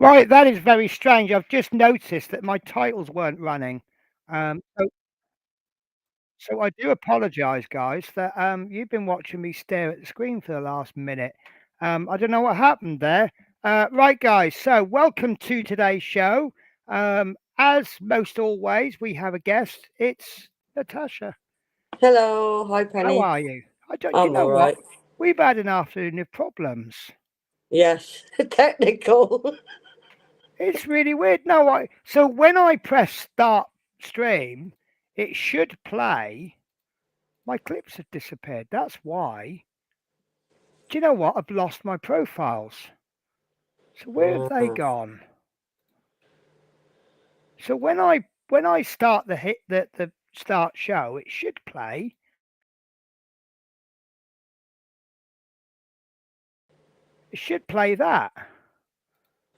Right, that is very strange. I've just noticed that my titles weren't running. So I do apologise, guys, that you've been watching me stare at the screen for the last minute. I don't know what happened there. Right, guys. So welcome to today's show. As most always, we have a guest. It's Natasha. Hello, hi How Penny. are you? I don't. You I'm know all what? right. We've had an afternoon of problems. Yes, technical. It's really weird. No, so when I press start stream, it should play. My clips have disappeared. That's why. Do you know what? I've lost my profiles. So where have they Uh, gone? So when I start the start show, it should play. It should play that.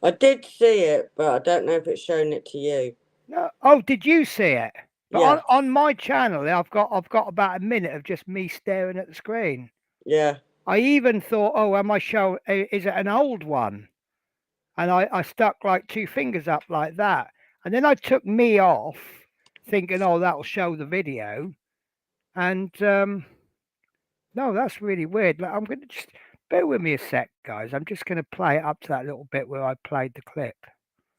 I did see it, but I don't know if it's shown it to you. No. Oh, did you see it? But on, Yeah, on my channel, I've got about a minute of just me staring at the screen. yeah. I even thought, oh, am I show? Is it an old one? And I stuck like two fingers up like that, and then I took me off, thinking, oh, that'll show the video, and no, that's really weird. Like, I'm gonna just bear with me a sec, guys. I'm just gonna play it up to that little bit where I played the clip.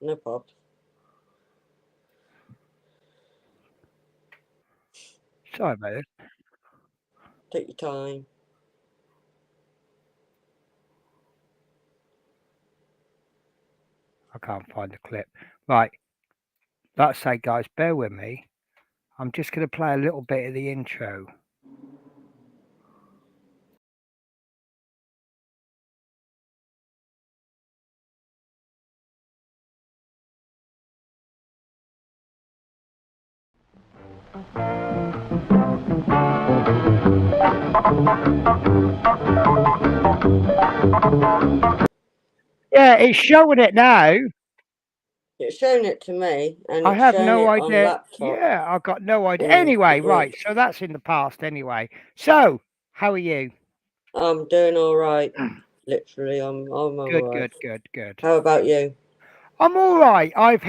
No problem. Sorry about this. Take your time. I can't find the clip. Right, like I say, guys, bear with me. I'm just gonna play a little bit of the intro. Yeah, it's showing it now. It's shown it to me, and I it's have shown no it on idea. laptop Yeah, I've got no idea. in the Anyway, group. right. So that's in the past anyway. So, how are you? I'm doing all right. Literally, I'm all Good, right. good, good, good. How about you? I'm all right. I've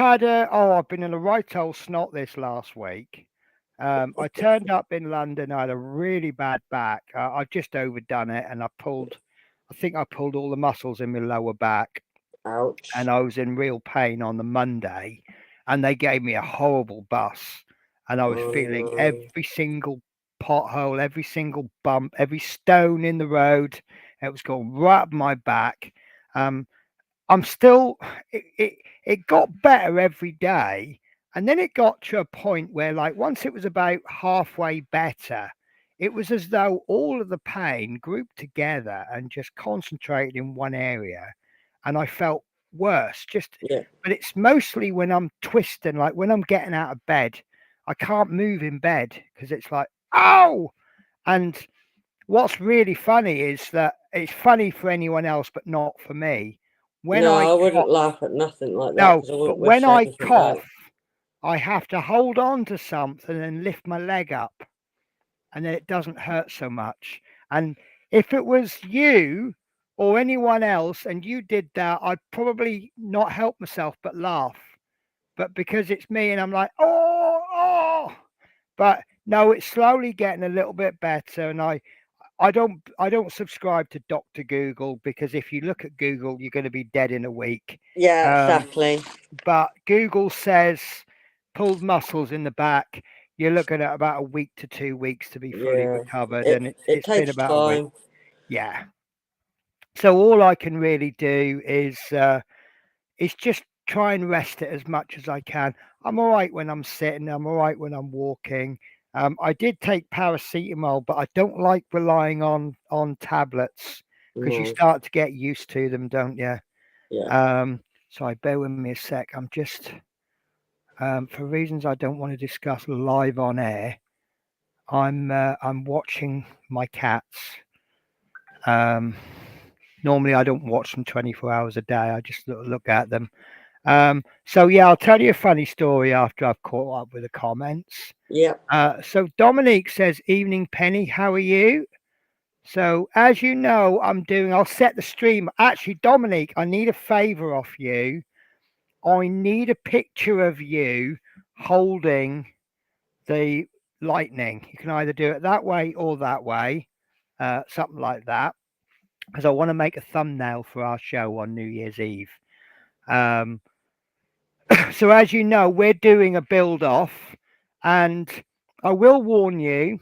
been in a right old snot this last week. I turned up in London. I had a really bad back. I've just overdone it, and I think I pulled all the muscles in my lower back, and Ouch. I was in real pain on the Monday, and they gave me a horrible bus, and I was Oh feeling no. every single pothole, every single bump, every stone in the road. It was going right up my back. Um, I'm still. It got better every day, and then it got to a point where, like, once it was about halfway better, it was as though all of the pain grouped together and just concentrated in one area, and I felt worse. Yeah. But it's mostly when I'm twisting, like when I'm getting out of bed, I can't move in bed because it's like, oh, and what's really funny is that it's funny for anyone else, but not for me. When No, I I wouldn't cough, laugh at nothing like that no, because I but wouldn't when wish I anything cough, back. I have to hold on to something and lift my leg up, and then it doesn't hurt so much. And if it was you or anyone else and you did that, I'd probably not help myself but laugh. But because it's me and I'm like, oh, oh, but no, it's slowly getting a little bit better, and I don't subscribe to Dr. Google because if you look at Google, you're going to be dead in a week. Yeah, Um, exactly. but Google says pulled muscles in the back. You're looking at about a week to 2 weeks to be fully Yeah. recovered, It and it it's been takes about a week. time. Yeah. So all I can really do is just try and rest it as much as I can. I'm all right when I'm sitting. I'm all right when I'm walking. I did take paracetamol, but I don't like relying on tablets because you No. start to get used to them, don't you? Yeah. Sorry, bear with me a sec. I'm just for reasons I don't want to discuss live on air. I'm watching my cats. Um, Normally I don't watch them 24 hours a day. I just look at them. So yeah, I'll tell you a funny story after I've caught up with the comments. Yep. So Dominique says, "Evening, Penny. How are you?" So as you know, I'll set the stream. Actually, Dominique, I need a favor off you. I need a picture of you holding the lightning. You can either do it that way or that way, something like that, because I want to make a thumbnail for our show on New Year's Eve. Um, so as you know, we're doing a build off, and I will warn you,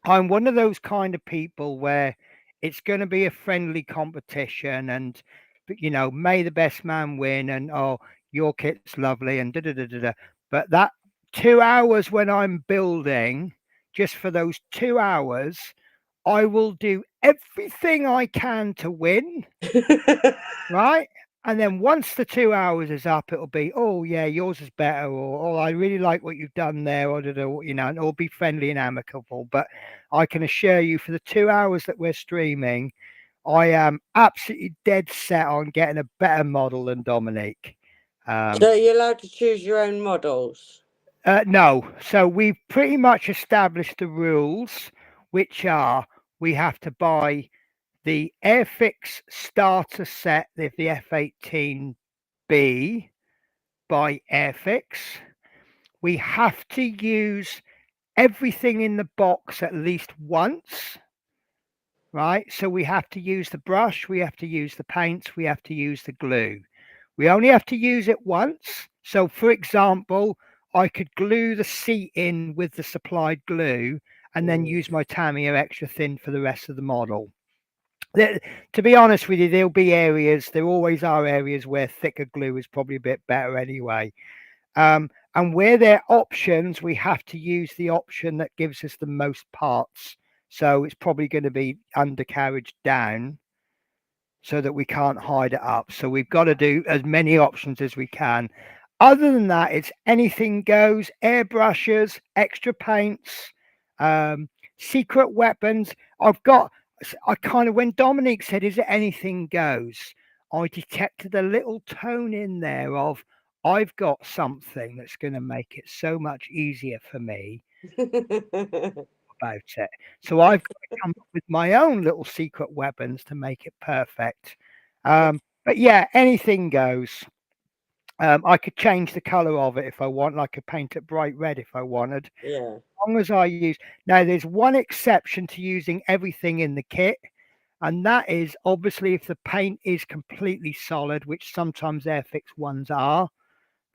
I'm one of those kind of people where it's going to be a friendly competition, and may the best man win, and oh, your kit's lovely, and da da da da da. But that 2 hours when I'm building, just for those 2 hours, I will do everything I can to win, right? And then once the 2 hours is up, it'll be, oh yeah, yours is better, or oh, I really like what you've done there, or and it'll be friendly and amicable. But I can assure you, for the 2 hours that we're streaming, I am absolutely dead set on getting a better model than Dominique. So you're allowed to choose your own models? No. So we've pretty much established the rules, which are we have to buy the Airfix starter set, the F18B by Airfix. We have to use everything in the box at least once, right? So we have to use the brush, we have to use the paints, we have to use the glue. We only have to use it once. So, for example, I could glue the seat in with the supplied glue and then use my Tamiya extra thin for the rest of the model. To be honest with you, there always are areas where thicker glue is probably a bit better anyway. And where there are options, we have to use the option that gives us the most parts. So it's probably going to be undercarriage down so that we can't hide it up. So we've got to do as many options as we can. Other than that, it's anything goes, airbrushes, extra paints, secret weapons. When Dominique said, is it anything goes? I detected a little tone in there of, I've got something that's going to make it so much easier for me about it. So I've got to come up with my own little secret weapons to make it perfect. But yeah, anything goes. I could change the color of it if I want. I could paint it bright red if I wanted. Yeah. As long as I use. Now, there's one exception to using everything in the kit, and that is obviously if the paint is completely solid, which sometimes Airfix ones are,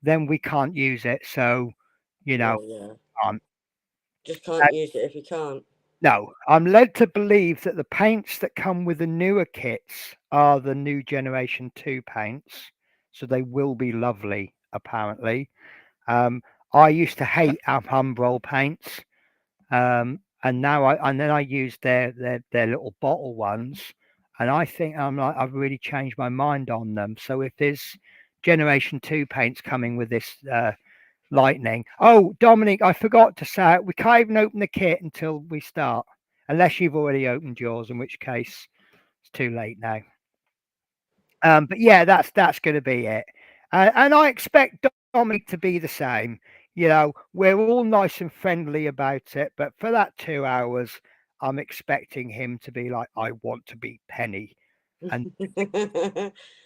then we can't use it. So, Yeah. Just can't use it if you can't. No, I'm led to believe that the paints that come with the newer kits are the new Generation 2 paints, so they will be lovely, apparently. I used to hate Humbrol paints, and then I used their little bottle ones, and I think I've really changed my mind on them. So if there's Generation 2 paints coming with this lightning. Oh, Dominic, I forgot to say it. We can't even open the kit until we start, unless you've already opened yours, in which case it's too late now. But yeah, that's going to be it, and I expect Dominic to be the same. We're all nice and friendly about it, but for that 2 hours, I'm expecting him to be like, I want to be Penny. And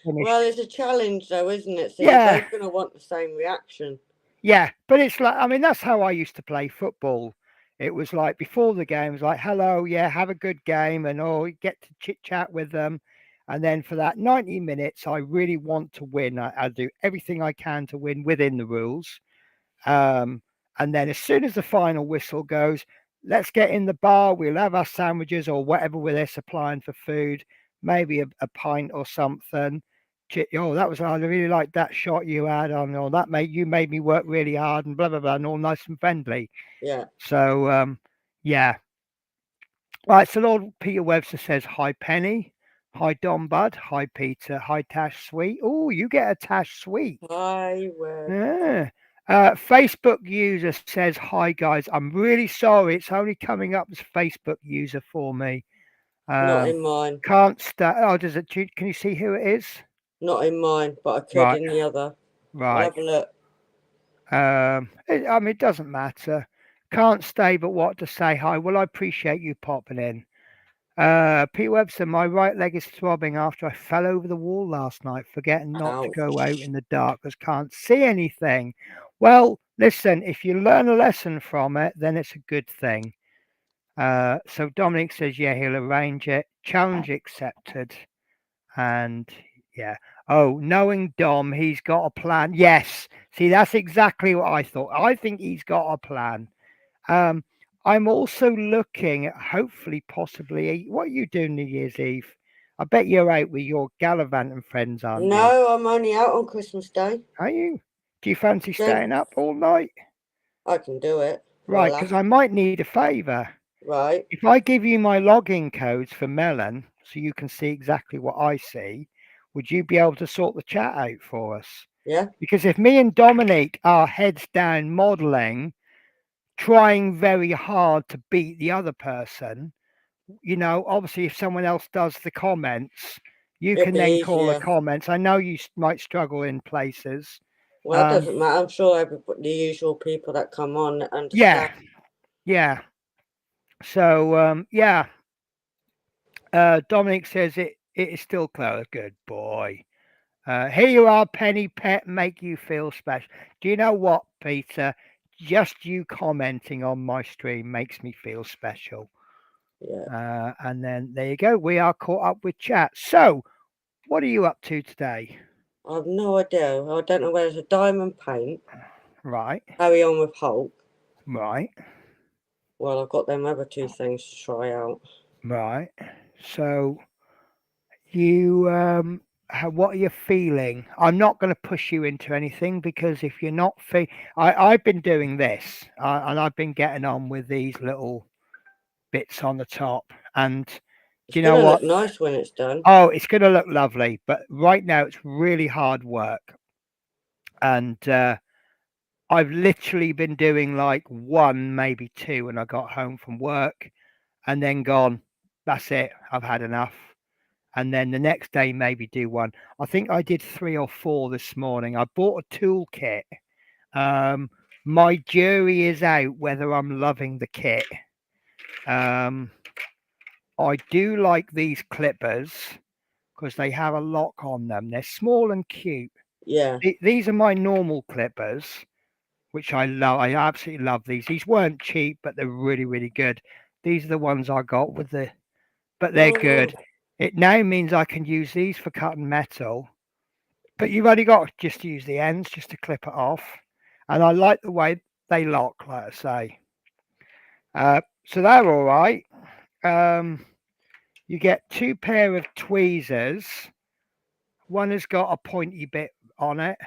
well, it's a challenge though, isn't it? So yeah, you're both going to want the same reaction. Yeah, but it's like, I mean, that's how I used to play football. It was like before the game, it was like, hello, yeah, have a good game, and you get to chit chat with them. And then for that 90 minutes, I really want to win. I'll do everything I can to win within the rules. And then as soon as the final whistle goes, let's get in the bar. We'll have our sandwiches or whatever they're supplying for food, maybe a pint or something. Oh, I really like that shot you had on, or you made me work really hard, and blah blah blah, and all nice and friendly. Yeah. So yeah. Right. So Lord Peter Webster says, "Hi Penny, hi Don Bud, hi Peter, hi Tash Sweet. Oh, you get a Tash Sweet. Hi Web. Yeah. Facebook user says, "Hi guys, I'm really sorry. It's only coming up as Facebook user for me. Not in mine. Can't start. Oh, does it? Can you see who it is? Not in mine, but I could in the other. Right. I'll have a look. I mean, it doesn't matter. Can't stay, but what to say? Hi. Well, I appreciate you popping in. Pete Webster, my right leg is throbbing after I fell over the wall last night, forgetting not to go out in the dark because can't see anything. Well, listen, if you learn a lesson from it, then it's a good thing. So Dominic says, yeah, he'll arrange it. Challenge accepted. And yeah. Oh, knowing Dom, he's got a plan. Yes. See, that's exactly what I thought. I think he's got a plan. I'm also looking at hopefully, possibly, what are you doing New Year's Eve? I bet you're out with your gallivanting friends, aren't you? No, I'm only out on Christmas Day. Are you? Do you fancy Then staying up all night? I can do it. Right, Voila. because I might need a favour. Right. If I give you my login codes for Melon so you can see exactly what I see, would you be able to sort the chat out for us? Yeah. Because if me and Dominic are heads down modelling, trying very hard to beat the other person, you know, obviously if someone else does the comments, you It'll can be then call the easier. comments. I know you might struggle in places. Well, it doesn't matter. I'm sure the usual people that come on understand. Yeah. So yeah. Dominic says it is still closed. Good boy. Here you are, Penny Pet, make you feel special. Do you know what, Peter? Just you commenting on my stream makes me feel special. Yeah. And then there you go. We are caught up with chat. So, what are you up to today? I have no idea. I don't know whether it's a diamond paint. Right. Carry on with Hulk. Right. Well, I've got them other two things to try out. Right. So, you what are you feeling? I'm not going to push you into anything because if you're not I've been doing this and I've been getting on with these little bits on the top, and do you know what? Look nice when it's done. Oh, it's going to look lovely, but right now it's really hard work, and I've literally been doing like one, maybe two when I got home from work, and then gone, that's it, I've had enough. And then the next day, maybe do one. I think I did 3 or 4 this morning. I bought a toolkit. My jury is out whether I'm loving the kit. I do like these clippers because they have a lock on them. They're small and cute. Yeah. These are my normal clippers, which I love. I absolutely love these. These weren't cheap, but they're really, really good. These are the ones I got with the, but they're good. It now means I can use these for cutting metal, but you've only got to just use the ends just to clip it off. And I like the way they lock, like I say. So they're all right. You get 2 pair of tweezers. One has got a pointy bit on it.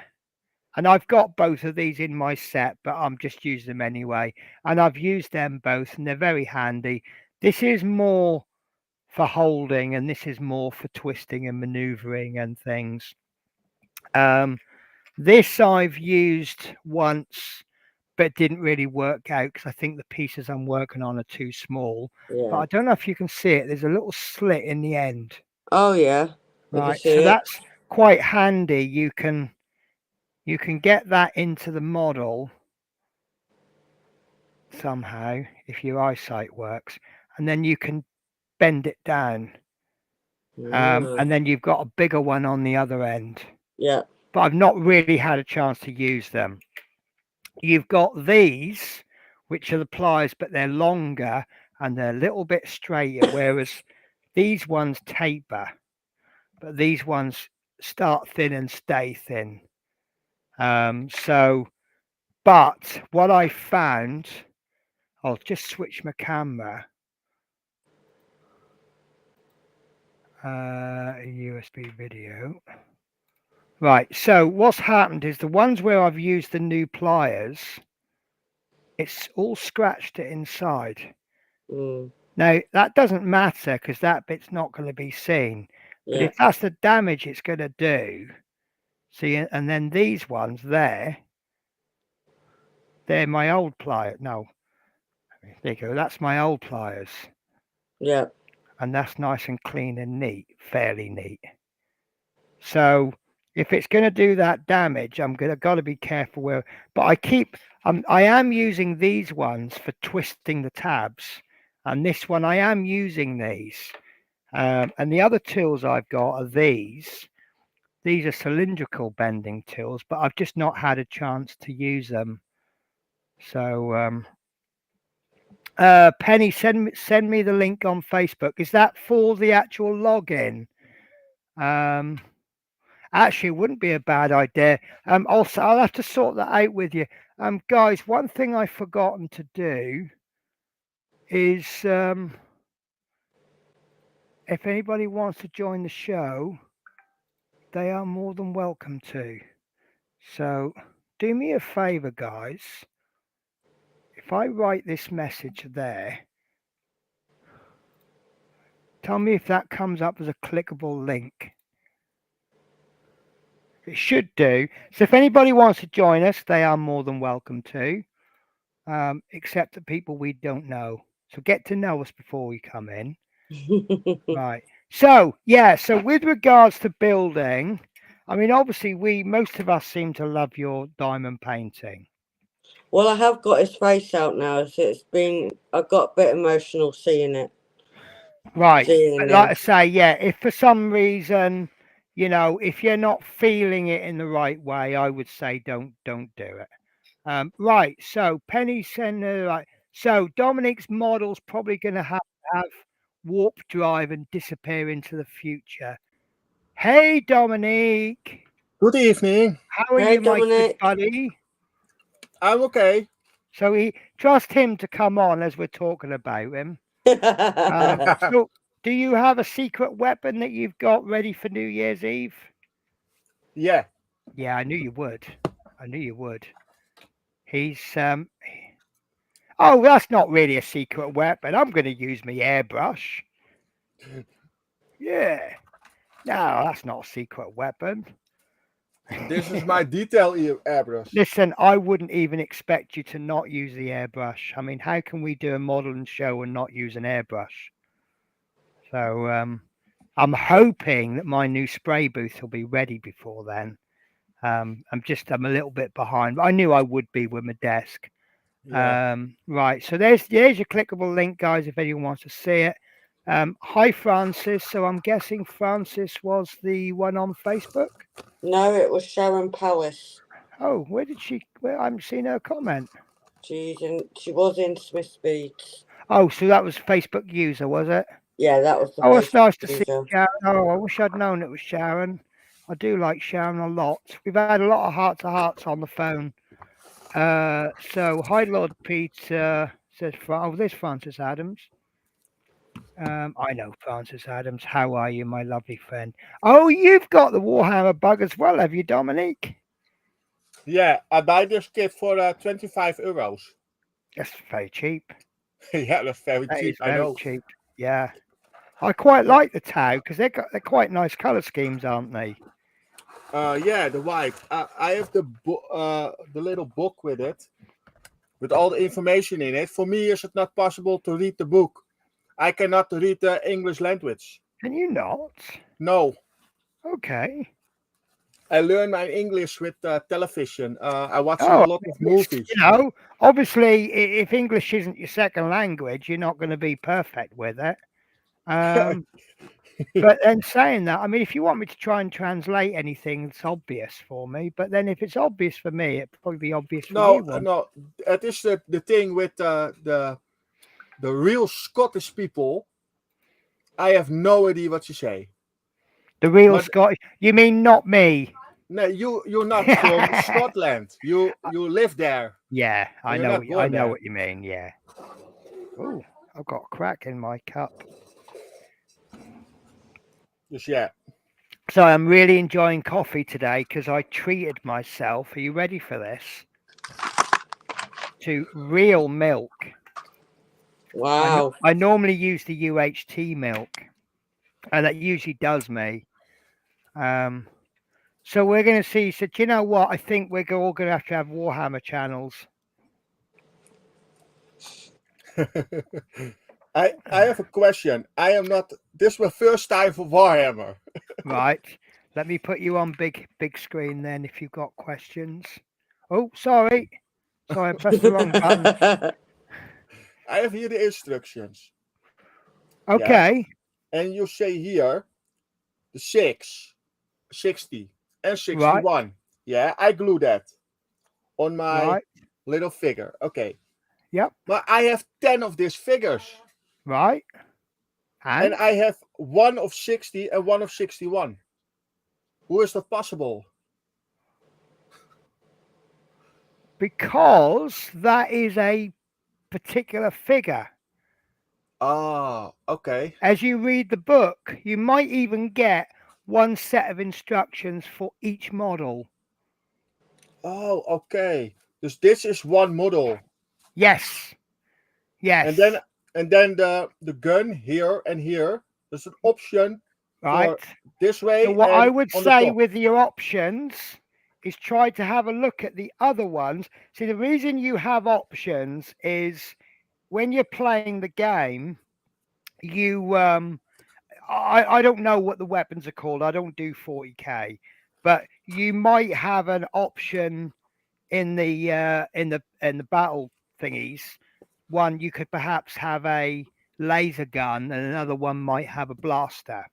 And I've got both of these in my set, but I'm just using them anyway. And I've used them both, and they're very handy. This is more for holding, and this is more for twisting and maneuvering and things. This I've used once, but didn't really work out because I think the pieces I'm working on are too small. Yeah. But I don't know if you can see it. There's a little slit in the end. Oh yeah. Right. So that's quite handy. You can get that into the model somehow if your eyesight works, and then you can bend it down. And then you've got a bigger one on the other end. Yeah. But I've not really had a chance to use them. You've got these, which are the pliers, but they're longer and they're a little bit straighter, whereas these ones taper, but these ones start thin and stay thin. But what I found, I'll just switch my camera. USB video. Right, so what's happened is the ones where I've used the new pliers, it's all scratched it inside. Now, that doesn't matter because that bit's not going to be seen. Yeah. But if that's the damage it's going to do, see, and then these ones there, they're my old pliers. No, there you go. That's my old pliers. Yeah. And that's nice and clean and neat, fairly neat. So if it's going to do that damage, got to be careful where. But I am using these ones for twisting the tabs, And this one, I am using these. And the other tools I've got are these. These are cylindrical bending tools, but I've just not had a chance to use them. So, Penny, send me the link on Facebook. Is that for the actual login? Actually, it wouldn't be a bad idea. Also, I'll have to sort that out with you. Guys, one thing I've forgotten to do is if anybody wants to join the show, they are more than welcome to. So do me a favor, guys. If I write this message there, tell me if that comes up as a clickable link. It should do. So if anybody wants to join us, they are more than welcome to, except the people we don't know. So get to know us before we come in. Right. So, yeah, so with regards to building, I mean, obviously, most of us seem to love your diamond painting. Well, I have got his face out now, so I got a bit emotional seeing it. Right. Seeing But him. like I say, yeah, if for some reason, if you're not feeling it in the right way, I would say don't do it. Right. So Penny said, right. So Dominic's model's probably going to have warp drive and disappear into the future. Hey, Dominic. Good evening. How are Hey, you, my good Dominic. buddy? I'm okay. So trust him to come on as we're talking about him. So do you have a secret weapon that you've got ready for New Year's Eve? Yeah. Yeah, I knew you would. I knew you would. He's oh, that's not really a secret weapon. I'm going to use my airbrush. Yeah. No, that's not a secret weapon. This is my detail airbrush. Listen, I wouldn't even expect you to not use the airbrush. I mean, how can we do a modeling show and not use an airbrush? So I'm hoping that my new spray booth will be ready before then. I'm a little bit behind, but I knew I would be with my desk. Yeah. Right, so there's your clickable link, guys, if anyone wants to see it. Hi, Francis. So I'm guessing Francis was the one on Facebook? No, it was Sharon Powis. Oh, where I haven't seen her comment. She was in Smith's Beats. Oh, so that was Facebook user, was it? Yeah, that was the Oh, it's nice to user. see Sharon. Oh, I wish I'd known it was Sharon. I do like Sharon a lot. We've had a lot of heart-to-hearts on the phone. So, hi, Lord Peter, says, there's Francis Adams. I know Francis Adams. How are you, my lovely friend? Oh, you've got the Warhammer bug as well, have you, Dominique? Yeah, I buy this kit for 25 euros. That's very cheap. Yeah, that's very cheap. I know. Cheap. Yeah, I quite like the Tau because they're quite nice color schemes, aren't they? Yeah, the white. I have the little book with it, with all the information in it. For me, is it not possible to read the book? I cannot read the English language. Can you not? No. Okay. I learn my English with television. I watch a lot of movies. Obviously, if English isn't your second language, you're not going to be perfect with it. But then saying that, I mean, if you want me to try and translate anything, it's obvious for me. But then if it's obvious for me, it'd probably be obvious for you. No. It is the thing with the real Scottish people. I have no idea what you say. The real Scottish? You mean not me? No, you're not from Scotland. You live there. Yeah, I know what you mean. Yeah. Oh, I've got a crack in my cup. Just yeah. So I'm really enjoying coffee today because I treated myself. Are you ready for this? To real milk. Wow. I normally use the UHT milk, and that usually does me. So we're going to see. So do you know what? I think we're all going to have Warhammer channels. I have a question. This is my first time for Warhammer. Right. Let me put you on big screen then if you've got questions. Oh, sorry. I pressed the wrong button. I have here the instructions. Okay. And you say here the 60 and Right. 61. Yeah, I glue that on my Right. little figure. Okay. Yep. But I have 10 of these figures. Right. And And I have one of 60 and one of 61. Hoe is that possible? because that is a particular figure. Ah, okay. As you read the book, you might even get one set of instructions for each model. Oh, okay. Dus this is one model. Yes. Yes. And then the gun here and here. There's an option right. for this way. So what and I would on the say top. with your options is try to have a look at the other ones. See, the reason you have options is when you're playing the game, you I don't know what the weapons are called. I don't do 40k, but you might have an option in the battle thingies. One, you could perhaps have a laser gun, and another one might have a blaster.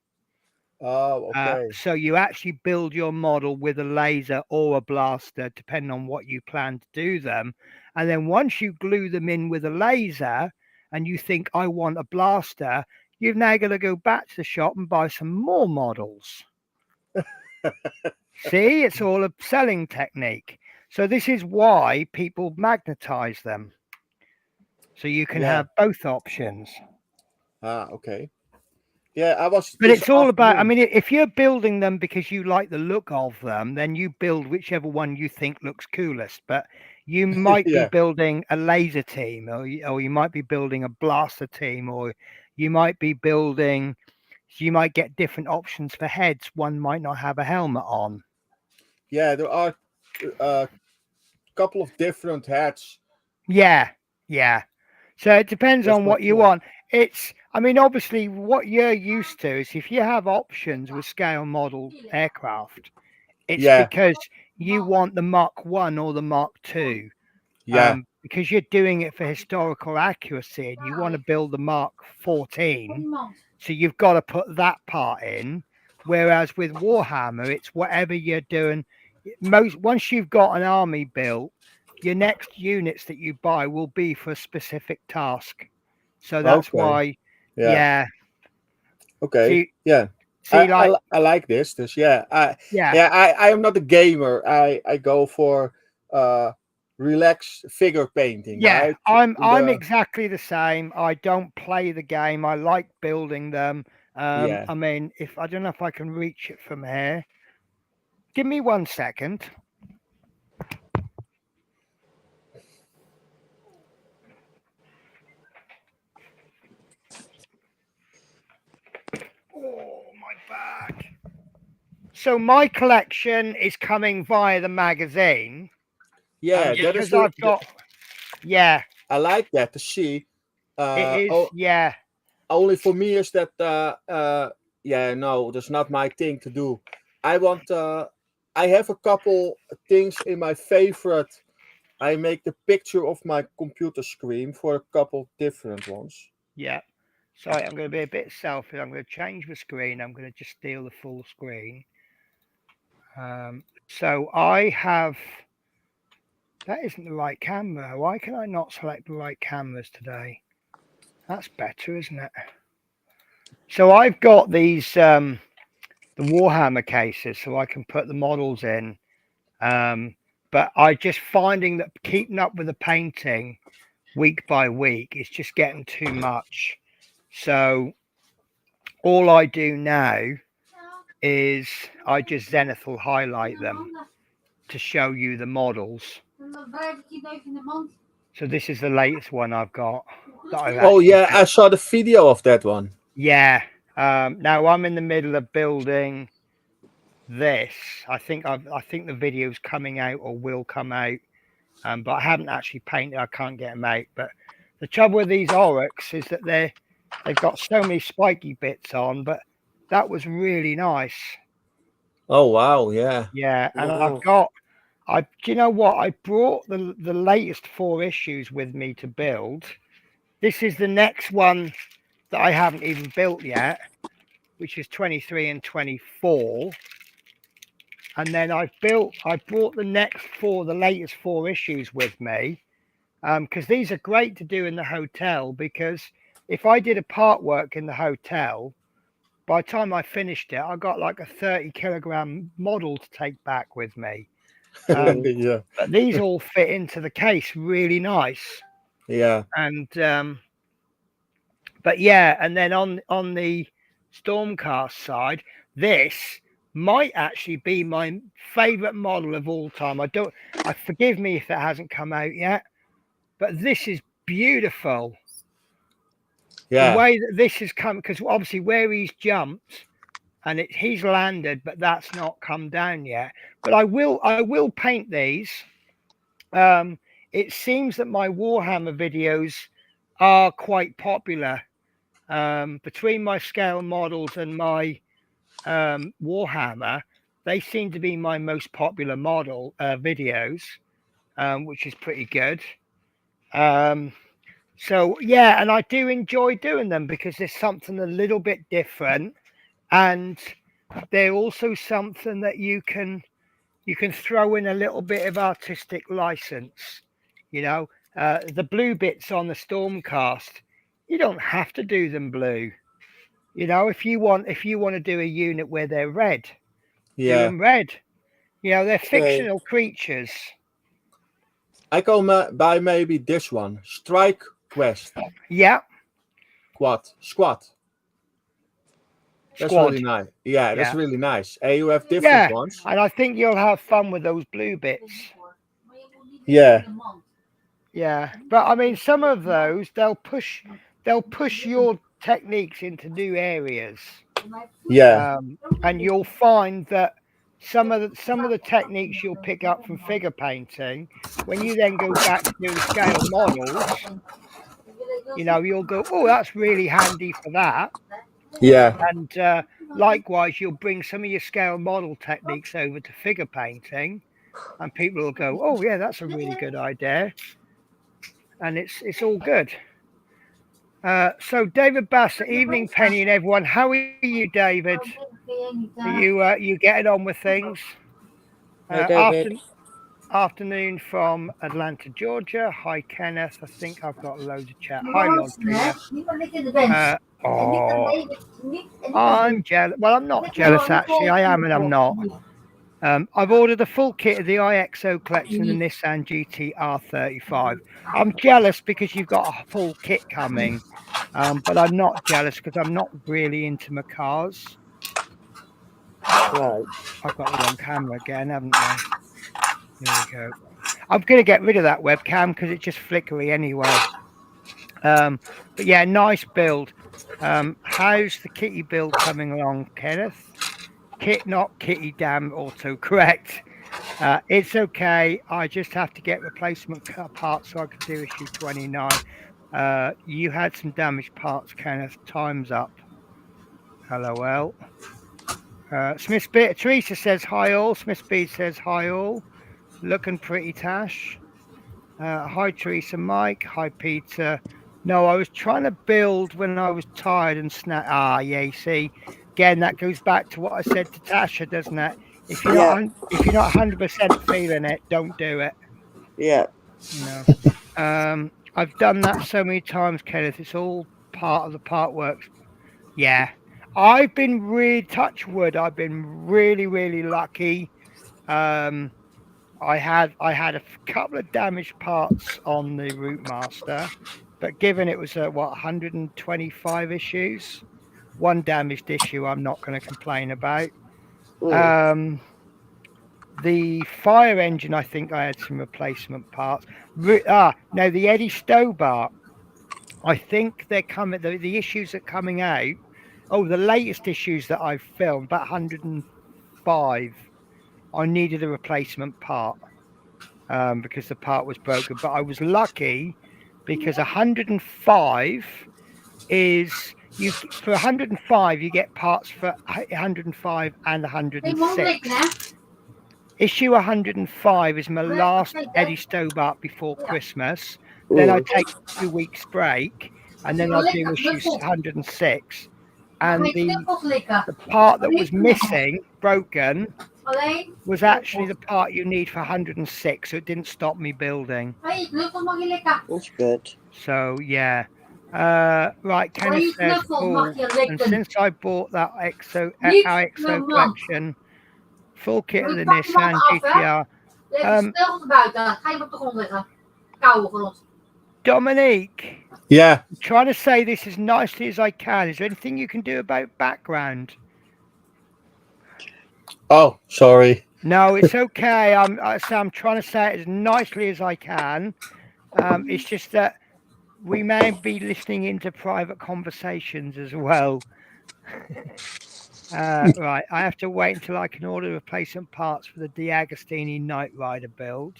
Oh, okay. So you actually build your model with a laser or a blaster, depending on what you plan to do them. And then once you glue them in with a laser and you think, I want a blaster, you've now got to go back to the shop and buy some more models. See, it's all a selling technique. So this is why people magnetize them. So you can Yeah. have both options. Ah, okay. Yeah, I was. But this it's all about, I afternoon- mean, if you're building them because you like the look of them, then you build whichever one you think looks coolest. But you might be Yeah. building a laser team, or you might be building a blaster team, or you might be building, so you might get different options for heads. One might not have a helmet on. Yeah, there are a couple of different hats. Yeah, yeah. So it depends That's on quite what you cool. want. I mean, obviously, what you're used to is if you have options with scale model aircraft, it's Yeah. because you want the Mark 1 or the Mark 2. Yeah. Because you're doing it for historical accuracy and you want to build the Mark 14. So you've got to put that part in. Whereas with Warhammer, it's whatever you're doing. Once you've got an army built, your next units that you buy will be for a specific task. So that's Okay. why, Yeah. yeah. Okay. See, Yeah. I like this. Dus yeah. I am not a gamer. I go for relaxed figure painting. Yeah, Right? I'm exactly the same. I don't play the game. I like building them. Yeah. I mean, if I don't know if I can reach it from here. Give me 1 second. Oh, my back. So my collection is coming via the magazine. Yeah. That is Because I've got. Yeah, I like that to see. it is. Yeah. Only for me is that yeah, no, that's not my thing to do. I want I have a couple things in my favorite. I make the picture of my computer screen for a couple different ones. Yeah. Sorry, I'm going to be a bit selfish. I'm going to change the screen. I'm going to just steal the full screen. So I have. That isn't the right camera. Why can I not select the right cameras today? That's better, isn't it? So I've got these the Warhammer cases, so I can put the models in. But I just finding that keeping up with the painting week by week is just getting too much. So all I do now is I just zenithal highlight them to show you the models. So this is the latest one I've got. Oh yeah, I saw the video of that one. Yeah. Now I'm in the middle of building this. I think the video's coming out or will come out. But I haven't actually painted. I can't get them out. But the trouble with these Oryx is that they've got so many spiky bits on. But that was really nice. Oh wow, yeah. Yeah, and Oh. do you know what? I brought the latest 4 issues with me to build. This is the next one that I haven't even built yet, which is 23 and 24. And then I brought the latest 4 issues with me, because these are great to do in the hotel, because if I did a part work in the hotel, by the time I finished it, I got like a 30-kilogram model to take back with me. Yeah. But these all fit into the case really nice. Yeah. And but yeah, and then on the Stormcast side, this might actually be my favorite model of all time. Forgive me if it hasn't come out yet, but this is beautiful. Yeah. The way that this has come, because obviously where he's jumped and he's landed, but that's not come down yet. But I will paint these. It seems that my Warhammer videos are quite popular. Between my scale models and my Warhammer, they seem to be my most popular model videos, which is pretty good. So yeah, and I do enjoy doing them because there's something a little bit different, and they're also something that you can throw in a little bit of artistic license. The blue bits on the Stormcast, you don't have to do them blue. If you want to do a unit where they're red, do Yeah. them red. They're fictional creatures. I go by maybe this one, Strike Quest. Yeah. Squad. That's Squad. really nice. Yeah, that's Yeah. really nice. And you have different ones. And I think you'll have fun with those blue bits. Yeah. Yeah, but I mean, some of those they'll push your techniques into new areas. Yeah. And you'll find that some of the techniques you'll pick up from figure painting, when you then go back to doing scale models, you'll go, oh, that's really handy for that. Yeah. And likewise, you'll bring some of your scale model techniques over to figure painting, and people will go, oh yeah, that's a really good idea. And it's all good. So David Bassett, evening, Penny, and everyone. How are you, David? Are you getting on with things? Afternoon from Atlanta, Georgia. Hi, Kenneth. I think I've got loads of chat. Hi, Lord Peter. I'm jealous. Well, I'm not jealous, actually. I am and I'm not. I've ordered a full kit of the IXO collection and the Nissan GT-R 35. I'm jealous because you've got a full kit coming, but I'm not jealous because I'm not really into my cars. Right. I've got the wrong camera again, haven't I? There we go. I'm going to get rid of that webcam because it's just flickery anyway. But yeah, nice build. How's the kitty build coming along, Kenneth? Kit, not kitty, damn autocorrect. It's okay. I just have to get replacement parts so I can do issue 29. You had some damaged parts, Kenneth. Time's up. LOL. Smith Beat. Teresa says hi all. Smith Beat says hi all. Looking pretty, Tash. Hi, Teresa. Mike. Hi, Peter. No, I was trying to build when I was tired and snap. Yeah, you see. Again, that goes back to what I said to Tasha, doesn't it? If you're not 100% feeling it, don't do it. Yeah. I've done that so many times, Kenneth. It's all part of the part works. Yeah. I've been touch wood. I've been really, really lucky. I had a couple of damaged parts on the Rootmaster, but given it was 125 issues, one damaged issue I'm not going to complain about. The fire engine, I think I had some replacement parts. No, the Eddie Stobart, I think they're coming. The issues are coming out. Oh, the latest issues that I've filmed, about 105. I needed a replacement part because the part was broken. But I was lucky because 105 is for 105 you get parts for 105 and 106. Issue 105 is my last Eddie Stobart before Christmas. Then I take 2 weeks break, and then I'll do issue 106. And Mag the knuffels likken. part that was missing, broken, was actually the part you need for 106, so it didn't stop me building. Hey, knuffel mag je likken. That's good. So yeah. Right, Kenneth Hey, says, knuffel mag je and likken. since I bought that Niet our EXO mijn man. collection, full kit of the Pak je Nissan mand af, hè? GTR. Even snel van buiten. Ga je op de grond liggen. Koude grond. Dominique, Yeah. I'm trying to say this as nicely as I can. Is there anything you can do about background? Oh, sorry. No, it's okay. I'm trying to say it as nicely as I can. It's just that we may be listening into private conversations as well. Right, I have to wait until I can order replacement parts for the D'Agostini Knight Rider build.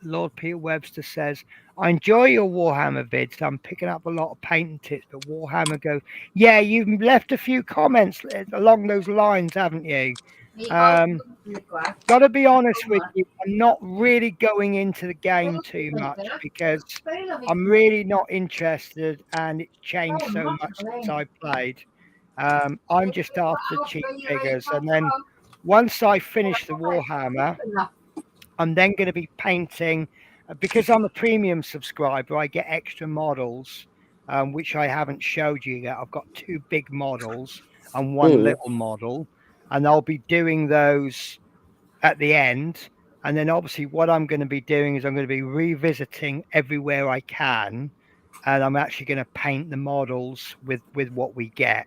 Lord Peter Webster says, I enjoy your Warhammer vids. I'm picking up a lot of painting tips, but Warhammer goes, yeah, you've left a few comments along those lines, haven't you? Got to be honest with you, I'm not really going into the game too much because I'm really not interested, and it's changed so much since I played. I'm just after cheap figures, and then once I finish the Warhammer, I'm then going to be painting, because I'm a premium subscriber, I get extra models, which I haven't showed you yet. I've got 2 big models and 1 little model, and I'll be doing those at the end. And then obviously what I'm going to be doing is I'm going to be revisiting everywhere I can, and I'm actually going to paint the models with what we get.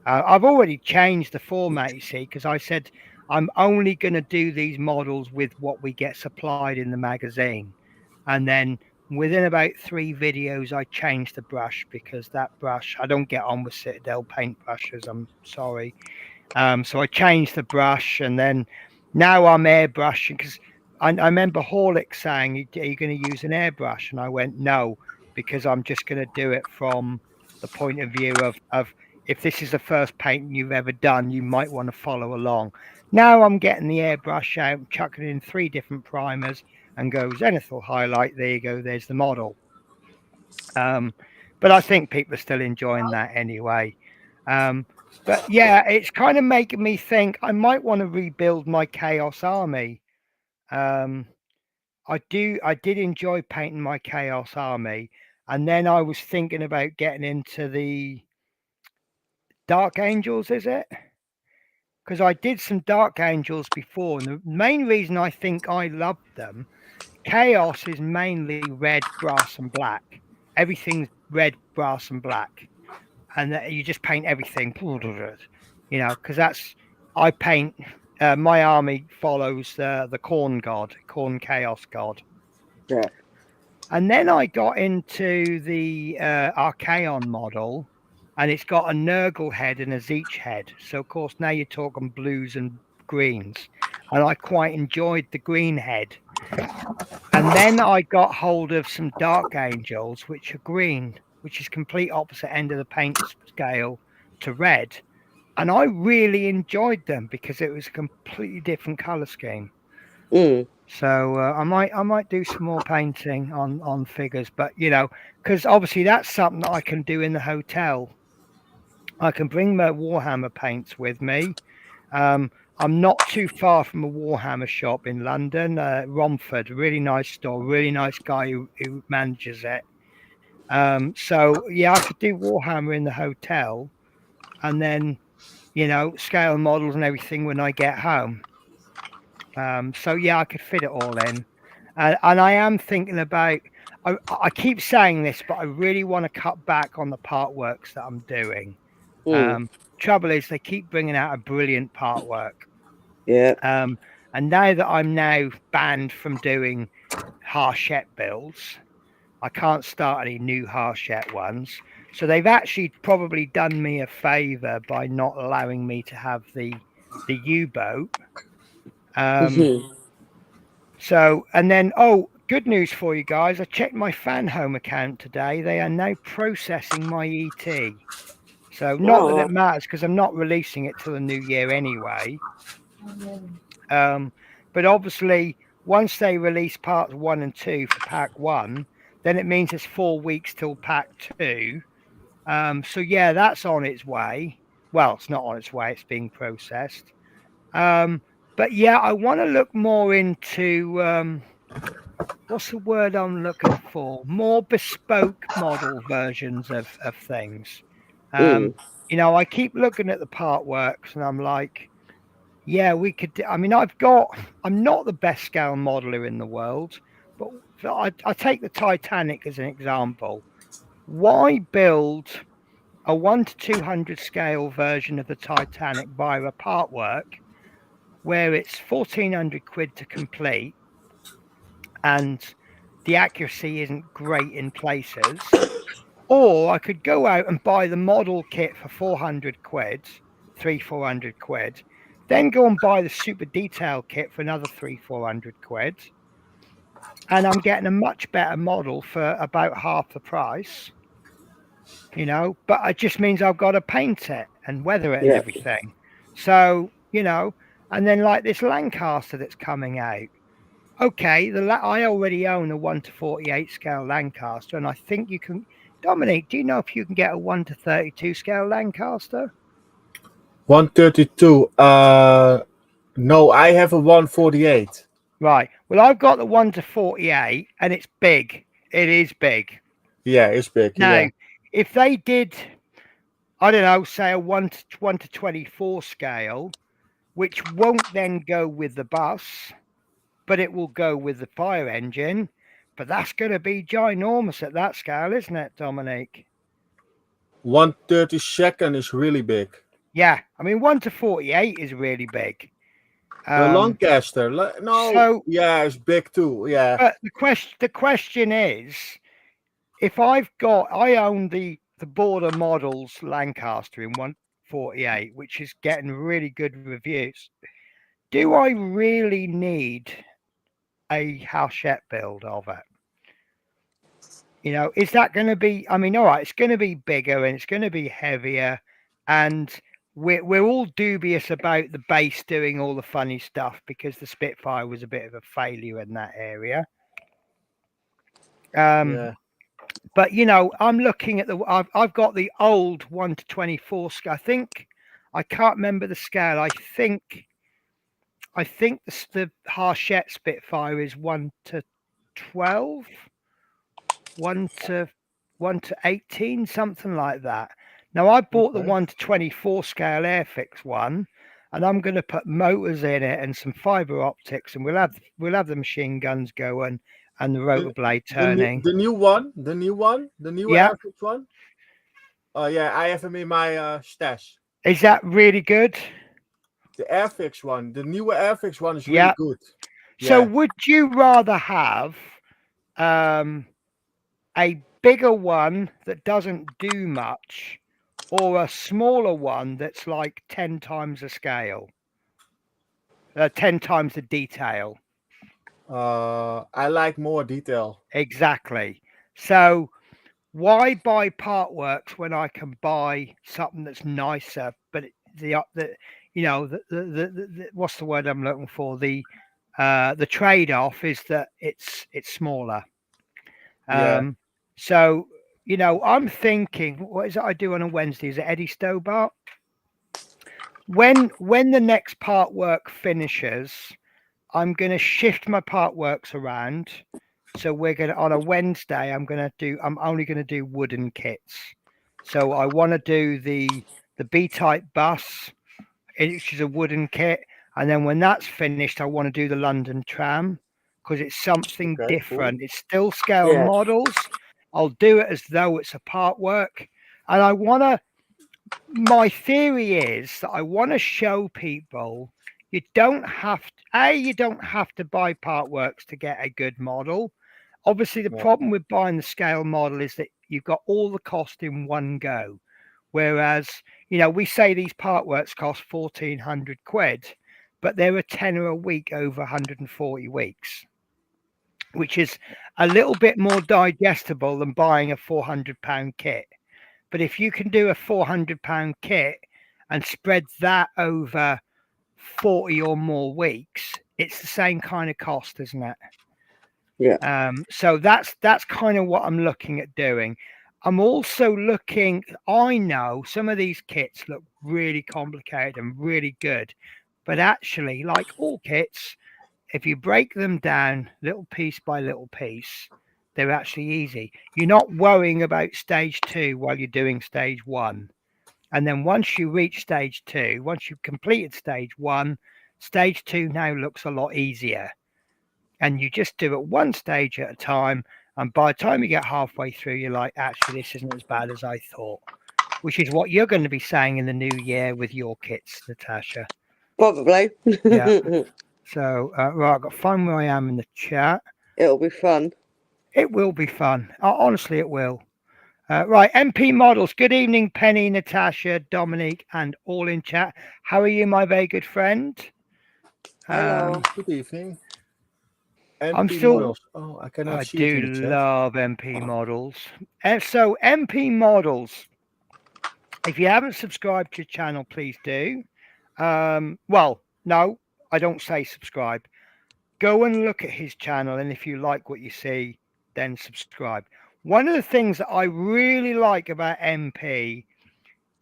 I've already changed the format, you see, because I said I'm only going to do these models with what we get supplied in the magazine. And then within about 3 videos, I changed the brush, because that brush, I don't get on with Citadel paint brushes. I'm sorry. So I changed the brush, and then now I'm airbrushing, because I remember Horlick saying, are you going to use an airbrush? And I went, no, because I'm just going to do it from the point of view of if this is the first painting you've ever done, you might want to follow along. Now I'm getting the airbrush out, chucking it in 3 different primers, and go zenithal highlight. There you go. There's the model. But I think people are still enjoying that anyway. But yeah, it's kind of making me think I might want to rebuild my Chaos Army. I did enjoy painting my Chaos Army, and then I was thinking about getting into the Dark Angels, is it? Because I did some Dark Angels before, and the main reason I think I loved them, Chaos is mainly red, brass, and black. Everything's red, brass, and black, and you just paint everything, you know, because that's I paint. My army follows the Corn God, Corn Chaos God. Yeah. And then I got into the Archaon model, and it's got a Nurgle head and a Zeech head. So, of course, now you're talking blues and greens. And I quite enjoyed the green head. And then I got hold of some Dark Angels, which are green, which is complete opposite end of the paint scale to red. And I really enjoyed them because it was a completely different color scheme. So I might do some more painting on figures, but you know, because obviously that's something that I can do in the hotel. I can bring my Warhammer paints with me. I'm not too far from a Warhammer shop in London, Romford, really nice store, really nice guy who manages it. So yeah, I could do Warhammer in the hotel, and then, you know, scale models and everything when I get home. So yeah, I could fit it all in, and I am thinking about. I keep saying this, but I really want to cut back on the part works that I'm doing. Trouble is, they keep bringing out a brilliant part work. Yeah. And now that I'm now banned from doing Harshette builds, I can't start any new Harshette ones. So they've actually probably done me a favor by not allowing me to have the U-boat. So, and then, oh, good news for you guys. I checked my fan home account today. They are now processing my ET. So not that it matters, because I'm not releasing it till the new year anyway. But obviously, once they release parts 1 and 2 for pack 1, then it means it's 4 weeks till pack 2. So yeah, that's on its way. Well, it's not on its way, it's being processed. But yeah, I want to look more into what's the word I'm looking for? More bespoke model versions of things. You know, I keep looking at the part works and I'm like, yeah, we could. I mean, I'm not the best scale modeler in the world, but I take the Titanic as an example. Why build a 1 to 200 scale version of the Titanic via a part work where it's 1,400 quid to complete and the accuracy isn't great in places? Or I could go out and buy the model kit for 400 quid, 400 quid, then go and buy the super detail kit for another 400 quid. And I'm getting a much better model for about half the price, you know, but it just means I've got to paint it and weather it and Yeah. everything. So, you know, and then like this Lancaster that's coming out. Okay, I already own a 1 to 48 scale Lancaster, and I think you can. Dominic, do you know if you can get a 1 to 32 scale Lancaster? 132. No, I have a 148. Right. Well, I've got the 1 to 48, and it's big. It is big. Yeah, it's big. Now, Yeah. if they did, I don't know, say a 1 to 24 scale, which won't then go with the bus, but it will go with the fire engine. But that's going to be ginormous at that scale, isn't it, Dominic? 132nd is really big. Yeah, I mean 1 to 48 is really big. The Lancaster, no, so- yeah, it's big too. Yeah. But the question is, if I own the Border Models Lancaster in 148, which is getting really good reviews. Do I really need a Hachette build of it? You know, is that going to be? I mean, all right, it's going to be bigger and it's going to be heavier, and we're all dubious about the base doing all the funny stuff because the Spitfire was a bit of a failure in that area. Yeah. But you know, I'm looking at I've got the old 1 to 24 scale. I can't remember the scale. I think the Hachette Spitfire is 1 to 12, 1 to 18, something like that. Now I bought the 1 to 24 scale Airfix one, and I'm going to put motors in it and some fiber optics, and we'll have the machine guns going and the rotor blade turning. The new one, the new Yeah. Airfix one. Oh yeah, I have them in my stash. Is that really good? The Airfix one, the newer Airfix one is really Yeah. good. So Yeah. would you rather have a bigger one that doesn't do much, or a smaller one that's like 10 times the scale, 10 times the detail? I like more detail. Exactly. So why buy part works when I can buy something that's nicer, but the what's the word I'm looking for? The trade-off is that it's smaller. Yeah. So, you know, I'm thinking, what is it I do on a Wednesday? Is it Eddie Stobart? When the next part work finishes, I'm going to shift my part works around. So we're going to, on a Wednesday, I'm only going to do wooden kits. So I want to do the B-type bus, which is a wooden kit. And then when that's finished, I want to do the London tram because it's something Okay, different. It's still scale models. I'll do it as though it's a part work. And my theory is that I want to show people you don't have to buy part works to get a good model. Obviously, the problem with buying the scale model is that you've got all the cost in one go. Whereas, you know, we say these part works cost 1,400 quid, but they're a tenner a week over 140 weeks, which is a little bit more digestible than buying a £400 kit. But if you can do a £400 kit and spread that over 40 or more weeks, it's the same kind of cost, isn't it? Yeah. So that's kind of what I'm looking at doing. I'm also looking. I know some of these kits look really complicated and really good, but actually, like all kits, if you break them down little piece by little piece, they're actually easy. You're not worrying about stage 2 while you're doing stage 1. And then once you reach stage 2, once you've completed stage 1, stage 2 now looks a lot easier. And you just do it one stage at a time. And by the time you get halfway through, you're like, actually, this isn't as bad as I thought, which is what you're going to be saying in the new year with your kits, Natasha. Probably. Yeah. So, right, I've got to find where I am in the chat. It'll be fun. It will be fun. Honestly, it will. Right, MP Models. Good evening, Penny, Natasha, Dominique, and all in chat. How are you, my very good friend? Hello. Good evening. I'm MP still. Models. Oh, I cannot I see it do in the chat. love MP Models. So, MP Models. If you haven't subscribed to your channel, please do. Well, no, I don't say subscribe. Go and look at his channel, and if you like what you see, then subscribe. One of the things that I really like about MP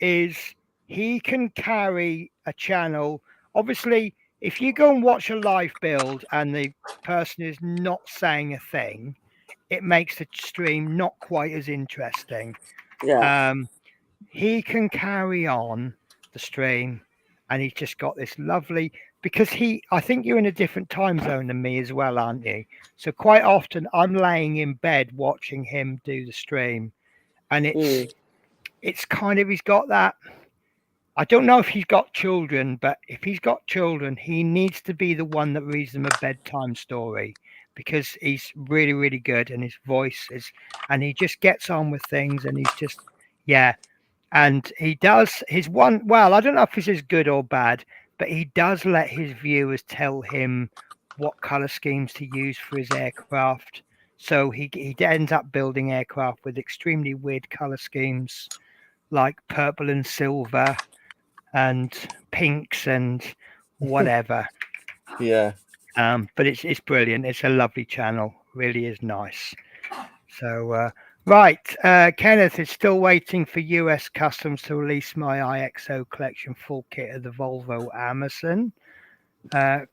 is he can carry a channel. Obviously, if you go and watch a live build and the person is not saying a thing, it makes the stream not quite as interesting. Yeah. He can carry on the stream, and he's just got this lovely, because I think you're in a different time zone than me as well, aren't you? So quite often I'm laying in bed watching him do the stream, and it's kind of, he's got that. I don't know if he's got children, but if he's got children, he needs to be the one that reads them a bedtime story, because he's really, really good, and his voice is, and he just gets on with things, and he's just, yeah. And he does his one, well, I don't know if this is good or bad, but he does let his viewers tell him what color schemes to use for his aircraft. So he ends up building aircraft with extremely weird color schemes, like purple and silver and pinks and whatever. Yeah. But it's brilliant. It's a lovely channel. Really is nice. So right, Kenneth is still waiting for US Customs to release my IXO collection full kit of the Volvo Amazon.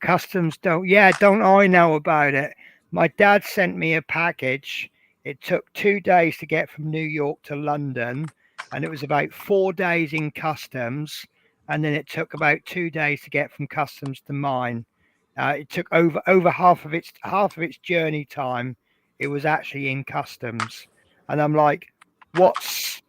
Customs don't I know about it. My dad sent me a package. It took 2 days to get from New York to London, and it was about 4 days in customs, and then it took about 2 days to get from customs to mine. It took over half of its journey time. It was actually in customs, and I'm like, what's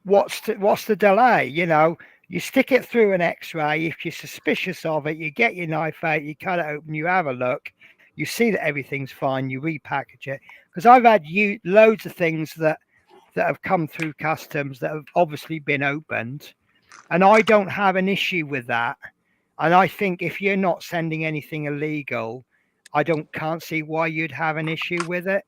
the delay? You know, you stick it through an X-ray. If you're suspicious of it, you get your knife out, you cut it open, you have a look, you see that everything's fine, you repackage it. Because I've had loads of things that have come through customs that have obviously been opened, and I don't have an issue with that. And I think if you're not sending anything illegal, can't see why you'd have an issue with it.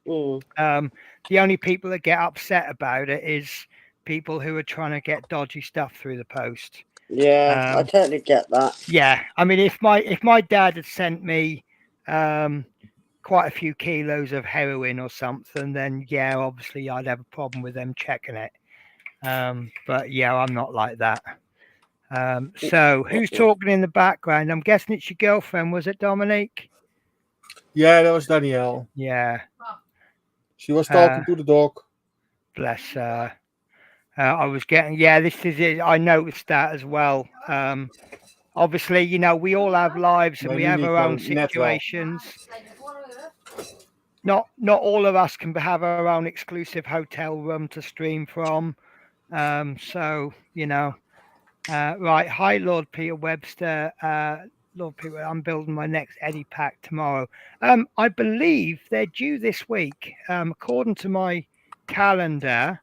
The only people that get upset about it is people who are trying to get dodgy stuff through the post. Yeah, I totally get that. Yeah, I mean, if my dad had sent me quite a few kilos of heroin or something, then yeah, obviously I'd have a problem with them checking it. But yeah, I'm not like that. So who's talking in the background? I'm guessing it's your girlfriend, was it, Dominique? Yeah, that was Danielle. Yeah. She was talking to the dog. Bless her. I was getting, this is it. I noticed that as well. Obviously, you know, we all have lives and we have our own situations. Not all of us can have our own exclusive hotel room to stream from. So, you know, right. Hi, Lord Peter Webster. Lord Peter, I'm building my next Eddie pack tomorrow. I believe they're due this week. According to my calendar,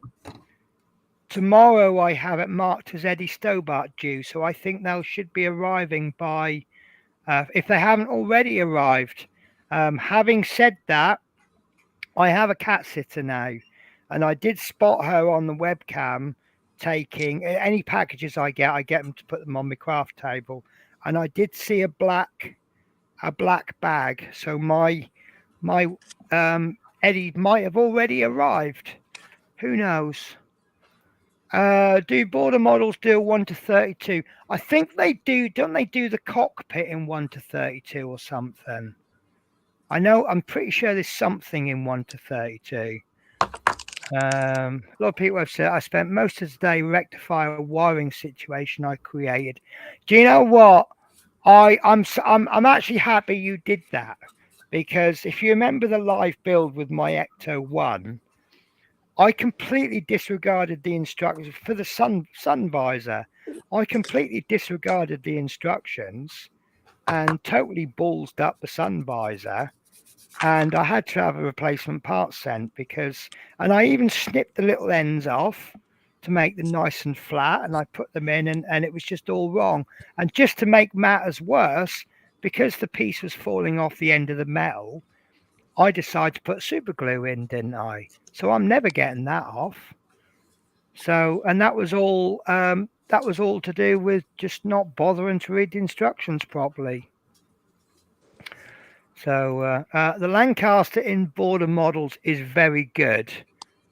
tomorrow I have it marked as Eddie Stobart due. So I think they should be arriving by, if they haven't already arrived. Having said that, I have a cat sitter now, and I did spot her on the webcam taking any packages I get them to put them on my craft table, and I did see a black bag. So my my Eddie might have already arrived. Who knows? Do border models do 1 to 32? I think they do. Don't they do the cockpit in 1 to 32 or something? I know. I'm pretty sure there's something in 1 to 32. A lot of people have said I spent most of the day rectifying a wiring situation I created. Do you know what? I'm actually happy you did that, because if you remember the live build with my Ecto 1, I completely disregarded the instructions for the sun visor. I completely disregarded the instructions and totally ballsed up the sun visor. And I had to have a replacement part sent and I even snipped the little ends off to make them nice and flat, and I put them in, and it was just all wrong. And just to make matters worse, because the piece was falling off the end of the metal, I decided to put super glue in, didn't I? So I'm never getting that off. So, and that was all to do with just not bothering to read the instructions properly. So the Lancaster in border models is very good,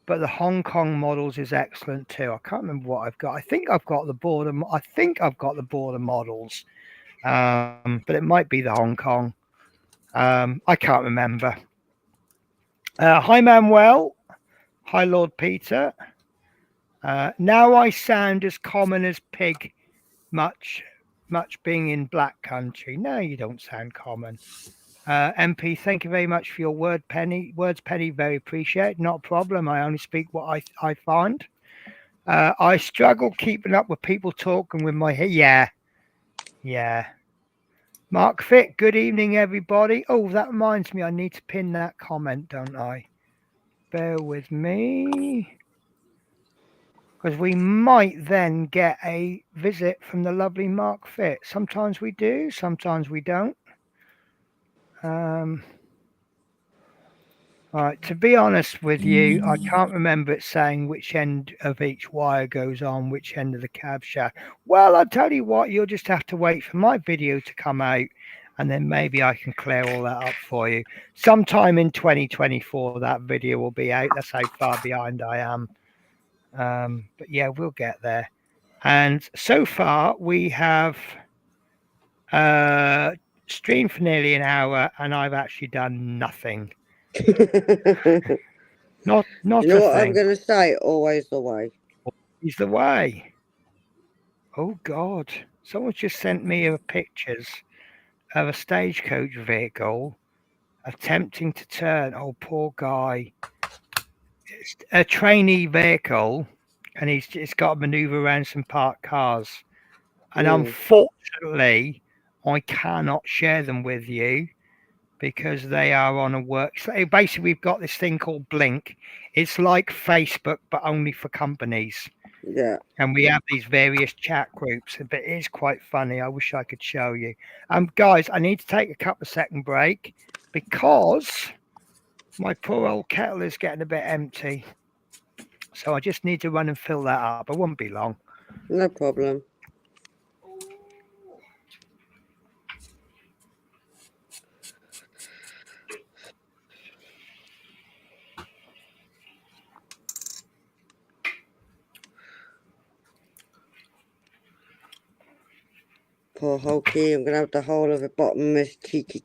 but the Hong Kong models is excellent too. I can't remember what I've got. I think I've got the border models, but it might be the Hong Kong. I can't remember. Hi Manuel. Hi Lord Peter. Now I sound as common as pig, much being in black country. No, you don't sound common. MP, thank you very much for your words, Penny. Very appreciated. Not a problem. I only speak what I find. I struggle keeping up with people talking with my hair. Yeah. Mark Fit, good evening, everybody. Oh, that reminds me, I need to pin that comment, don't I? Bear with me. Because we might then get a visit from the lovely Mark Fit. Sometimes we do, sometimes we don't. All right, to be honest with you, I can't remember it saying which end of each wire goes on which end of the cab shaft. Well, I'll tell you what, you'll just have to wait for my video to come out, and then maybe I can clear all that up for you. Sometime in 2024, that video will be out. That's how far behind I am. But yeah, we'll get there. And so far, we have streamed for nearly an hour, and I've actually done nothing. Not You know what I'm going to say? Always the way. Always the way. Oh God! Someone just sent me pictures of a stagecoach vehicle attempting to turn. Oh, poor guy! It's a trainee vehicle, and it's got to manoeuvre around some parked cars. And unfortunately, I cannot share them with you, because they are on a work. So basically, we've got this thing called Blink. It's like Facebook, but only for companies. Yeah. And we have these various chat groups, but it is quite funny. I wish I could show you. Guys, I need to take a couple of second break because my poor old kettle is getting a bit empty. So I just need to run and fill that up. I won't be long. No problem. Poor Hulky, I'm going to have the whole of the bottom of his cheeky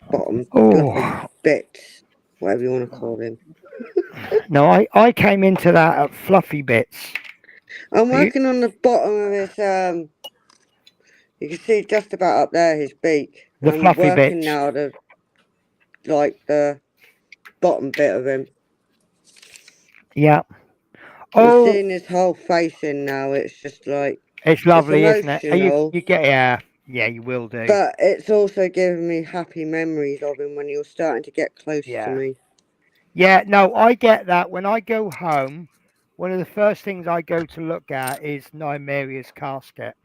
bottom bits, whatever you want to call him. No, I came into that at fluffy bits. I'm working on the bottom of his, you can see just about up there his beak. The fluffy I'm working bits. now the bottom bit of him. Yeah. I'm seeing his whole face in now. It's just like it's lovely, isn't it? You get yeah, you will do. But it's also giving me happy memories of him when he was starting to get close to me. Yeah, no, I get that. When I go home, one of the first things I go to look at is Nymeria's casket.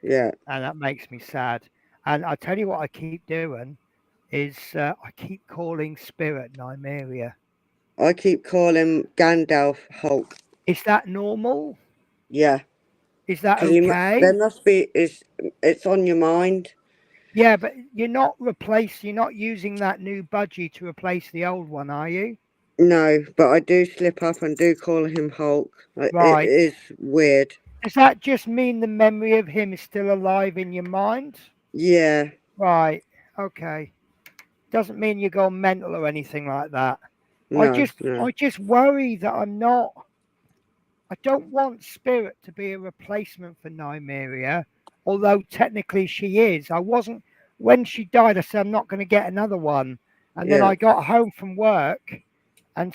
Yeah. And that makes me sad. And I tell you what I keep doing is I keep calling Spirit Nymeria. I keep calling Gandalf Hulk. Is that normal? Yeah. Is that okay? There must be, it's on your mind. Yeah, but you're not using that new budgie to replace the old one, are you? No, but I do slip up and do call him Hulk. It Right. is weird. Does that just mean the memory of him is still alive in your mind? Yeah. Right. Okay. Doesn't mean you go mental or anything like that. I No. just worry that I don't want Spirit to be a replacement for Nymeria, although technically she is. I wasn't when she died. I said I'm not going to get another one, and then Yeah. I got home from work, and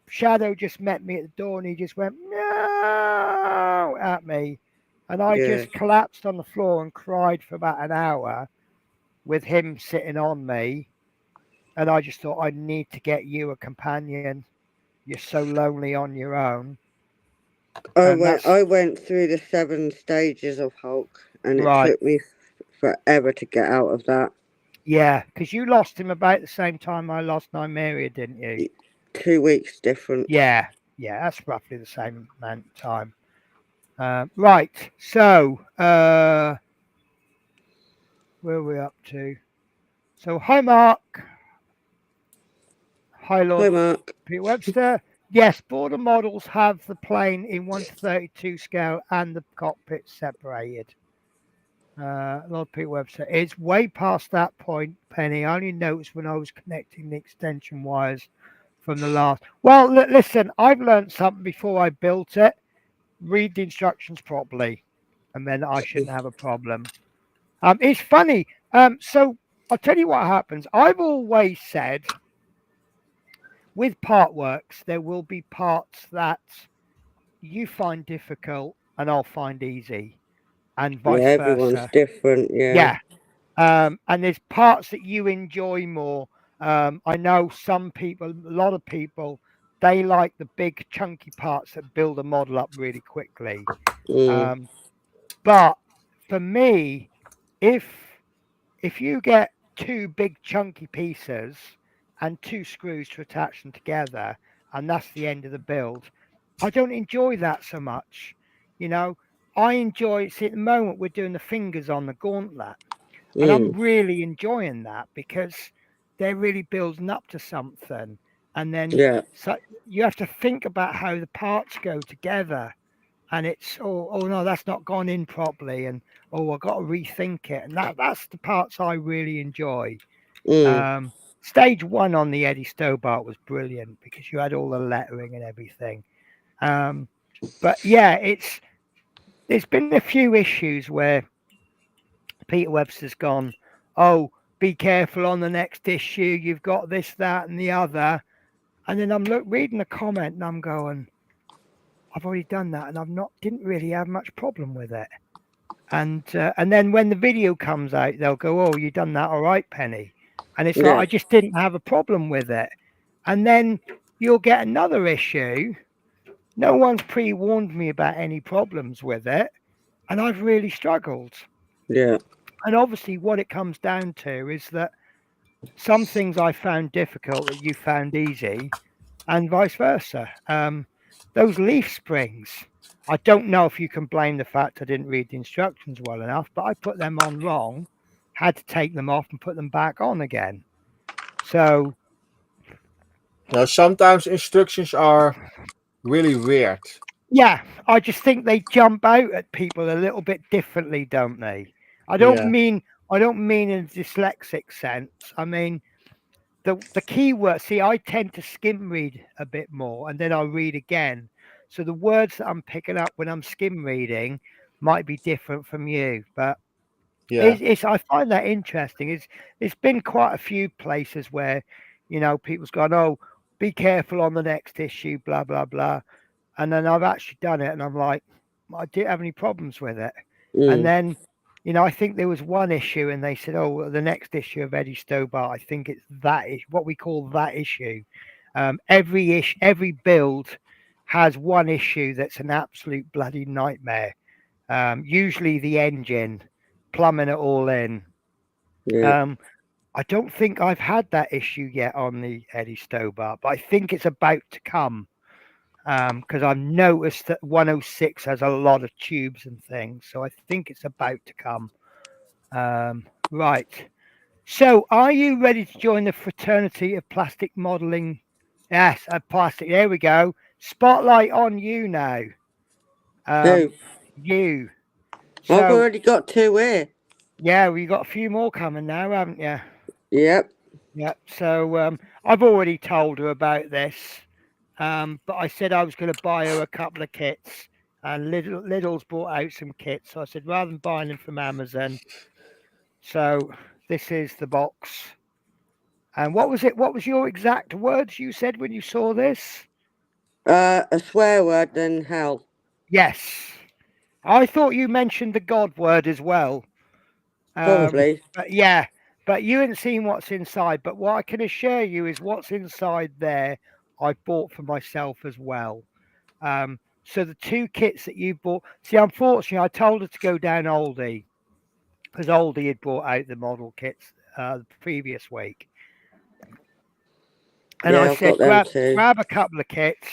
Shadow just met me at the door, and he just went no at me, and I Yeah. just collapsed on the floor and cried for about an hour with him sitting on me, and I just thought I need to get you a companion. You're so lonely on your own. I went through the 7 stages of Hulk, and it Right. took me forever to get out of that. Yeah, because you lost him about the same time I lost Nymeria, didn't you? 2 weeks different. Yeah, that's roughly the same amount of time. Right, so where are we up to? So, hi, Mark. Hi, Lord Hi, Mark. Pete Webster. Yes, border models have the plane in 1:32 scale and the cockpit separated. Lord Pete Webster. It's way past that point, Penny. I only noticed when I was connecting the extension wires from the last. Well, listen, I've learned something before I built it. Read the instructions properly, and then I shouldn't have a problem. It's funny. So I'll tell you what happens. I've always said with part works, there will be parts that you find difficult and I'll find easy, and vice Everyone's versa. different. Yeah. And there's parts that you enjoy more. I know some people, a lot of people, they like the big chunky parts that build a model up really quickly. But for me, if you get 2 big chunky pieces and 2 screws to attach them together, and that's the end of the build, I don't enjoy that so much. I enjoy. See, at the moment we're doing the fingers on the gauntlet. And I'm really enjoying that because they're really building up to something. And then so you have to think about how the parts go together. And it's, oh no, that's not gone in properly. And, I've got to rethink it. And that's the parts I really enjoy. Stage 1 on the Eddie Stobart was brilliant because you had all the lettering and everything. But yeah, there's been a few issues where Peter Webster's gone, oh, be careful on the next issue. You've got this, that, and the other. And then I'm reading a comment and I'm going, I've already done that, and didn't really have much problem with it. And then when the video comes out, they'll go, oh, you done that all right, Penny. And it's like I just didn't have a problem with it. And then you'll get another issue. No one's pre-warned me about any problems with it, and I've really struggled. Yeah. And obviously, what it comes down to is that some things I found difficult that you found easy, and vice versa. Those leaf springs, I don't know if you can blame the fact I didn't read the instructions well enough, but I put them on wrong, had to take them off and put them back on again. So, Now, sometimes instructions are really weird. yeah, I just think they jump out at people a little bit differently, don't they? I don't mean in a dyslexic sense. I mean the key word. See, I tend to skim read a bit more, and then I'll read again. So the words that I'm picking up when I'm skim reading might be different from you, but it's I find that interesting. It's been quite a few places where people's gone, oh, be careful on the next issue, blah blah blah, and then I've actually done it, and I'm like, I didn't have any problems with it, and then. I think there was one issue, and they said, "Oh, the next issue of Eddie Stobart, I think it's that is what we call that issue." Every build has one issue that's an absolute bloody nightmare. Usually the engine, plumbing it all in. I don't think I've had that issue yet on the Eddie Stobart, but I think it's about to come. Because I've noticed that 106 has a lot of tubes and things, so I think it's about to come. Right. So, are you ready to join the fraternity of plastic modelling? Yes, plastic. There we go. Spotlight on you now. Who? You. I've So, already got 2 here. yeah, we got a few more coming now, haven't you? Yep. Yeah. So, I've already told her about this, but I said I was going to buy her a couple of kits, and Lidl's brought out some kits. So I said rather than buying them from Amazon, so this is the box. And what was it? What was your exact words you said when you saw this? A swear word than hell. Yes. I thought you mentioned the God word as well. Probably. But yeah, but you hadn't seen what's inside. But what I can assure you is what's inside there, I bought for myself as well. So the 2 kits that you bought, see, unfortunately, I told her to go down Aldi because Aldi had brought out the model kits the previous week. And I Yeah, I've said, got them too. grab a couple of kits.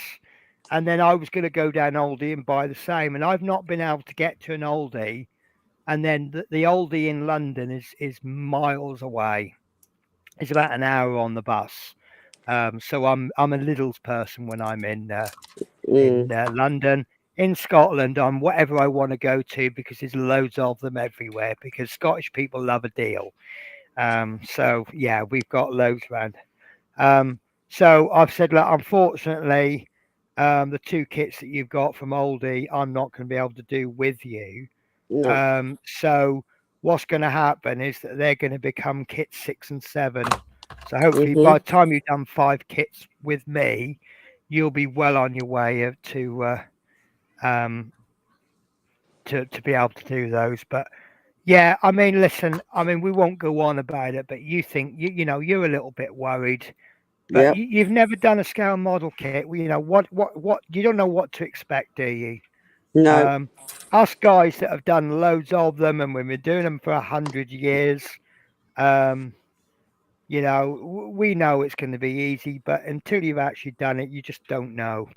And then I was going to go down Aldi and buy the same. And I've not been able to get to an Aldi. And then the Aldi in London is miles away. It's about an hour on the bus. So I'm a Lidl's person when I'm in London. In Scotland, I'm whatever I want to go to because there's loads of them everywhere because Scottish people love a deal. So yeah, we've got loads around. So I've said, look, unfortunately, the 2 kits that you've got from Aldi, I'm not going to be able to do with you. No. So what's going to happen is that they're going to become kits 6 and 7. So hopefully by the time you've done 5 kits with me, you'll be well on your way to be able to do those. But yeah, I mean, listen, I mean, we won't go on about it, but you think you know you're a little bit worried. But Yep. you've never done a scale model kit. Well, you know what you don't know what to expect, do you? No. Us guys that have done loads of them and we've been doing them for 100 years, you know, we know it's going to be easy, but until you've actually done it, you just don't know.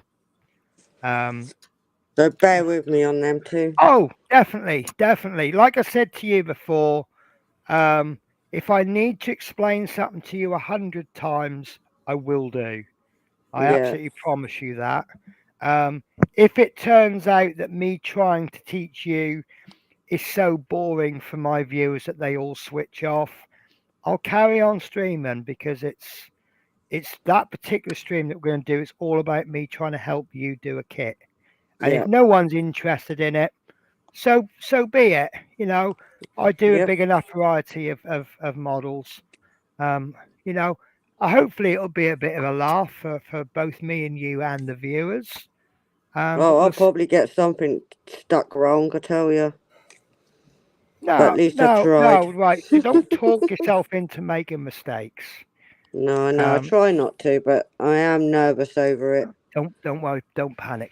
So bear with me on them too. Oh, definitely. Like I said to you before, if I need to explain something to you 100 times, I will do. I Yeah. absolutely promise you that. If it turns out that me trying to teach you is so boring for my viewers that they all switch off, I'll carry on streaming because it's that particular stream that we're going to do. It's all about me trying to help you do a kit. And if Yep. no one's interested in it, so be it. You know, I do a Yep. big enough variety of models. You know, hopefully it'll be a bit of a laugh for both me and you and the viewers. But Oh, I'll we'll probably get something stuck wrong, I tell you. But at no, least I no, tried. right. So don't talk yourself into making mistakes. No, I know. I Um, try not to, but I am nervous over it. don't worry, don't panic.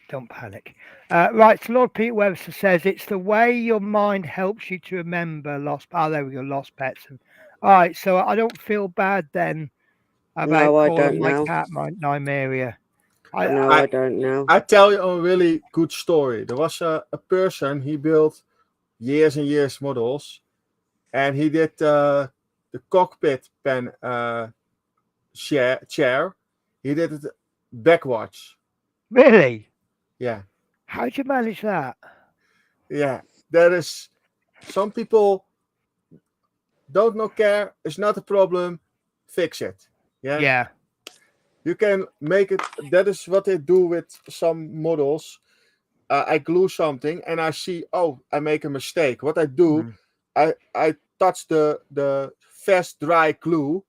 Right, so Lord Peter Webster says it's the way your mind helps you to remember lost. Oh, there we go, lost pets. All right, so I don't feel bad then about No, I calling don't my now. cat my Nymeria. No, I don't know. I tell you a really good story. There was a person, he built years and years models, and he did the cockpit pen chair. He did it backwards. Really? Yeah, How'd you manage that? yeah. That is, some people don't not care. It's not a problem. Fix it. Yeah. Yeah. You can make it. That is what they do with some models. I glue something and I see, oh, I make a mistake. What I do, I touch the fast dry glue.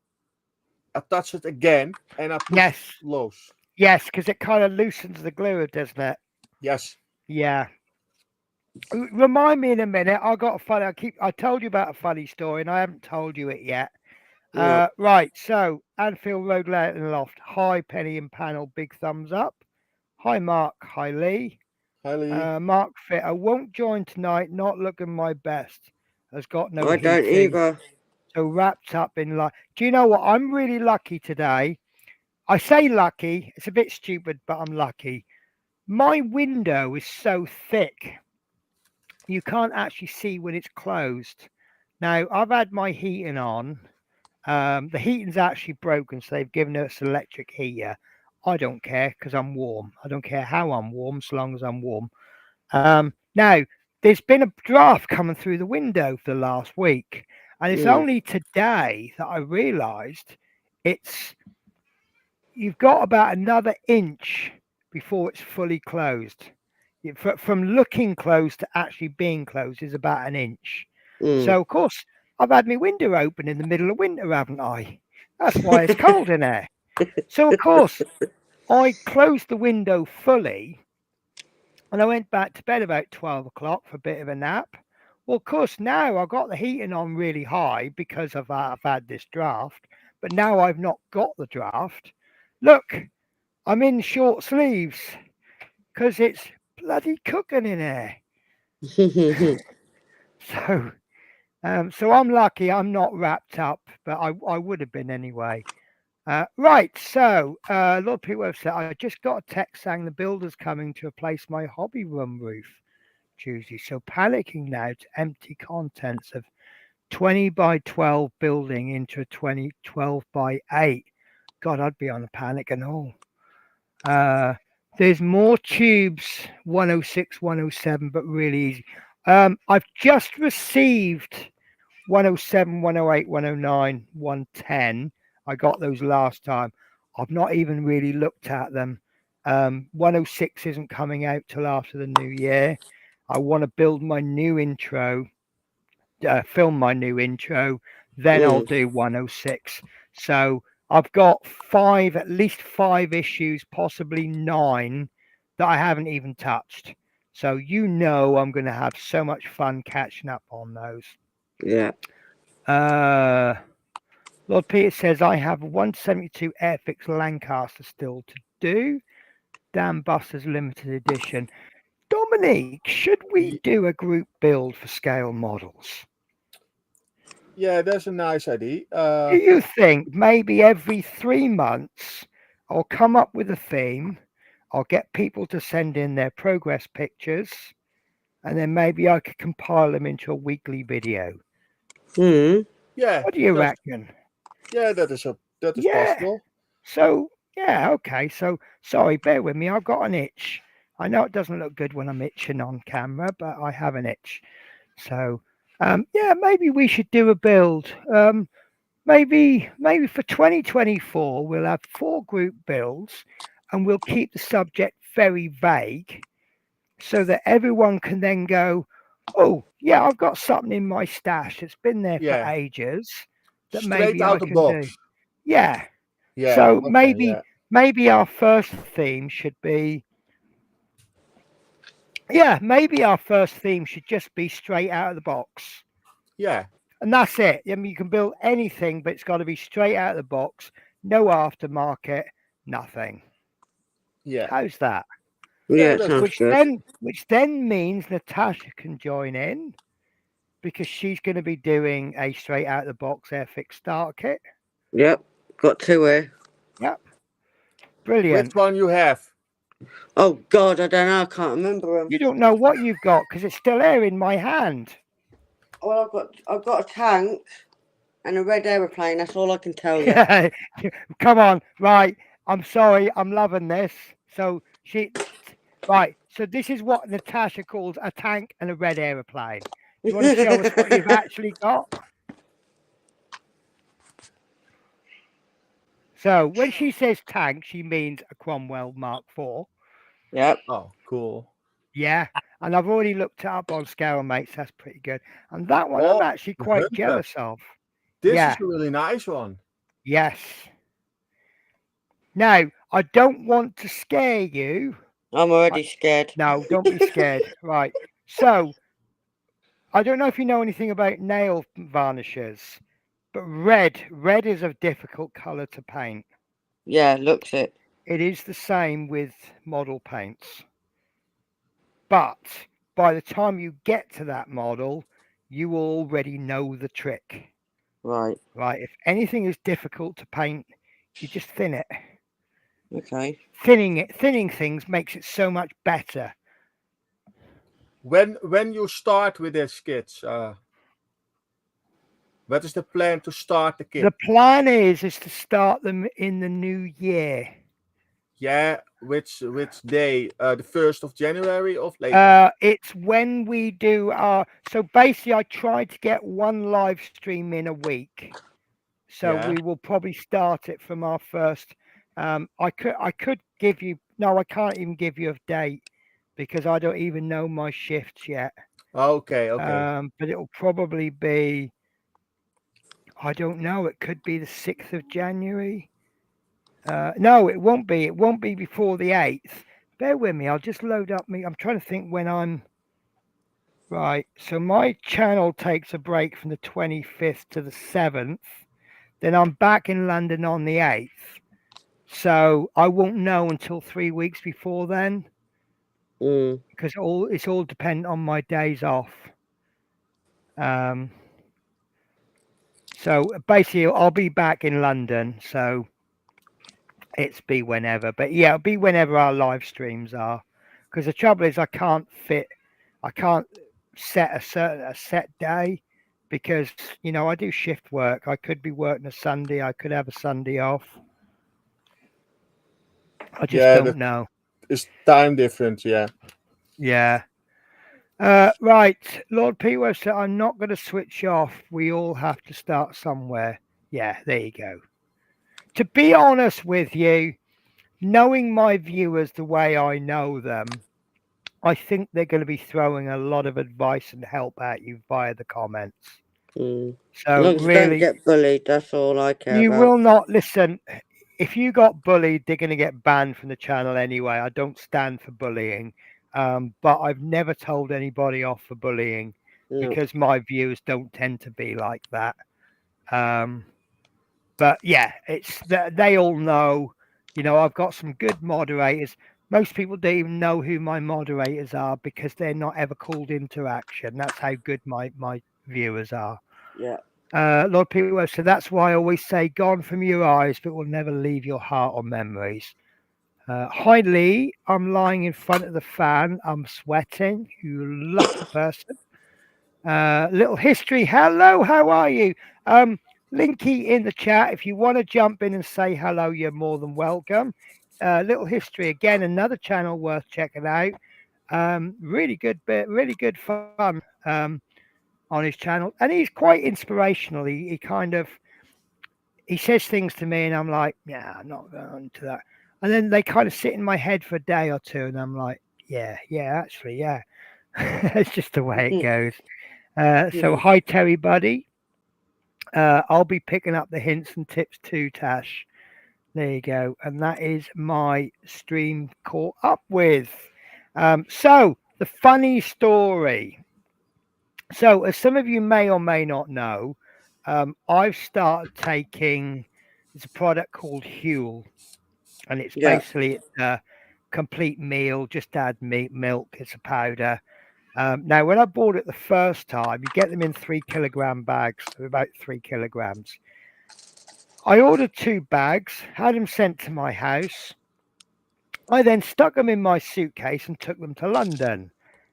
I touch it again and I push Yes. loose. Yes, because it kind of loosens the glue, doesn't it? Yes. Yeah. Remind me in a minute. I got a funny. I told you about a funny story, and I haven't told you it yet. No. Right. So Anfield Road Layout and Loft. Hi, Penny and Panel. Big thumbs up. Hi, Mark. Hi, Lee. Highly. Mark Fit. I won't join tonight. Not looking my best. Has got no I don't heating. either. So wrapped up in light. Do you know what? I'm really lucky today. I say lucky. It's a bit stupid, but I'm lucky. My window is so thick you can't actually see when it's closed. Now, I've had my heating on. The heating's actually broken, so they've given us electric heater. I don't care because I'm warm. I don't care how I'm warm, so long as I'm warm. Now, there's been a draft coming through the window for the last week, and it's Mm. only today that I realised you've got about another inch before it's fully closed. From looking closed to actually being closed is about an inch. Mm. So, of course, I've had my window open in the middle of winter, haven't I? That's why it's cold in there. So, of course, I closed the window fully and I went back to bed about 12 o'clock for a bit of a nap. Well, of course, now I've got the heating on really high because I've had this draft, but now I've not got the draft. Look, I'm in short sleeves because it's bloody cooking in there. So, so I'm lucky I'm not wrapped up, but I would have been anyway. Right, so a lot of people have said, I just got a text saying the builder's coming to replace my hobby room roof Tuesday. So panicking now to empty contents of 20 by 12 building into a 12 by 8. God, I'd be on a panic and all. There's more tubes, 106, 107, but really easy. I've just received 107, 108, 109, 110. I got those last time. I've not even really looked at them. 106 isn't coming out till after the new year. I want to build my new intro, film my new intro, then I'll do 106. So I've got at least five issues, possibly 9 that I haven't even touched. So I'm going to have so much fun catching up on those. Yeah. Lord Peter says, I have 172 Airfix Lancaster still to do. Dan Buster's limited edition. Dominique, should we do a group build for scale models? Yeah, that's a nice idea. Do you think maybe every 3 months I'll come up with a theme, I'll get people to send in their progress pictures, and then maybe I could compile them into a weekly video? Yeah. What do you reckon? Yeah, that is possible. So, yeah, okay. So, sorry, bear with me. I've got an itch. I know it doesn't look good when I'm itching on camera, but I have an itch. So, yeah, maybe we should do a build. Maybe for 2024, we'll have 4 group builds and we'll keep the subject very vague so that everyone can then go, oh, yeah, I've got something in my stash that's been there for ages that Straight maybe out I the can box. do. Yeah. Yeah. So okay, maybe our first theme should be, maybe our first theme should just be straight out of the box. Yeah. And that's it. I mean, you can build anything, but it's got to be straight out of the box, no aftermarket, nothing. Yeah. How's that? Yeah, it sounds good. Which then means Natasha can join in because she's going to be doing a straight out of the box Airfix starter kit. Yep, got 2 here. Yep. Brilliant. Which one you have? Oh God, I don't know. I can't remember them. You don't know what you've got because it's still here in my hand. Well, I've got a tank and a red aeroplane. That's all I can tell you. Come on, right? I'm sorry, I'm loving this. So so this is what Natasha calls a tank and a red aeroplane. You want to show us what you've actually got? So when she says tank, she means a Cromwell Mark IV. Yep. Oh, cool. Yeah, and I've already looked it up on Scale Mates. That's pretty good. And that one I'm actually quite jealous of. This is a really nice one. Yes. Now, I don't want to scare you. I'm already scared. No, don't be scared. Right. So, I don't know if you know anything about nail varnishes, but red is a difficult color to paint. Yeah, looks it. It is the same with model paints. But by the time you get to that model, you already know the trick. Right. Right. If anything is difficult to paint, you just thin it. Okay. Thinning things makes it so much better. When you start with this sketch, What is the plan to start the kit? The plan is to start them in the new year. Yeah, which day? The 1st of January or later? It's when we do our. So basically, I try to get one live stream in a week. So Yeah. we will probably start it from our first. I could give you. No, I can't even give you a date because I don't even know my shifts yet. Okay. But it'll probably be. I don't know. It could be the 6th of January. No, it won't be. It won't be before the 8th. Bear with me. I'll just load up me. I'm trying to think when I'm. Right. So my channel takes a break from the 25th to the 7th. Then I'm back in London on the 8th. So I won't know until 3 weeks before then. Because it's all dependent on my days off. So basically, I'll be back in London. So it's be whenever. But yeah, it'll be whenever our live streams are. Because the trouble is, I can't set a set day because I do shift work. I could be working a Sunday. I could have a Sunday off. I just don't know. It's time different. Yeah. Yeah. Right, Lord P. said, I'm not going to switch off. We all have to start somewhere. Yeah, there you go. To be honest with you, knowing my viewers the way I know them, I think they're going to be throwing a lot of advice and help at you via the comments. So as long as you don't get bullied, that's all I care you about. will not listen. If you got bullied, they're going to get banned from the channel anyway. I don't stand for bullying. But I've never told anybody off for bullying because my viewers don't tend to be like that. But yeah, it's they all know. I've got some good moderators. Most people don't even know who my moderators are because they're not ever called into action. That's how good my viewers are. Yeah. Lord Peter, so that's why I always say, gone from your eyes, but will never leave your heart or memories. Hi Lee, I'm lying in front of the fan. I'm sweating. You lucky person. Little history. Hello, how are you? Linky in the chat. If you want to jump in and say hello, you're more than welcome. Little history again, another channel worth checking out. Really good bit, really good fun on his channel, and he's quite inspirational. He says things to me, and I'm like, yeah, I'm not going to that. And then they kind of sit in my head for a day or two, and I'm like, yeah, actually, yeah. It's just the way it goes. So hi, Terry Buddy. I'll be picking up the hints and tips too, Tash. There you go. And that is my stream caught up with. So the funny story. So as some of you may or may not know, I've started taking, it's a product called Huel. And it's basically a complete meal, just add meat, milk, it's a powder. Now, when I bought it the first time, you get them in 3 kilogram bags, so about 3 kilograms. I ordered 2 bags, had them sent to my house. I then stuck them in my suitcase and took them to London.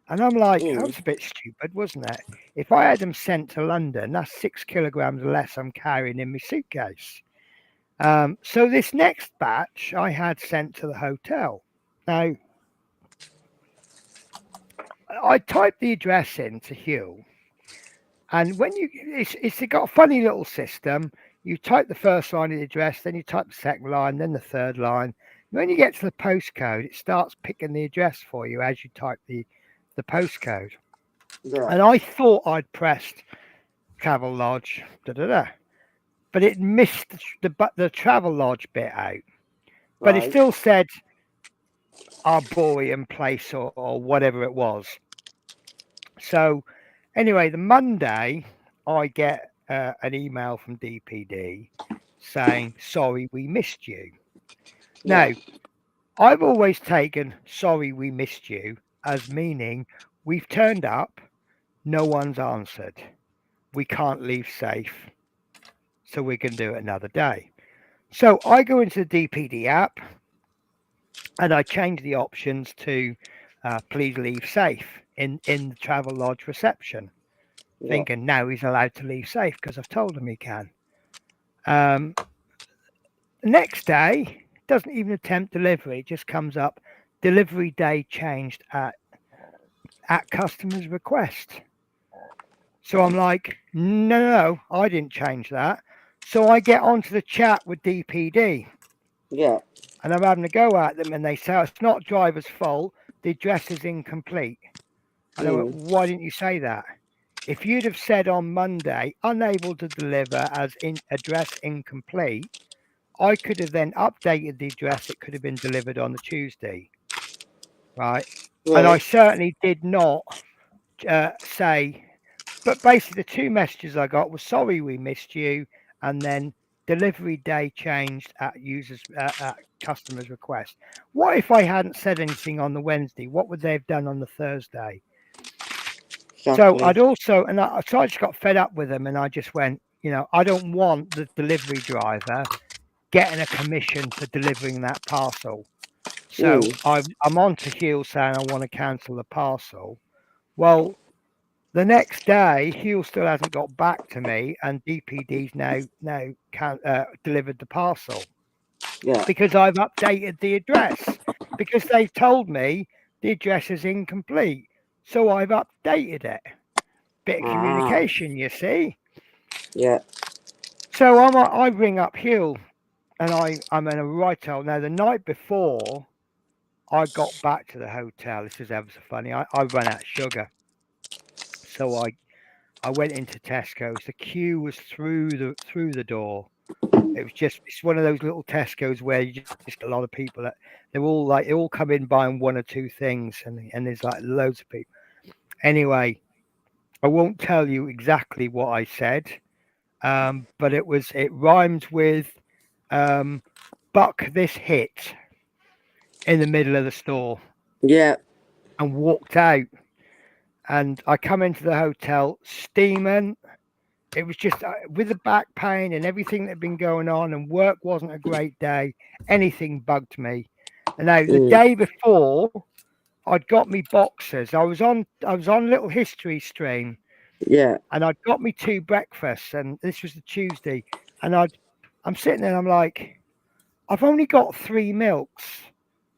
And I'm like, that was a bit stupid, wasn't it? If I had them sent to London, that's 6 kilograms less I'm carrying in my suitcase. So this next batch I had sent to the hotel. Now, I typed the address into Huel, and when it's got a funny little system. You type the first line of the address, then you type the second line, then the third line. When you get to the postcode, it starts picking the address for you as you type the postcode. Yeah. And I thought I'd pressed Travelodge, but it missed the Travelodge bit out. But it still said Arboretum Place or whatever it was. So anyway, the Monday, I get an email from DPD saying, sorry, we missed you. Now, I've always taken sorry, we missed you as meaning we've turned up, no one's answered. We can't leave safe, so we can do it another day. So I go into the DPD app and I change the options to please leave safe in the Travelodge reception. Yeah. thinking now he's allowed to leave safe because I've told him he can. The next day, doesn't even attempt delivery. It just comes up, delivery day changed at customer's request. So I'm like, no, I didn't change that. So I get onto the chat with DPD Yeah. and I'm having a go at them, and they say it's not driver's fault. The address is incomplete. And I went, why didn't you say that? If you'd have said on Monday, unable to deliver as in address incomplete, I could have then updated the address. It could have been delivered on the Tuesday, right? And I Right. certainly did not say. But basically, the two messages I got were sorry we missed you, and then delivery day changed at customer's request. What if I hadn't said anything on the Wednesday? What would they have done on the Thursday? So Exactly. I'd also, so I just got fed up with them, and I just went, I don't want the delivery driver getting a commission for delivering that parcel. So I'm on to Hugh saying I want to cancel the parcel. Well, the next day, Hugh still hasn't got back to me, and DPD's now delivered the parcel Yeah. because I've updated the address because they've told me the address is incomplete. So I've updated it. Bit of communication, you see. Yeah. So I ring up Hugh, and I'm in a right old. Now the night before I got back to the hotel, this is ever so funny. I ran out of sugar, so I went into Tesco's. The queue was through the door. It's one of those little Tesco's where you just a lot of people that they all come in buying one or two things, and there's like loads of people. Anyway, I won't tell you exactly what I said, but it rhymes with buck this hit in the middle of the store Yeah. and walked out. And I come into the hotel steaming. It was just with the back pain and everything that had been going on, and work wasn't a great day. Anything bugged me. And now the day before, I'd got me boxes. I was on a little history stream. Yeah. And I'd got me 2 breakfasts, and this was the Tuesday. And I'm sitting there, and I'm like, I've only got 3 milks,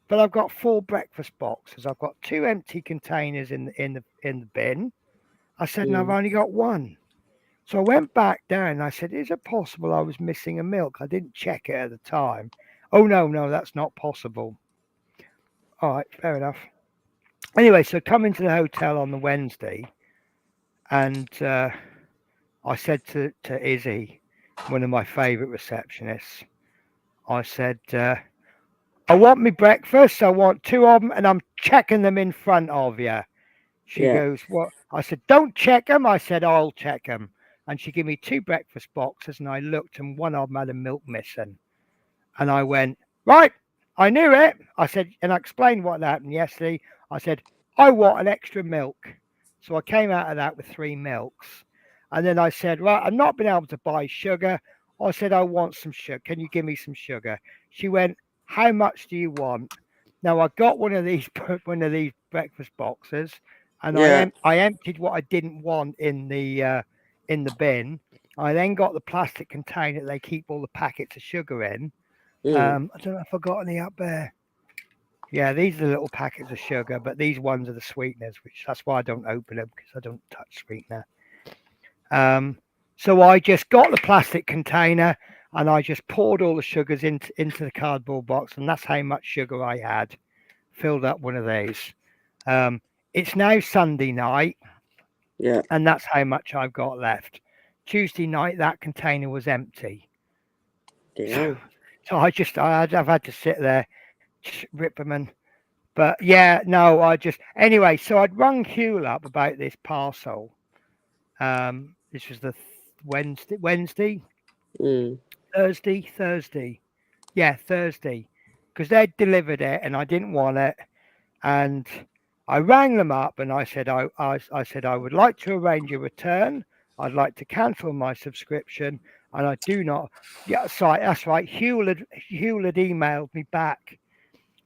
but I've got 4 breakfast boxes. I've got 2 empty containers in the bin. I said, and I've only got 1. So I went back down and I said, is it possible I was missing a milk? I didn't check it at the time. Oh, no, that's not possible. All right, fair enough. Anyway, so come into the hotel on the Wednesday, and I said to Izzy, one of my favourite receptionists, I said, I want me breakfast. I want 2 of them, and I'm checking them in front of you. She goes, what? I said, don't check them. I said, I'll check them. And she gave me 2 breakfast boxes, and I looked, and one of them had a milk missing. And I went, right, I knew it. I said, and I explained what happened yesterday. I said, I want an extra milk. So I came out of that with 3 milks. And then I said, right, I've not been able to buy sugar. I said, I want some sugar. Can you give me some sugar? She went, how much do you want? Now I got one of these breakfast boxes, and I emptied what I didn't want in the bin. I then got the plastic container they keep all the packets of sugar in. I don't know if I got any up there. Yeah, these are the little packets of sugar, but these ones are the sweeteners, which that's why I don't open them, because I don't touch sweetener. So I just got the plastic container and I just poured all the sugars into the cardboard box, and that's how much sugar I had. Filled up one of these. It's now Sunday night, and that's how much I've got left. Tuesday night, that container was empty. Yeah. So I've had to sit there, rip them in. But yeah, no, anyway, so I'd rung Hugh up about this parcel. This was the Wednesday, Thursday. Yeah, Thursday, because they'd delivered it and I didn't want it. And I rang them up and I said, I said, I would like to arrange a return. I'd like to cancel my subscription, and I do not. Yeah, that's right. Hugh had emailed me back,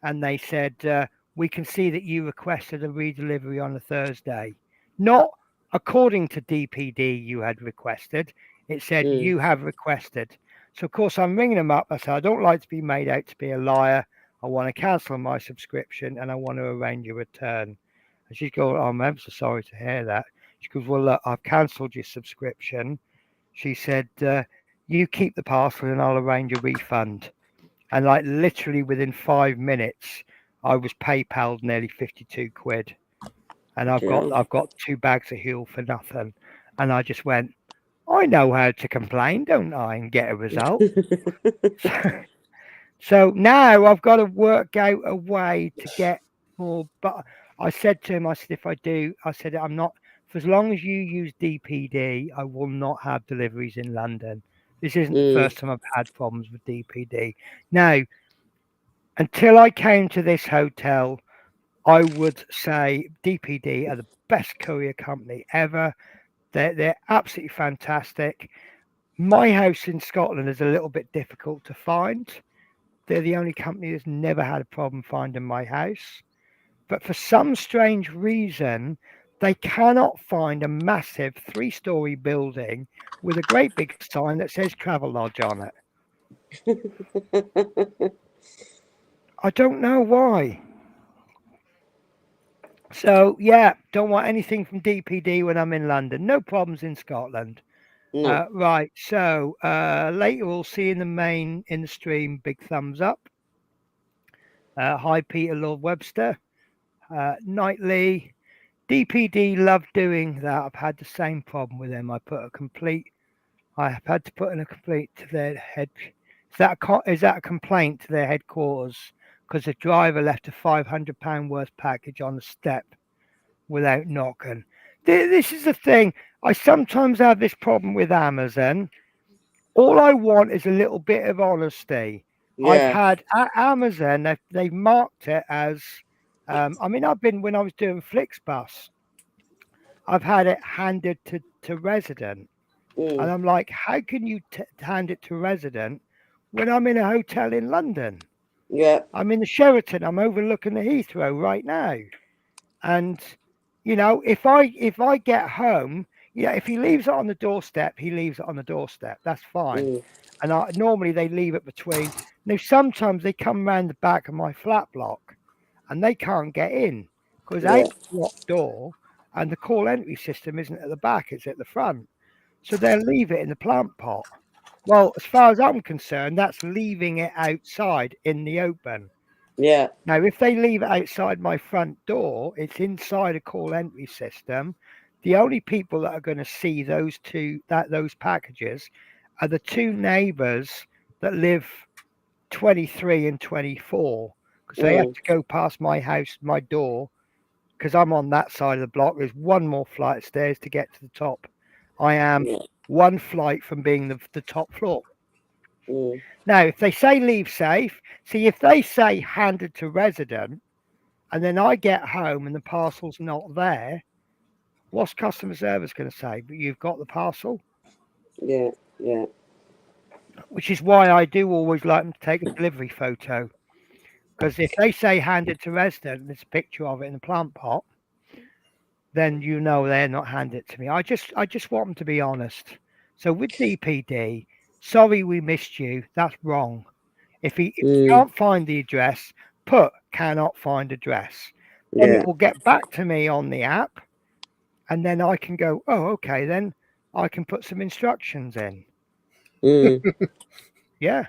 and they said, we can see that you requested a redelivery on a Thursday. Not, according to DPD, you had requested. It said Mm. you have requested. So of course I'm ringing them up. I said I don't like to be made out to be a liar. I want to cancel my subscription and I want to arrange a return. And she's going, oh, I'm ever so sorry to hear that. She goes, well, look, I've cancelled your subscription. She said, you keep the parcel and I'll arrange a refund. And like literally within 5 minutes, I was PayPal'd nearly 52 quid. And I've got 2 bags of Huel for nothing. And I just went, I know how to complain, don't I, and get a result. So now I've got to work out a way to get more. But I said to him, I said, if I do, I said, I'm not, for as long as you use DPD, I will not have deliveries in London. This isn't the first time I've had problems with DPD. Now, until I came to this hotel, I would say DPD are the best courier company ever. They're absolutely fantastic. My house in Scotland is a little bit difficult to find. They're the only company that's never had a problem finding my house. But for some strange reason, they cannot find a massive 3-story building with a great big sign that says Travelodge on it. I don't know why. So, yeah, don't want anything from DPD when I'm in London. No problems in Scotland. No. Right, so later we'll see in the stream, big thumbs up. Hi, Peter Lord Webster. Nightly. DPD love doing that. I've had the same problem with them. I have had to put in a complaint to their head. Is that a complaint to their headquarters? Because the driver left a £500 worth package on the step without knocking. This is the thing. I sometimes have this problem with Amazon. All I want is a little bit of honesty. Yeah. I've had at Amazon, they've marked it as, when I was doing Flixbus, I've had it handed to resident. And I'm like, how can you hand it to resident when I'm in a hotel in London? Yeah. I'm in the Sheraton. I'm overlooking the Heathrow right now. And, if I get home, if he leaves it on the doorstep, he leaves it on the doorstep. That's fine. And normally they leave it between. Now, sometimes they come around the back of my flat block and they can't get in because I have a locked door and the call entry system isn't at the back, it's at the front. So they'll leave it in the plant pot. Well, as far as I'm concerned, that's leaving it outside in the open. Yeah. Now, if they leave it outside my front door, it's inside a call entry system. The only people that are going to see those packages are the 2 neighbours that live 23 and 24 because they have to go past my house, my door, because I'm on that side of the block. There's one more flight of stairs to get to the top. I am 1 flight from being the top floor. Now, if they say leave safe, if they say handed to resident, and then I get home and the parcel's not there, what's customer service going to say? But you've got the parcel? Yeah, yeah. Which is why I do always like them to take a delivery photo. Because if they say handed to resident, there's a picture of it in the plant pot, then they're not handed it to me. I just want them to be honest. So with DPD, sorry we missed you. That's wrong. If you can't find the address, put cannot find address. Then it will get back to me on the app, and then I can go, oh, okay, then I can put some instructions in. Yeah.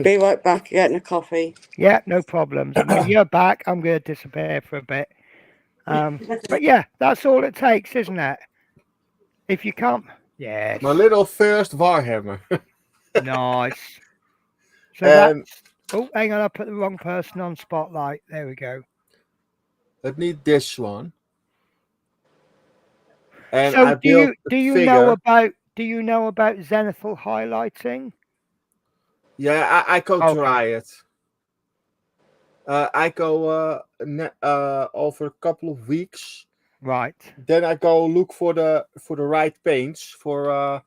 Be right back, getting a coffee. Yeah, no problems. And when you're back, I'm going to disappear for a bit. But yeah, that's all it takes, isn't it? If you can't, yes. My little first Warhammer. Nice. So oh, hang on, I put the wrong person on spotlight. There we go. I need this one. And so I do you know about zenithal highlighting? Yeah, I go try it. I go over a couple of weeks. Right. Then I go look for the right paints for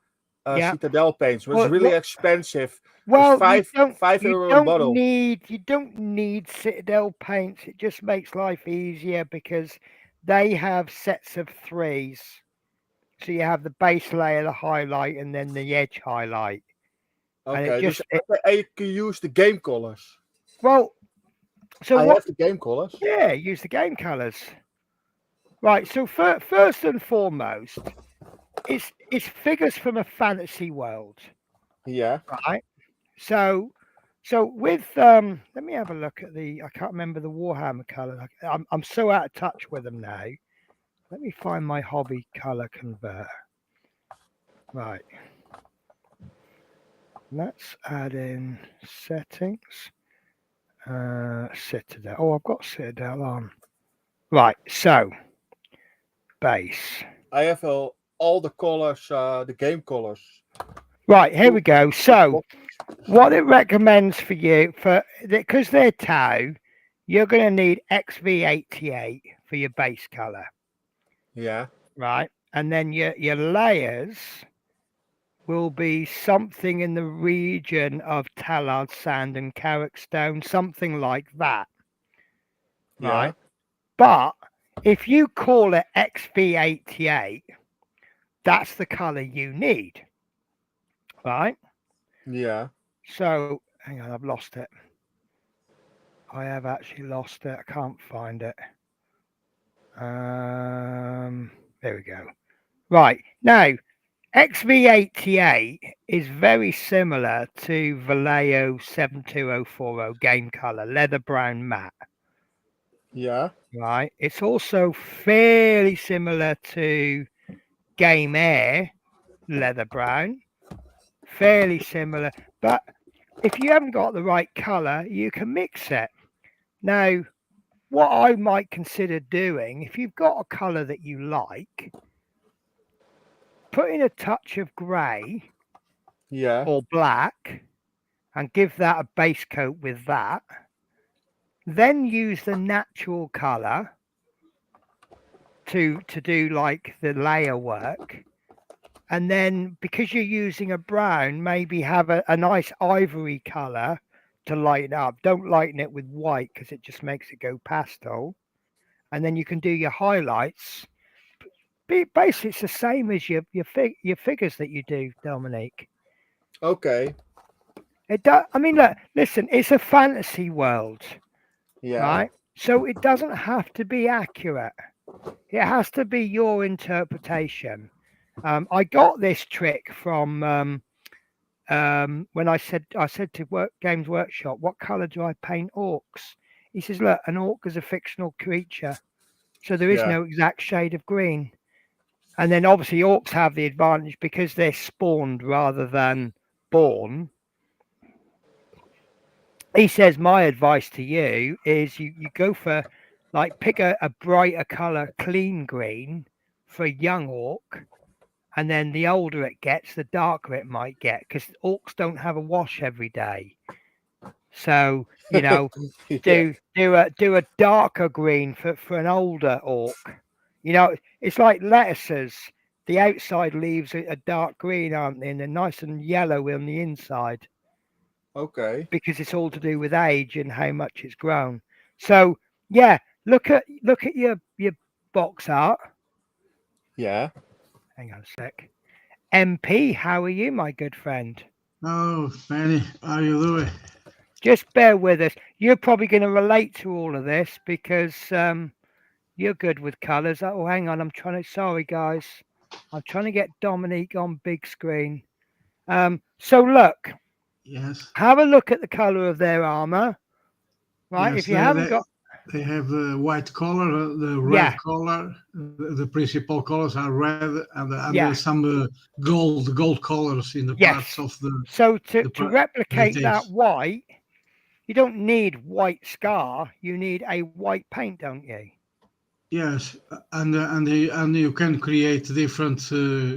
Citadel paints, which is really expensive. Well, €5 a bottle. You don't need Citadel paints. It just makes life easier because they have sets of 3s. So you have the base layer, the highlight, and then the edge highlight. And it Okay, just you can use the game colors. well. So I what? have the game colors. Yeah, use the game colors. Right. So first and foremost, it's figures from a fantasy world, Yeah. right? So with let me have a look at the. I can't remember the Warhammer color. I'm so out of touch with them now. Let me find my hobby color converter. Right. Let's add in settings. Citadel. Oh, I've got Citadel on. Right. So base. I have all the colors, the game colors. Right. Here we go. So what it recommends for you because they're Tau, you're going to need XV88 for your base color. Yeah. Right. And then your layers will be something in the region of Tallard Sand and Carrick Stone, something like that. Right. Yeah. But if you call it XV88, that's the color you need. Right. Yeah. So hang on, I've lost it. I have actually lost it. I can't find it. There we go. Right. Now, XV88 is very similar to Vallejo 72040 game color, leather brown matte. Yeah. Right. It's also fairly similar to Game Air leather brown. Fairly similar. But if you haven't got the right color, you can mix it. Now, what I might consider doing, if you've got a color that you like, put in a touch of grey Yeah. or black and give that a base coat with that. Then use the natural color to do like the layer work. And then because you're using a brown, maybe have a nice ivory color to lighten up. Don't lighten it with white because it just makes it go pastel. And then you can do your highlights. Basically, it's the same as your figures that you do, Dominique. Okay. It does. I mean, look, listen. It's a fantasy world, Yeah. right? So it doesn't have to be accurate. It has to be your interpretation. I got this trick from when I said to Games Workshop, what color do I paint orcs? He says, look, an orc is a fictional creature, so there is Yeah. no exact shade of green. And then obviously orcs have the advantage because they're spawned rather than born. He says my advice to you is you go for like pick a brighter color, clean green for a young orc, and then the older it gets, the darker it might get because orcs don't have a wash every day. So you know, Yeah. do a darker green for an older orc. You know, it's like lettuces. The outside leaves are dark green, aren't they? And they're nice and yellow on the inside Okay. because it's all to do with age and how much it's grown. So yeah, look at your box art. Yeah. Hang on a sec. MP, how are you, my good friend? Oh, Manny, how you doing? Just bear with us. You're probably going to relate to all of this because you're good with colours. Oh, hang on. Sorry, guys. I'm trying to get Dominique on big screen. So look, Yes. have a look at the colour of their armour. Right? Yes, If you haven't got... They have the white color, the red Yeah. color. The principal colors are red, and Yeah. there's some gold colors in the Yes. parts of the. So to the replicate that details. white, you don't need white scar. You need a white paint, don't you? Yes, and you can create different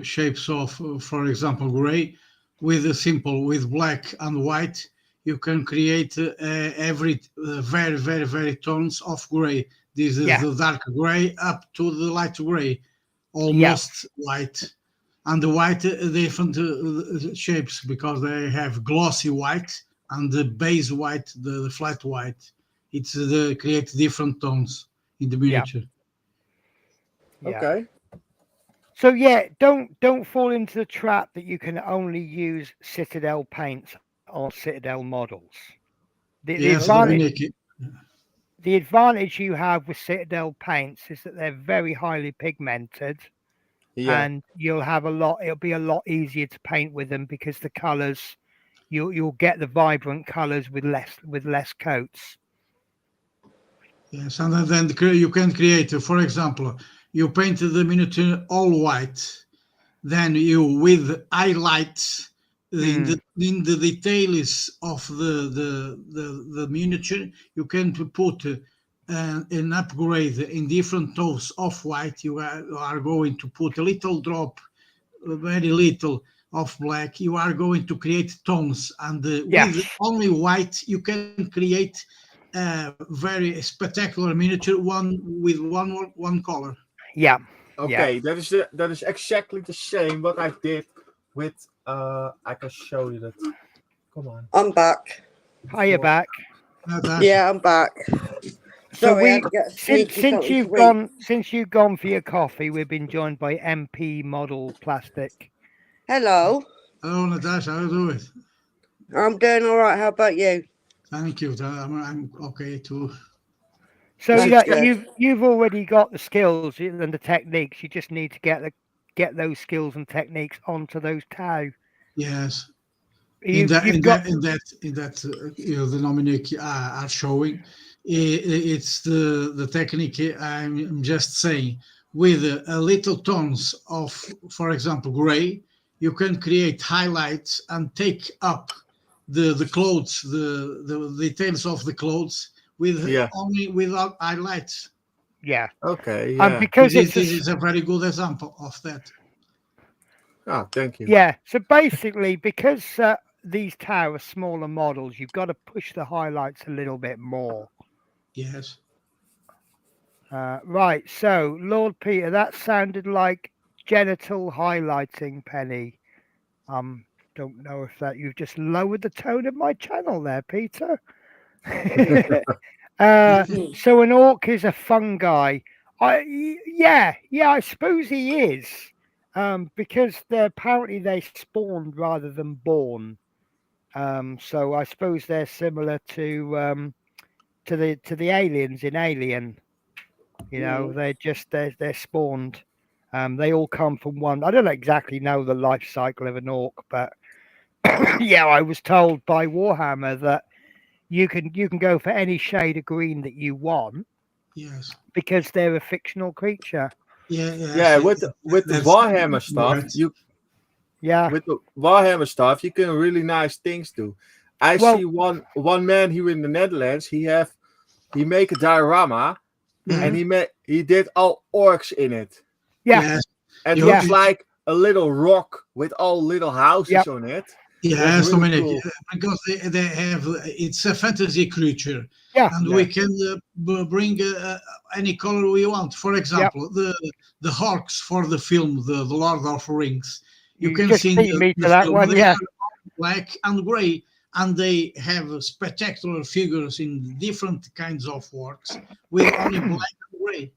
shapes of, for example, gray, with black and white. You can create every very tones of gray. This is Yeah. the dark gray up to the light gray, almost white, and the white different shapes because they have glossy white and the base white, the flat white. It's create different tones in the miniature. Yeah. Okay. So yeah, don't fall into the trap that you can only use Citadel paints on Citadel models. The Yes, advantage Dominic. the advantage you have with Citadel paints is that they're very highly pigmented, Yeah. and it'll be a lot easier to paint with them because the colors you'll get the vibrant colors with less coats. Yes, and then you can create, for example, you paint the miniature all white, then you with highlights in the details of the miniature, you can put an upgrade in different tones of white. You are going to put a little drop, very little of black. You are going to create tones, and Yes. with only white, you can create a very spectacular miniature one with one color. Yeah. Okay, that is exactly the same what I did with I can show you that. Come on. I'm back. Hiya back. Yeah, I'm back. So Sorry, I had to get sneaky since something to you've eat. gone for your coffee, we've been joined by MP Model Plastic. Hello. Hello, Natasha. How do you do it? I'm doing all right. How about you? Thank you. I'm okay too. So That's good. you've already got the skills and the techniques. You just need to get those skills and techniques onto those Tau. Yes. You've got The Dominic are showing, it's the technique. I'm just saying, with a little tones of, for example, gray, you can create highlights and take up the clothes, the details of the clothes with Yeah. only without highlights. yeah. Okay. And Yeah. because This it's is a very good example of that. Ah, thank you. yeah. So basically, because these Tau are smaller models, you've got to push the highlights a little bit more. Yes. Right. So Lord Peter, that sounded like genital highlighting, Penny. Don't know if that you've just lowered the tone of my channel there, Peter. So an orc is a fungi. Yeah, I suppose he is. Because apparently they spawned rather than born. So I suppose they're similar to the aliens in Alien. You know, they're spawned. They all come from one. I don't exactly know the life cycle of an orc, but yeah, I was told by Warhammer that you can go for any shade of green that you want Yes. because they're a fictional creature. Yeah. Yes, Yeah, with the that's Warhammer stuff, right. Yeah. with the Warhammer stuff, you can really nice things do. I Well- see one man here in the Netherlands. He make a diorama, and he did all orcs in it. Yeah. Yes. And You- looks like a little rock with all little houses Yep. on it. Yes, really Dominic, cool. because they have, it's a fantasy creature, Yeah. and we can bring any color we want. For example, the orcs for the film, the Lord of the Rings. You You can just see beat me to that film, one, they yeah. are black and gray, and they have spectacular figures in different kinds of orcs with only black and gray.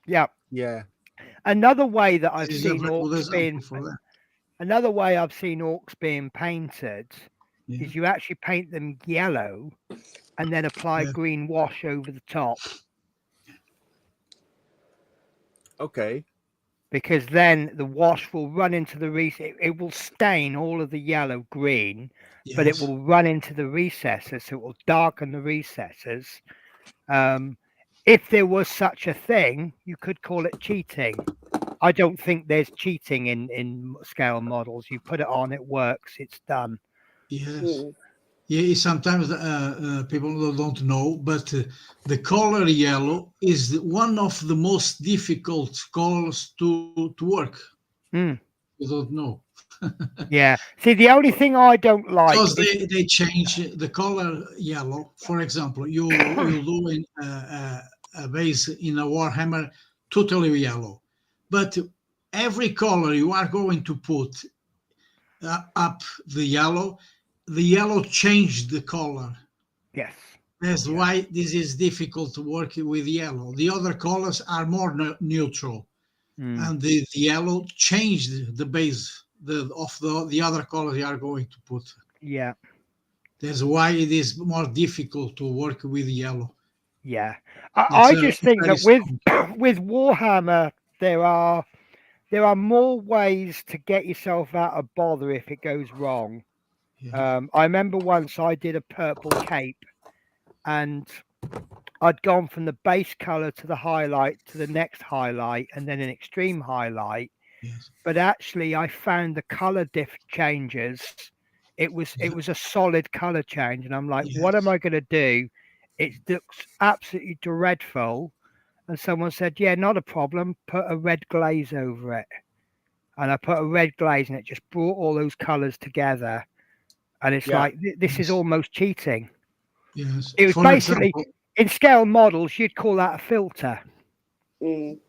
Yeah. Yeah. Another way that I've This is a seen very good orcs being example for that. another way I've seen orcs being painted Yeah. is you actually paint them yellow and then apply Yeah. green wash over the top, Okay. because then the wash will run into the it will stain all of the yellow green, but it Yes. will run into the recesses, so it will darken the recesses. If there was such a thing, you could call it cheating. I don't think there's cheating in scale models. You put it on, it works, it's done. Yes. Yeah, sometimes people don't know, but the color yellow is one of the most difficult colors to work. Mm. You don't know. Yeah. See, the only thing I don't like Because is they change the color yellow. For example, you do in a base in a Warhammer totally yellow, but every color you are going to put up the yellow changed the color. yes. That's why this is difficult to work with yellow. The other colors are more neutral. and the yellow changed the base of the other color you are going to put. Yeah. That's why it is more difficult to work with yellow. Yeah. It's I just think very that with strong. with Warhammer there are more ways to get yourself out of bother if it goes wrong. Yeah. I remember once I did a purple cape and I'd gone from the base color to the highlight to the next highlight and then an extreme highlight. Yes. But actually I found the color changes. It was a solid color change. And I'm like, what am Yes. I going to do? It looks absolutely dreadful. And someone said, yeah, not a problem. Put a red glaze over it. And I put a red glaze and it just brought all those colors together. And it's Yeah. like, this is Yes. almost cheating. Yes. It was For basically, example, in scale models, you'd call that a filter. Mm.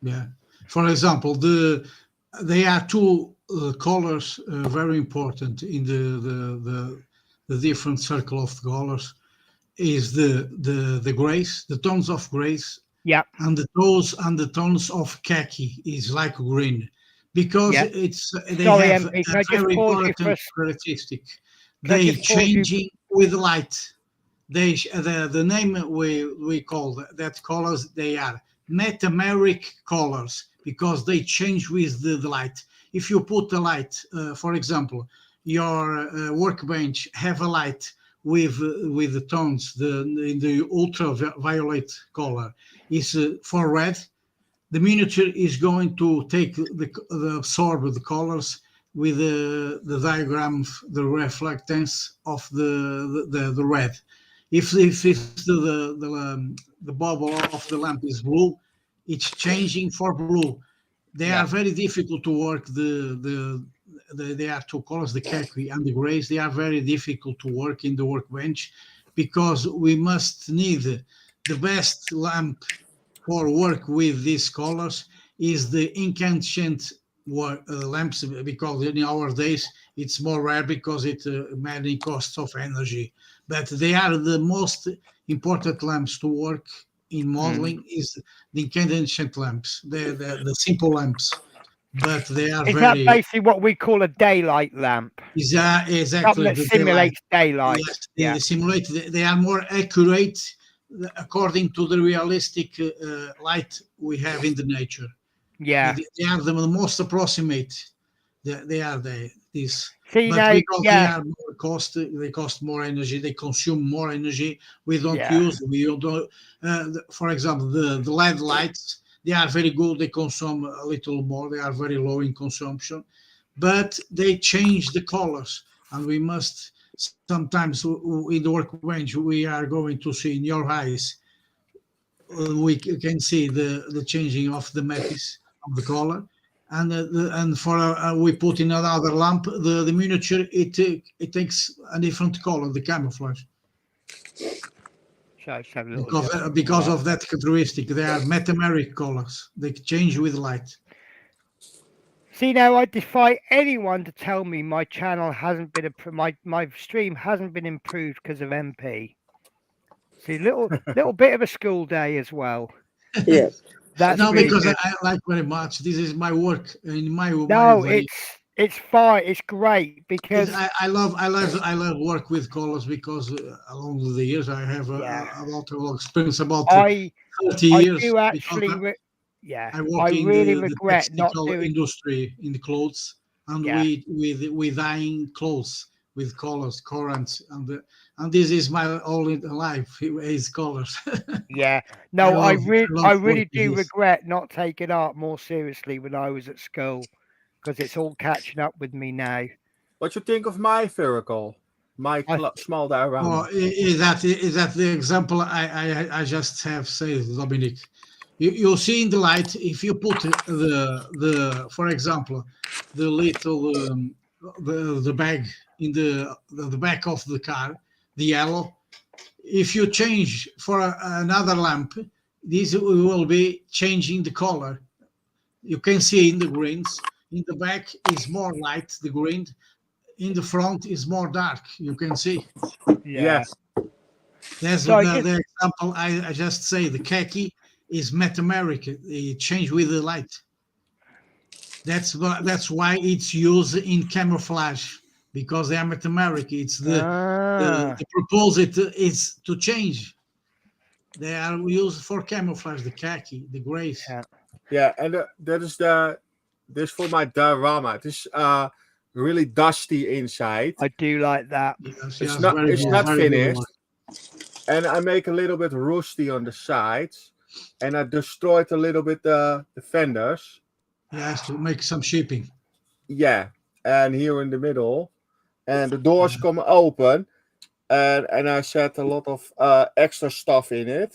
yeah. For example, there are two colors very important in the different circle of colors. Is the grays, the tones of grays, Yeah. and the tones of khaki is like green, because Yeah. they Sorry, have MP, can a I just very pause you important for characteristic. can I They just pause you? changing with light. The name we call that colors, they are metameric colors because they change with the light. If you put the light, for example, your workbench have a light with the tones in the ultraviolet color is for red, the miniature is going to take the absorb the colors with the diagram, the reflectance of the red. If the bubble of the lamp is blue, it's changing for blue. They Yeah. are very difficult to work. They are two colors, the khaki and the grays. They are very difficult to work in the workbench because we must need the best lamp for work with these colors is the incandescent lamps, because in our days it's more rare because it many costs of energy, but they are the most important lamps to work in modeling is the incandescent lamps, the simple lamps, but they are Is that very basically what we call a daylight lamp? Something exactly that the daylight. simulates daylight. Yes, Yeah. they simulate. They are more accurate according to the realistic light we have in the nature. Yeah. They are the most approximate. They are this, See but now, because they yeah, are more cost, they cost more energy. They consume more energy. We don't yeah, use. We don't. For example, the LED lights. They are very good. They consume a little more. They are very low in consumption, but they change the colors, and we must sometimes in the workbench we are going to see in your eyes. We can see the changing of the matches of the color, and for we put in another lamp the miniature. It takes a different color, the camouflage, so let's have a little look. because Yeah. of that characteristic. They are metameric colors. They change with light. See now, I defy anyone to tell me my channel hasn't been my stream hasn't been improved because of MP. See, little bit of a school day as well. Yeah. That's No, really because good. I like very much. This is my work in my No, way. it's fine. It's great because I love work with colors because along the years I have yeah, a lot of experience, about I 30 I years, do because actually yeah, I I work in really the regret not textile doing industry in the clothes, and yeah. we dyeing clothes with colors, currents, and this is my only life is colors. Yeah, no, I love really working do this. regret not taking art more seriously when I was at school because it's all catching up with me now. What you think of my Viracle? My I small diorama. Oh, is that the example I just have said, Dominic? You see in the light, if you put the for example, the little the bag in the back of the car, the yellow. If you change for another lamp, this will be changing the color. You can see in the greens. In the back is more light, the green. In the front is more dark. You can see. yeah. Yes. That's So I just the example I just say. The khaki is metameric. It change with the light. That's why it's used in camouflage, because the amateur America, it's the proposal is to change. They are used for camouflage, the khaki, the grays. Yeah. Yeah, and that is this for my diorama. It is really dusty inside. I do like that. Yes, It's yes, not very it's good, not very good finished, work. and I make a little bit rusty on the sides, and I destroyed a little bit the fenders. Yes, to make some shipping. Yeah, and here in the middle, and the doors come open, and I set a lot of extra stuff in it.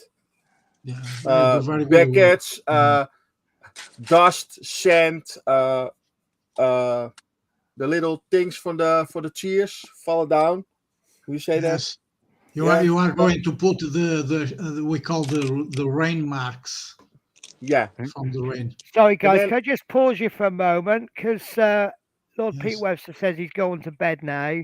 Yeah, very good work. Buckets, dust, sand, the little things for the chairs fall down. You say that? Yes, you Yeah. are going to put the we call the rain marks Yeah. from the rain. Sorry, guys, then- can I just pause you for a moment? Because Lord Yes. Pete Webster says he's going to bed now.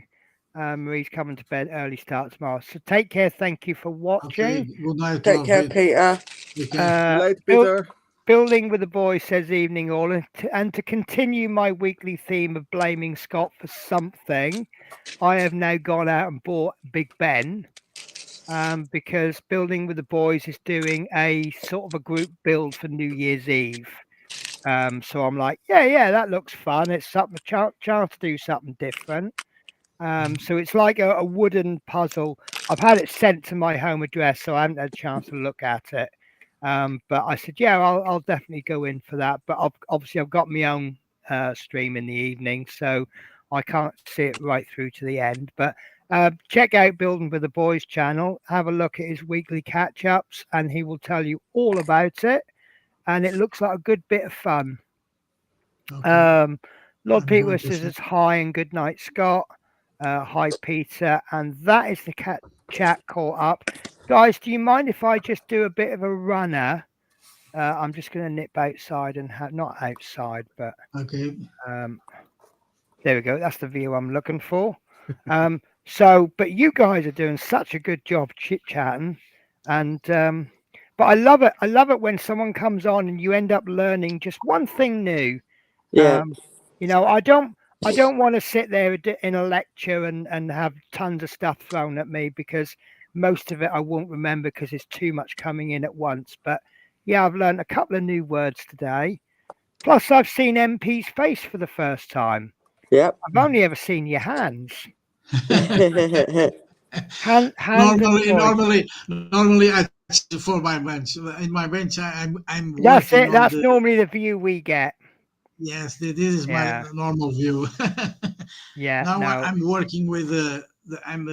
He's coming to bed early start tomorrow. So take care. Thank you for Okay, watching. good night. Take love care, it. Peter. Okay. See you Uh, later, Bill- Peter. Building with the Boys says evening all, and to continue my weekly theme of blaming Scott for something, I have now gone out and bought Big Ben, because Building with the Boys is doing a sort of a group build for New Year's Eve. So I'm like, yeah, that looks fun. It's something chance to do something different. So it's like a wooden puzzle. I've had it sent to my home address, so I haven't had a chance to look at it. But I said, yeah, I'll definitely go in for that. But obviously, I've got my own stream in the evening, so I can't see it right through to the end. But check out Building with the Boys channel. Have a look at his weekly catch-ups, and he will tell you all about it. And it looks like a good bit of fun. Okay. Lord I'm Pete going to says say- it's hi and good night, Scott. Hi, Peter. And that is the chat caught up. Guys, do you mind if I just do a bit of a runner? I'm just going to nip outside and not outside, but Okay. there we go. That's the view I'm looking for. But you guys are doing such a good job chit-chatting. And but I love it. I love it when someone comes on and you end up learning just one thing new. Yeah. I don't want to sit there in a lecture and have tons of stuff thrown at me, because most of it I won't remember because there's too much coming in at once. But yeah, I've learned a couple of new words today. Plus, I've seen MP's face for the first time. Yep. I've only ever seen your hands. Hands and voice. Normally I for my bench. In my bench, I'm That's working it. on That's the- normally the view we get. Yes, this is Yeah. my normal view. Yeah. Now No. I'm working with I'm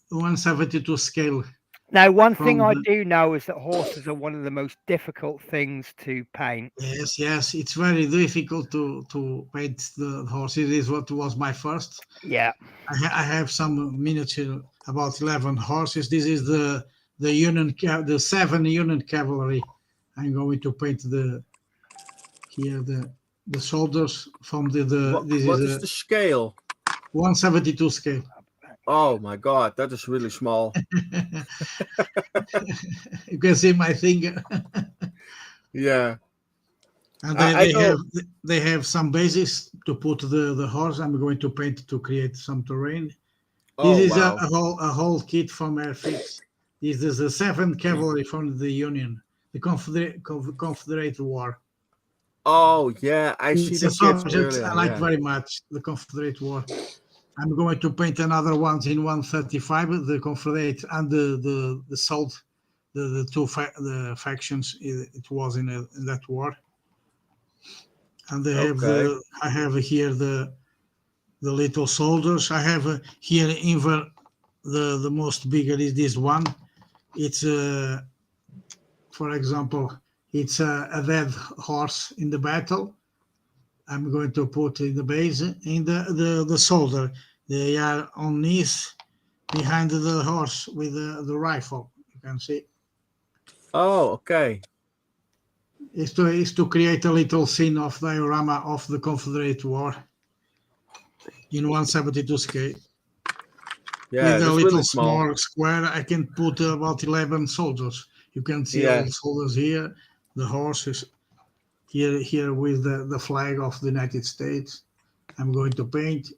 172 scale. Now, one thing from I the- do know is that horses are one of the most difficult things to paint. Yes, it's very difficult to paint the horses. This is what was my first. Yeah. I have some miniature, about 11 horses. This is the the 7 Union Cavalry. I'm going to paint the soldiers from this What is is the scale? 172 scale. Oh my God, that is really small. You can see my finger. Yeah. And I know- they have some bases to put the horse. I'm going to paint to create some terrain. Oh This is wow. a whole kit from Airfix. This is the 7th Cavalry from the Union, the Confederate War. Oh yeah, I see It's the a kids subject earlier. I like Yeah. very much, the Confederate War. I'm going to paint another ones in 135, the Confederate and the Salt, the two the factions it was in that war. And they have Okay. I have here the little soldiers. I have here the most bigger is this one. It's for example, it's a dead horse in the battle. I'm going to put in the base in the soldier. They are on knees behind the horse with the rifle. You can see. Oh, okay. Is to create a little scene of diorama of the Confederate War in 172 scale. Yeah, With a that's little really small. small square, I can put about 11 soldiers. You can see Yeah. all the soldiers here, the horses. here with the flag of the United States. I'm going to paint.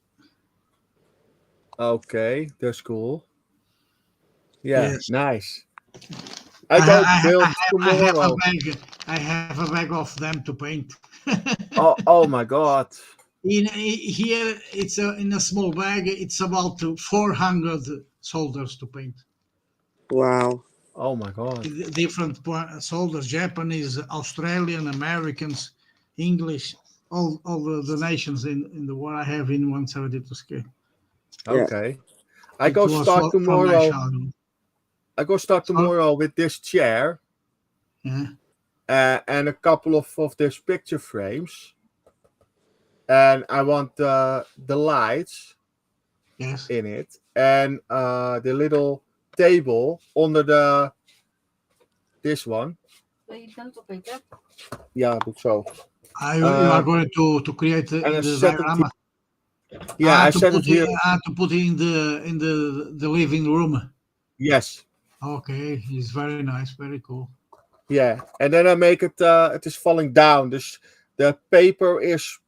Okay, that's cool. Yeah, Yes. nice. I go build tomorrow. I have a bag of them to paint. Oh my god. Here, it's in a small bag. It's about 400 soldiers to paint. Wow. Oh my god. Different soldiers: Japanese, Australian, Americans, English, all the nations in the war. I have in 172 scale. Yeah. Okay. I go start tomorrow with this chair. Yeah. And a couple of these picture frames. And I want the lights Yes. in it. And the little table under this one. Ja, doe zo. You are going to create the diorama. Yeah, I set it here. To put it in the living room. Yes. Okay, it's very nice, very cool. Yeah, and then I make it. It is falling down. The paper is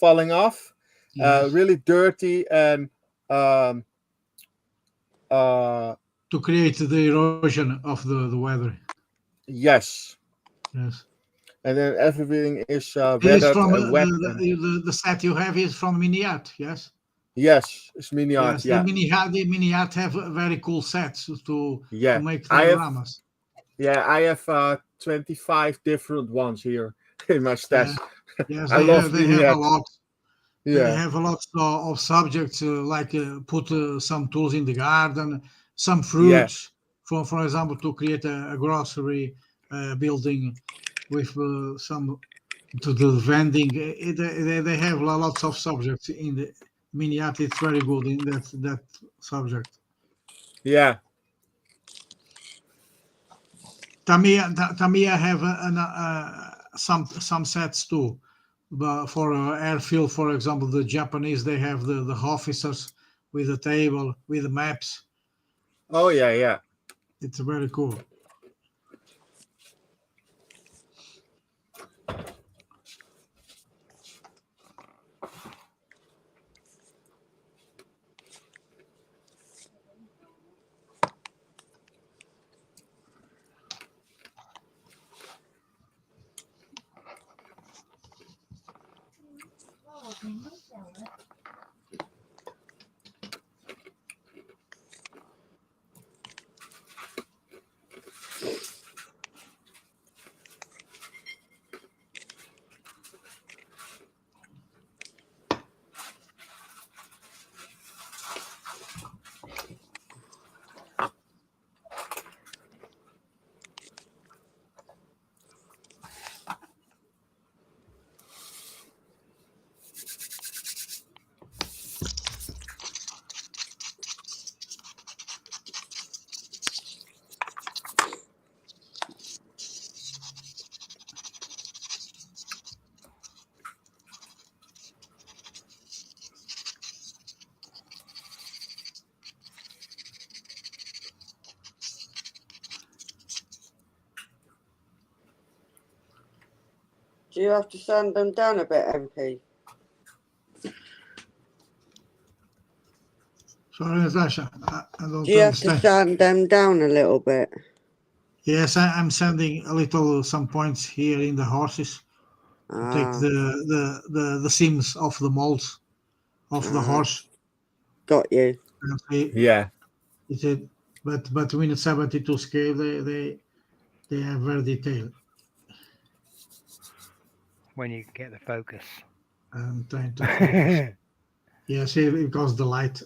falling off. Yes. Really dirty and to create the erosion of the weather. Yes. Yes. And then everything is It's from wet. The set you have is from Miniat, yes? Yes, it's Miniat. Yes, yeah. The Miniat have very cool sets to make dioramas. I have 25 different ones here in my stash. Yes, I love they have a lot. Yeah. They have a lot of subjects like put some tools in the garden, some fruits, for example, to create a grocery building with some to the vending. They have lots of subjects in the Miniat. It's very good in that subject. Yeah. Tamiya have some sets too. But for airfield, for example, the Japanese, they have the officers with a table with the maps. Oh yeah. It's very cool. Do you have to sand them down a bit, MP? Sorry, Natasha, I don't Do you have understand. to sand them down a little bit? Yes, I'm sending some points here in the horses to take the seams of the molds of the horse. Got you. Yeah. But in a 72 scale, they are very detailed. When you get the focus. I'm trying to focus. Yes, because the light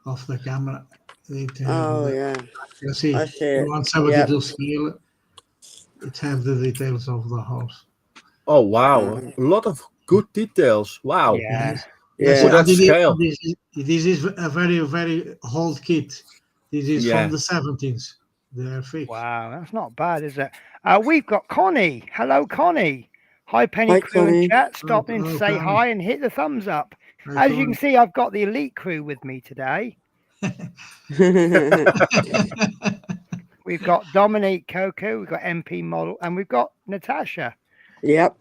of the camera. Yeah. You see, I see it. 172 scale, it has the details of the house. Oh wow, a lot of good details. Wow. Yeah. Yes, For that scale. This is a very, very old kit. This is from the 70s. They're fixed. Wow, that's not bad, is it? We've got Connie. Hello, Connie. Hi, Penny Hi, Crew Connie. and chat. Stop in to Hello, say Connie. hi and hit the thumbs up. Hi, As you can see, I've got the elite crew with me today. We've got Dominique Coco, we've got MP Model, and we've got Natasha. Yep.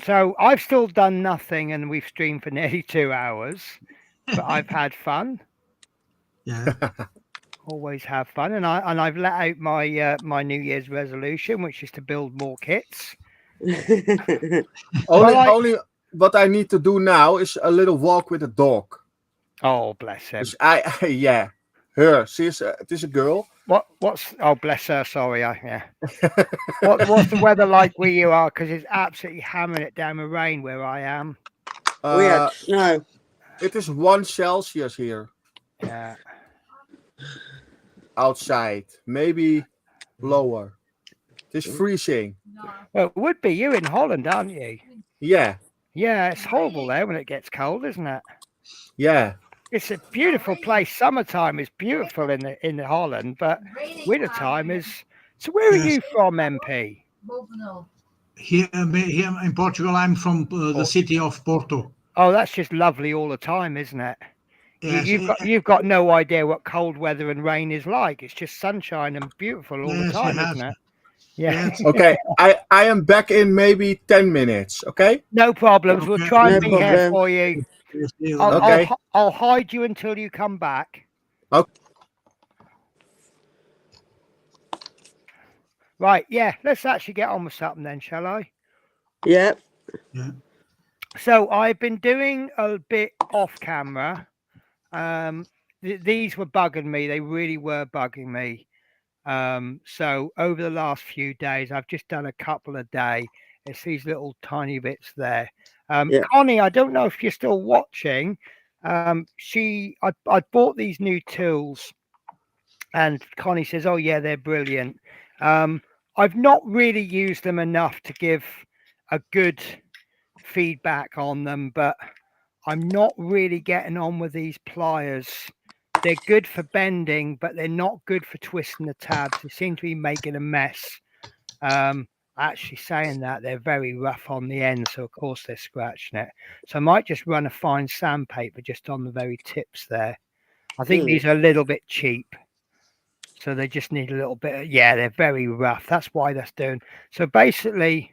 So I've still done nothing, and we've streamed for nearly 2 hours, but I've had fun. Yeah. Always have fun, and I've let out my my New Year's resolution, which is to build more kits. Only, Well, only what I need to do now is a little walk with the dog. Oh, bless him. Dus yeah, her. It is a girl. What's oh, bless her. Sorry, yeah. What's the weather like where you are? Because it's absolutely hammering it down with rain where I am. We had snow. It is 1 Celsius here Yeah. outside, maybe lower. It is freezing. Well, it would be. You're in Holland, aren't you? Yeah, Yeah, it's horrible there when it gets cold, isn't it? yeah. It's a beautiful place. Summertime is beautiful in the Holland, but wintertime is. So where are Yes. you from, MP? Here in Portugal, I'm from the city of Porto. Oh, that's just lovely all the time, isn't it? Yes, You've got no idea what cold weather and rain is like. It's just sunshine and beautiful all the yes, time, yes. isn't it? Yeah. Yes. Okay, I am back in maybe 10 minutes. Okay. No problems. We'll Okay, try and no be here problem. for you. Yes, Okay. I'll hide you until you come back. Okay. Right, yeah, let's actually get on with something then, shall I? Yep. So I've been doing a bit off camera. These were bugging me. They really were bugging me. So over the last few days, I've just done a couple a day. It's these little tiny bits there. Yeah. Connie, I don't know if you're still watching. I bought these new tools, and Connie says, "Oh yeah, they're brilliant." I've not really used them enough to give a good feedback on them, but I'm not really getting on with these pliers. They're good for bending, but they're not good for twisting the tabs. They seem to be making a mess. Actually saying that, they're very rough on the end, so of course they're scratching it. So I might just run a fine sandpaper just on the very tips there. I think these are a little bit cheap. So they just need a little bit of, yeah, they're very rough. That's why that's doing. So basically,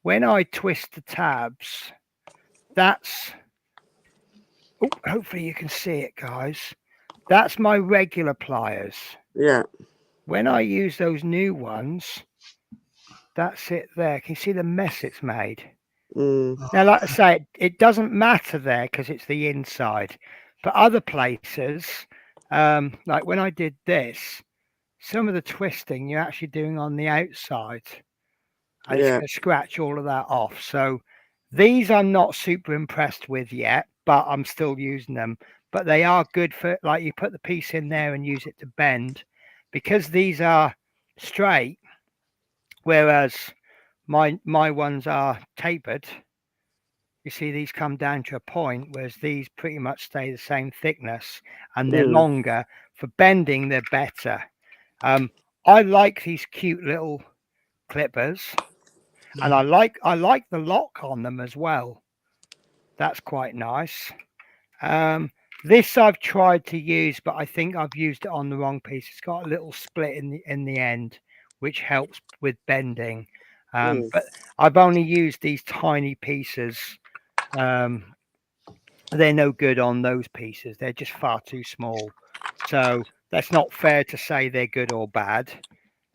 when I twist the tabs, that's, oh, hopefully you can see it, guys. That's my regular pliers. Yeah. When I use those new ones, that's it there. Can you see the mess it's made? Mm. Now, like I say, it doesn't matter there because it's the inside. But other places, like when I did this, some of the twisting you're actually doing on the outside. And it's going to scratch all of that off. So these I'm not super impressed with yet, but I'm still using them. But they are good for, like, you put the piece in there and use it to bend. Because these are straight, whereas my ones are tapered. You see, these come down to a point, whereas these pretty much stay the same thickness, and they're longer. For bending, they're better. I like these cute little clippers, and I like the lock on them as well. That's quite nice. This I've tried to use, but I think I've used it on the wrong piece. It's got a little split in the end, which helps with bending. But I've only used these tiny pieces. They're no good on those pieces. They're just far too small. So that's not fair to say they're good or bad.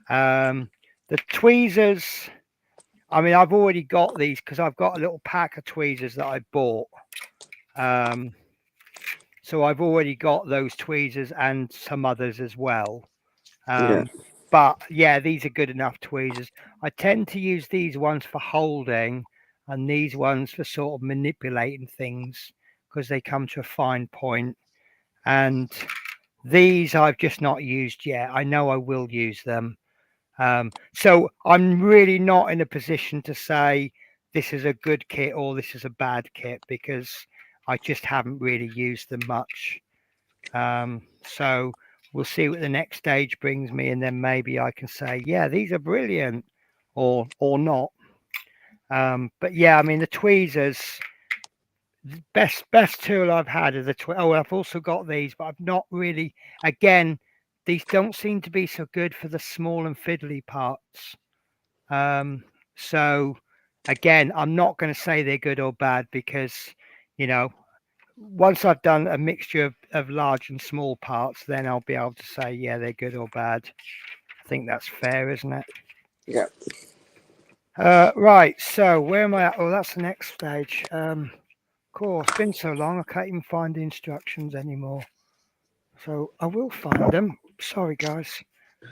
The tweezers, I mean, I've already got these because I've got a little pack of tweezers that I bought. So I've already got those tweezers and some others as well. But yeah, these are good enough tweezers. I tend to use these ones for holding and these ones for sort of manipulating things because they come to a fine point. And these I've just not used yet. I know I will use them. So I'm really not in a position to say this is a good kit or this is a bad kit because I just haven't really used them much. So we'll see what the next stage brings me, and then maybe I can say, yeah, these are brilliant or not. But yeah, I mean, the tweezers, best tool I've had are the oh, I've also got these, but I've not really, again, these don't seem to be so good for the small and fiddly parts. So again, I'm not going to say they're good or bad because, you know, once I've done a mixture of large and small parts, then I'll be able to say, yeah, they're good or bad. I think that's fair, isn't it? Yeah. Right, so where am I at? Oh, that's the next stage. Course, it's been so long, I can't even find the instructions anymore. So I will find them. Sorry, guys.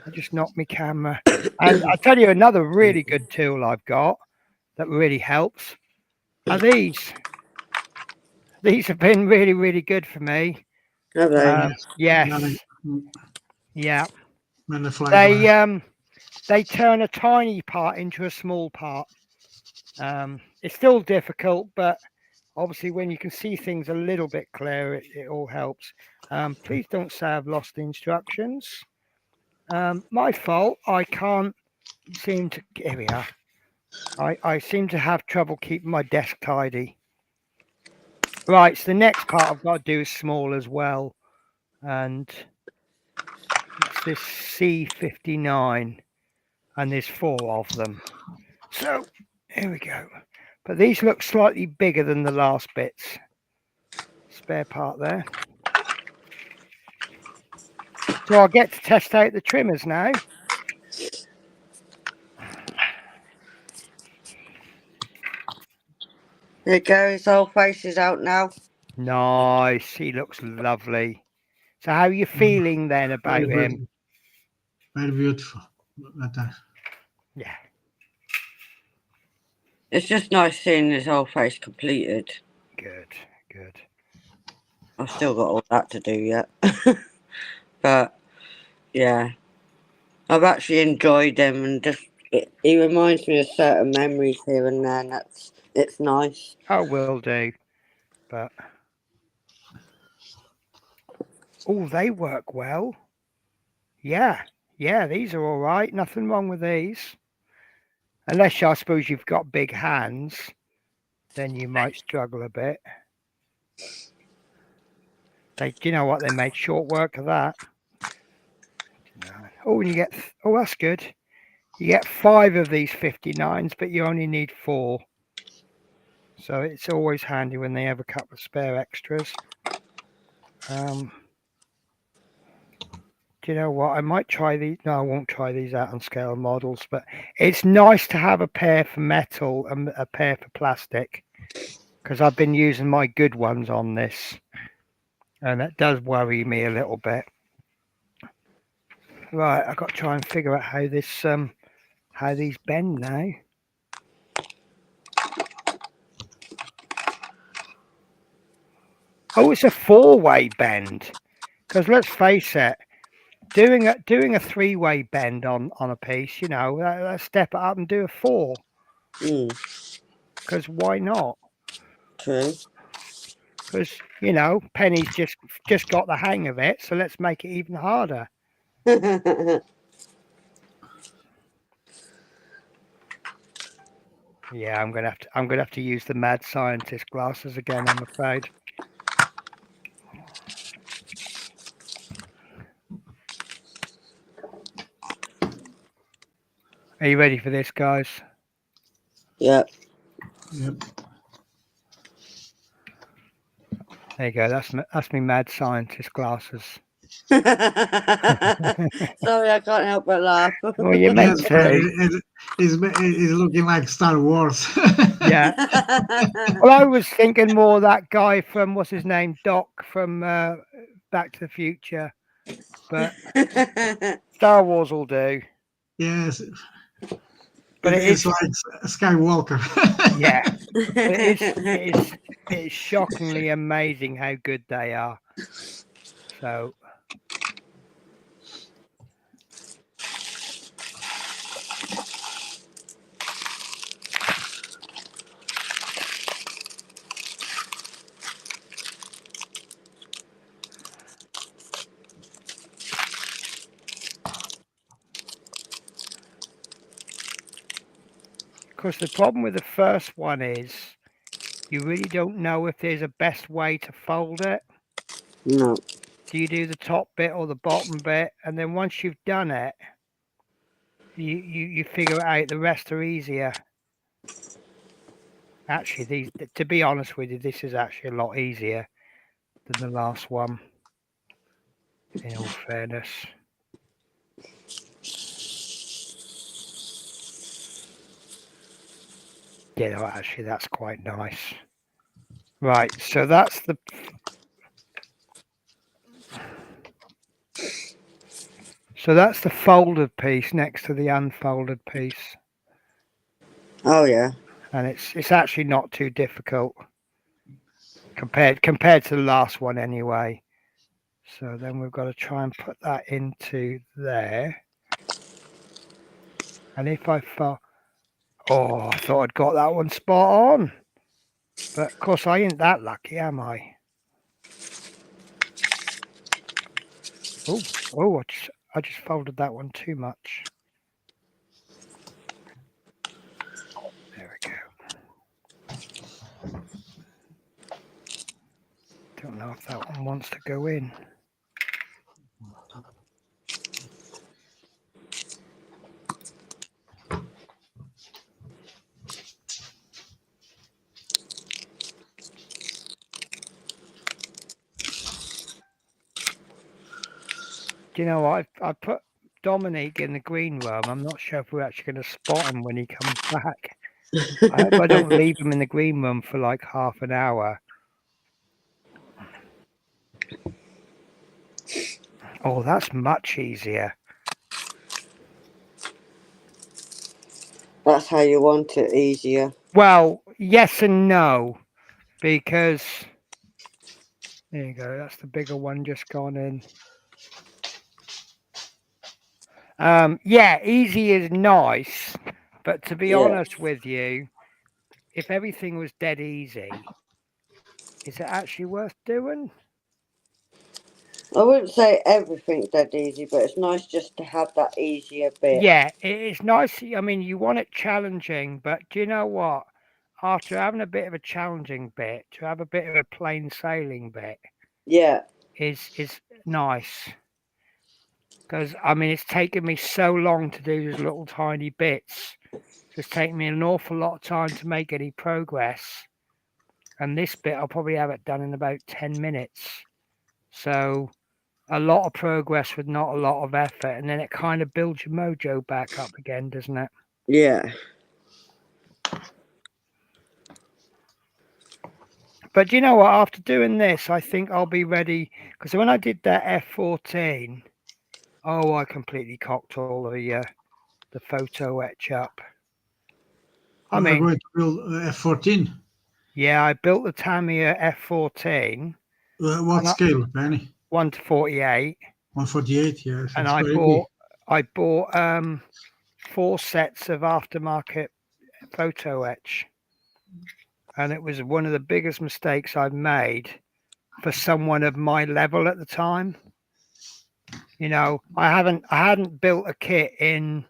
I just knocked my camera. And I'll tell you another really good tool I've got that really helps are these. These have been really, really good for me. Have they? Yes. Yeah. And the fly They turn a tiny part into a small part. It's still difficult, but obviously when you can see things a little bit clearer, it all helps. Please don't say I've lost the instructions. My fault. I can't seem to. Here we are. I seem to have trouble keeping my desk tidy. Right, so the next part I've got to do is small as well. And it's this C59. And there's 4 of them. So here we go. But these look slightly bigger than the last bits. Spare part there. So I'll get to test out the trimmers now. There you go, his whole face is out now. Nice. He looks lovely. So how are you feeling then about him? Very beautiful. Yeah. It's just nice seeing his whole face completed. Good. Good. I've still got all that to do yet. But yeah, I've actually enjoyed him, and just he reminds me of certain memories here and there, and it's nice. I will do. But oh, they work well. Yeah. Yeah, these are all right. Nothing wrong with these. Unless I suppose you've got big hands, then you might struggle a bit. Do you know what? They made short work of that. Oh, and you get, oh, that's good. You get 5 of these 59s, but you only need 4. So it's always handy when they have a couple of spare extras. Do you know what? I might try these. No, I won't try these out on scale models, but it's nice to have a pair for metal and a pair for plastic, because I've been using my good ones on this, and that does worry me a little bit. Right, I've got to try and figure out how this how these bend now. Oh, it's a 4-way bend. Because let's face it, doing a 3-way bend on a piece, you know, let's step it up and do a 4. Because why not? True. Because, you know, Penny's just got the hang of it, so let's make it even harder. Yeah, I'm gonna have to use the mad scientist glasses again, I'm afraid. Are you ready for this, guys? Yep. Yep. There you go. That's me mad scientist glasses. Sorry, I can't help but laugh. Well, you meant to. He's looking like Star Wars. Yeah. Well, I was thinking more that guy from what's his name, Doc from Back to the Future, but Star Wars will do. Yes. But it's like Skywalker. Yeah. It is shockingly amazing how good they are. So. Because the problem with the first one is you really don't know if there's a best way to fold it. No. Do you do the top bit or the bottom bit? And then once you've done it, you figure it out. The rest are easier. Actually, to be honest with you, this is actually a lot easier than the last one. In all fairness. Yeah, no, actually, that's quite nice. Right, so that's the folded piece next to the unfolded piece, Oh yeah. and it's actually not too difficult compared to the last one anyway. So then we've got to try and put that into there. And if I thought, oh, I thought I'd got that one spot on, but of course I ain't that lucky, am I? Oh, I just folded that one too much. There we go. Don't know if that one wants to go in. Do you know what? I put Dominique in the green room. I'm not sure if we're actually going to spot him when he comes back. I hope I don't leave him in the green room for like half an hour. Oh, that's much easier. That's how you want it, easier. Well, yes and no, because there you go. That's the bigger one just gone in. Yeah, easy is nice, but to be Yeah. honest with you, if everything was dead easy, is it actually worth doing? I wouldn't say everything's that easy, but it's nice just to have that easier bit. Yeah, it's nice. I mean, you want it challenging, but do you know what? After having a bit of a challenging bit, to have a bit of a plain sailing bit Yeah. is nice. Because I mean, it's taken me so long to do these little tiny bits. It's taken me an awful lot of time to make any progress. And this bit, I'll probably have it done in about 10 minutes. So a lot of progress with not a lot of effort, and then it kind of builds your mojo back up again, doesn't it? Yeah. But you know what? After doing this, I think I'll be ready. Because when I did that F14, oh, I completely cocked all the photo etch up. I I'm mean, going to build F14. yeah, I built the Tamiya F14. What scale, Penny? 1:48. 148, yes. And It's very big. I bought 4 sets of aftermarket photo etch. And it was one of the biggest mistakes I've made for someone of my level at the time. You know, I hadn't built a kit in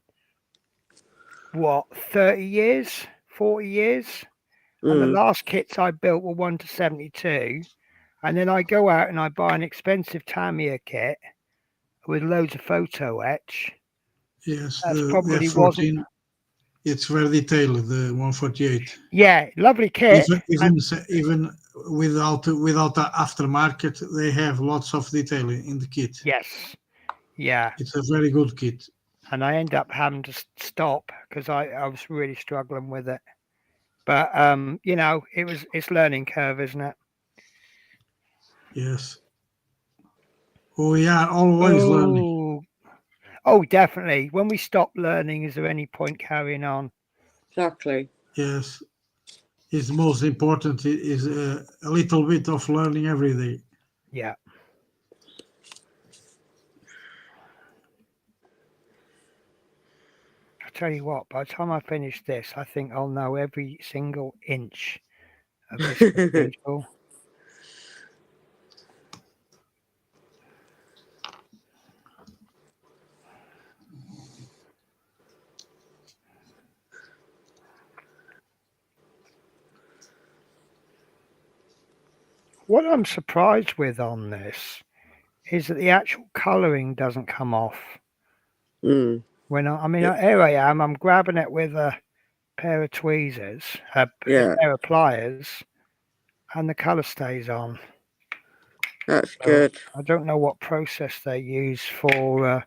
what, 30 years, 40 years. And the last kits I built were 1:72. And then I go out and I buy an expensive Tamiya kit with loads of photo etch. Yes, That's the probably F14, wasn't. it's very detailed, the 148. Yeah, lovely kit. Even without the aftermarket, they have lots of detail in the kit. Yes. Yeah. It's a very good kit. And I end up having to stop because I was really struggling with it. But you know, it's learning curve, isn't it? Yes. Oh yeah, always learning. Oh, definitely. When we stop learning, is there any point carrying on? Exactly. Yes. It's most important is a little bit of learning every day. Yeah. I tell you what, by the time I finish this, I think I'll know every single inch of this cathedral. What I'm surprised with on this is that the actual colouring doesn't come off. Mm. I mean, here I am. I'm grabbing it with a pair of tweezers, a Yeah, pair of pliers, and the colour stays on. that's So good. I don't know what process they use for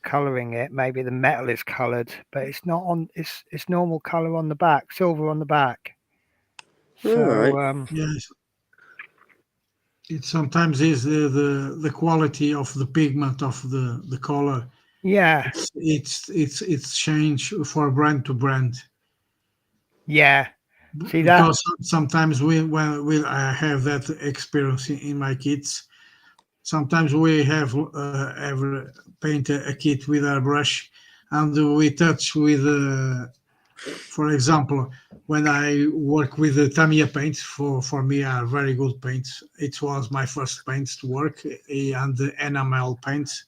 colouring it. Maybe the metal is coloured, but it's not on. It's normal colour on the back, silver on the back. So Alright. Yes, it sometimes is the quality of the pigment of the color. yeah, It's changed for brand to brand. yeah. See that? Because sometimes when I have that experience in my kits, sometimes we have ever paint a kit with a brush, and we touch with, for example, when I work with the Tamiya paints, for me are very good paints. It was my first paints to work, and the enamel paints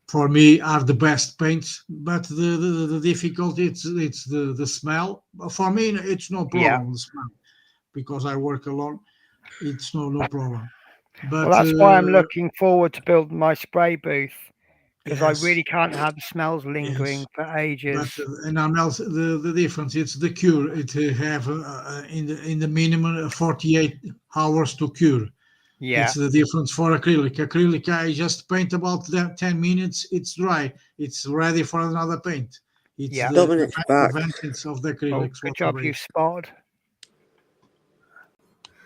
for me are the best paints. But the difficulty it's the smell. For me, it's no Yeah. problem the smell, because I work alone. It's no problem. Well, But that's why I'm looking forward to building my spray booth, because I yes, really can't have the smells lingering yes. for ages. But enamel, the difference, it's the cure. It have in the minimum 48 hours to cure. Yeah, It's the difference for acrylic. Acrylic, I just paint about 10 minutes. It's dry. It's ready for another paint. It's yeah. Dominic's back. advantage of the Oh, acrylics. good job Whatever you is. spotted.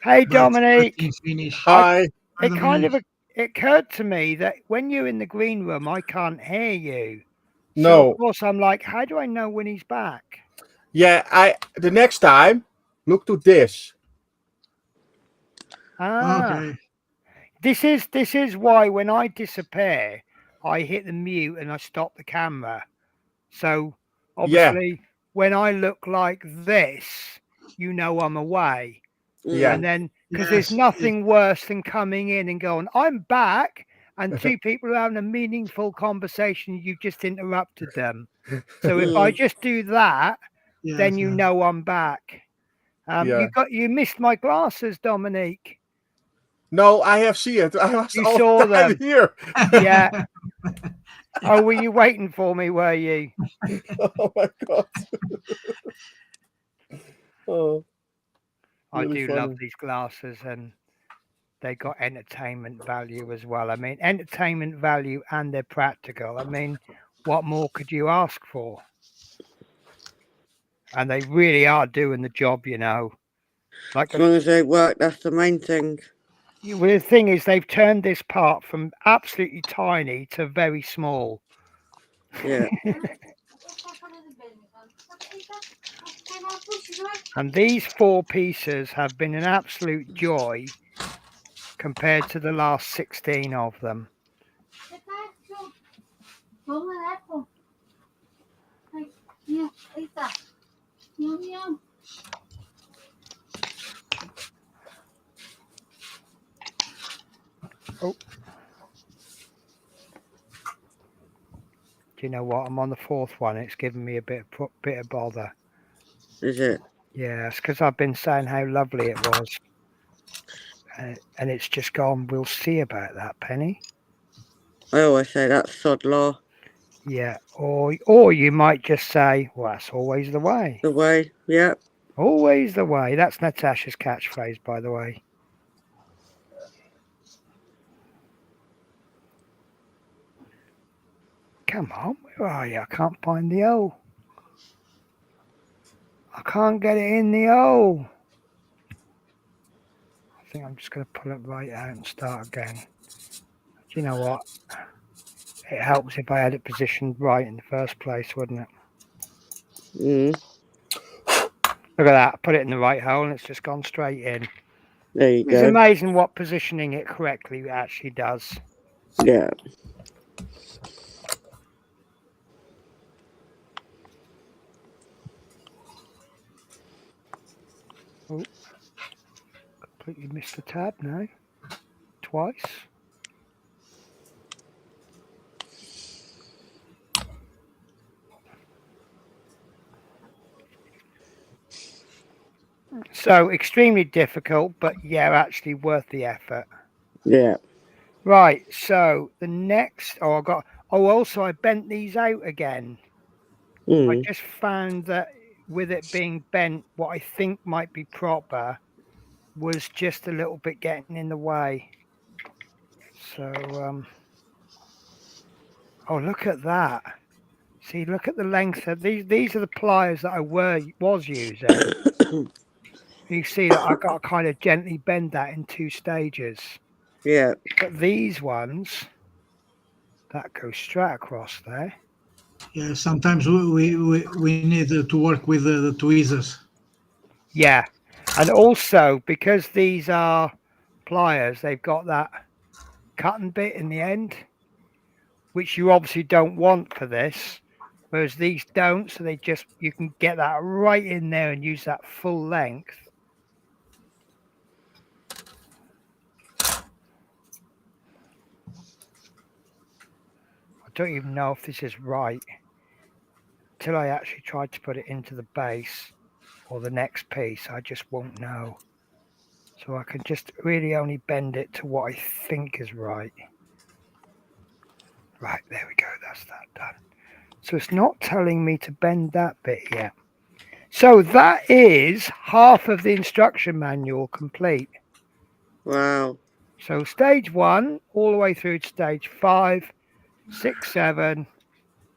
Hey, But Dominic. in finish, Hi. It kind of occurred to me that when you're in the green room, I can't hear you. So No. of course I'm like, how do I know when he's back? Yeah, the next time, look to this. Ah, okay. this is why when I disappear, I hit the mute and I stop the camera. So Yeah, obviously, when I look like this, you know I'm away. yeah. And then because there's Yes, nothing worse than coming in and going, I'm back, and two people are having a meaningful conversation, you just interrupted them. So if I Mm. just do that, then yes, you yes. know I'm back. Yeah. You missed my glasses, Dominique. No, I have seen it. I was You all saw the time them. here. Yeah. Oh, were you waiting for me, were you? Oh my god. Oh, I really do love funny. these glasses, and they got entertainment value as well. I mean, entertainment value, and they're practical. I mean, what more could you ask for? And they really are doing the job, you know. Like As long as they work, that's the main thing. well, the thing is, they've turned this part from absolutely tiny to very small. Yeah. And these 4 pieces have been an absolute joy compared to the last 16 of them. Oh, do you know what? I'm on the 4th one. It's giving me a bit of bother. Is it? Yeah, it's because I've been saying how lovely it was. And it's just gone, we'll see about that, Penny. I always say that's sod law. Yeah, or you might just say, well, that's always the way. The way. Yeah. Always the way. That's Natasha's catchphrase, by the way. Come on, where are you? I can't find the O. I can't get it in the O. I think I'm just going to pull it right out and start again. Do you know what? It helps if I had it positioned right in the first place, wouldn't it? Mm. Look at that. I put it in the right hole and it's just gone straight in. There you It's go. amazing what positioning it correctly actually does. Yeah. Oh, completely missed the tab now. Twice. So extremely difficult, but yeah, actually worth the effort. Yeah. Right. So the next, Oh, also I bent these out again. I Mm. just found that with it being bent, what I think might be proper was just a little bit getting in the way. So, oh, look at that. See, look at the length of these. These are the pliers that I was using. You see that I got to kind of gently bend that in 2 stages. Yeah. But these ones, that goes straight across there. Yeah, sometimes we need to work with the tweezers. Yeah. And also, because these are pliers, they've got that cutting bit in the end, which you obviously don't want for this. Whereas these don't, so you can get that right in there and use that full length. I don't even know if this is right till I actually try to put it into the base or the next piece. I just won't know. So I can just really only bend it to what I think is right. Right, there we go. That's that done. So it's not telling me to bend that bit yet. So that is half of the instruction manual complete. Wow. So stage 1 all the way through to stage 5, 6, 7,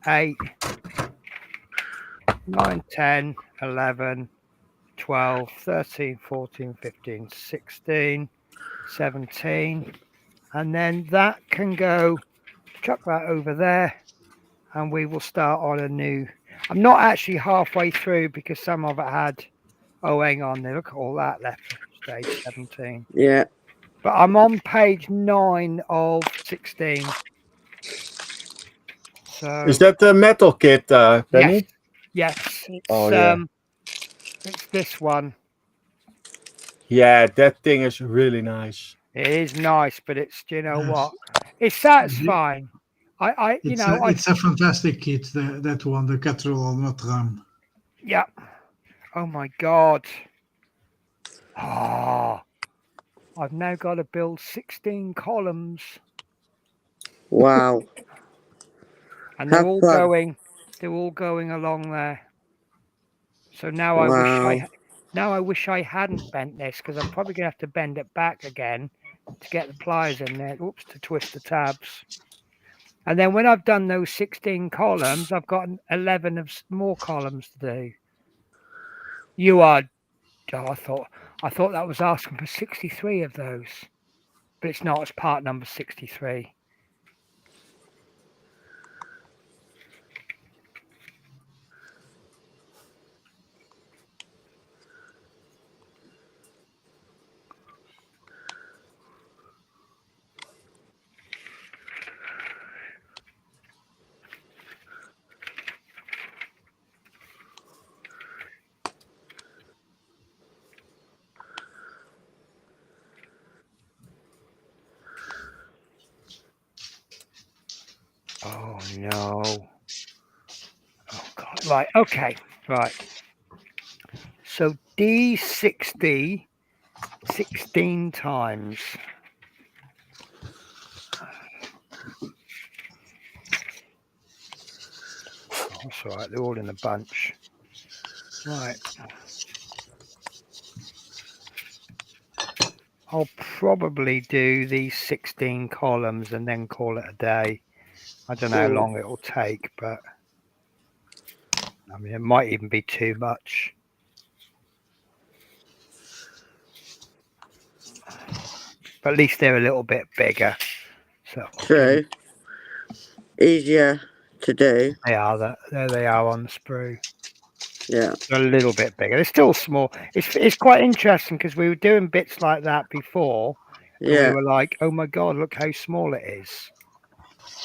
8, 9, 10, 11, 12, 13, 14, 15, 16, 17. And then that can go, chuck that over there, and we will start on a new. I'm not actually halfway through because some of it had, oh, hang on there, look at all that left for stage 17. Yeah. But I'm on page 9 of 16. So Is that the metal kit, Penny? yes, it's Oh, yeah. it's this one. Yeah, that thing is really nice. It is nice, but it's, you know Yes. what, it's satisfying. It's a fantastic kit. That one, the Cathedral Notre Dame. Yeah. Oh my God. Ah, I've now got to build 16 columns, Wow. and they're Have all fun. going along there. So now Wow. I wish I hadn't bent this, because I'm probably gonna have to bend it back again to get the pliers in there. Oops, to twist the tabs. And then when I've done those 16 columns, I've got 11 of more columns to do. You are. Oh, I thought that was asking for 63 of those, but it's not. It's part number 63. Oh no. Oh God. Right. Okay. Right. So D60 16 times. Oh, that's all right. They're all in a bunch. Right. I'll probably do these 16 columns and then call it a day. I don't know how long it will take, but I mean, it might even be too much. But at least they're a little bit bigger. So True. Easier to do. there they are on the sprue. Yeah. They're a little bit bigger. They're still small. It's quite interesting because we were doing bits like that before, and we Yeah. were like, "Oh my God, look how small it is."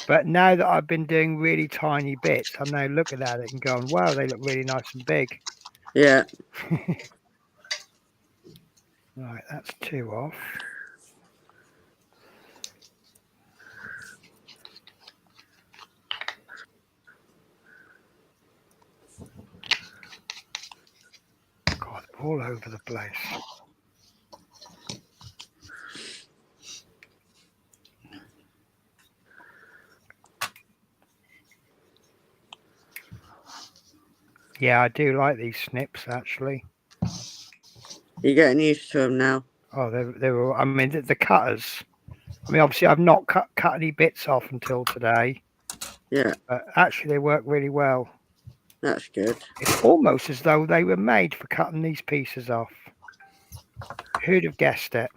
But now that I've been doing really tiny bits, I'm now looking at it and going, "Wow, they look really nice and big." Yeah. Right, that's 2 off. God, all over the place. Yeah, I do like these snips actually. You're getting used to them now. Oh, they were. I mean, the cutters. I mean, obviously, I've not cut any bits off until today, Yeah, but actually, they work really well. that's good. It's almost as though they were made for cutting these pieces off. Who'd have guessed it?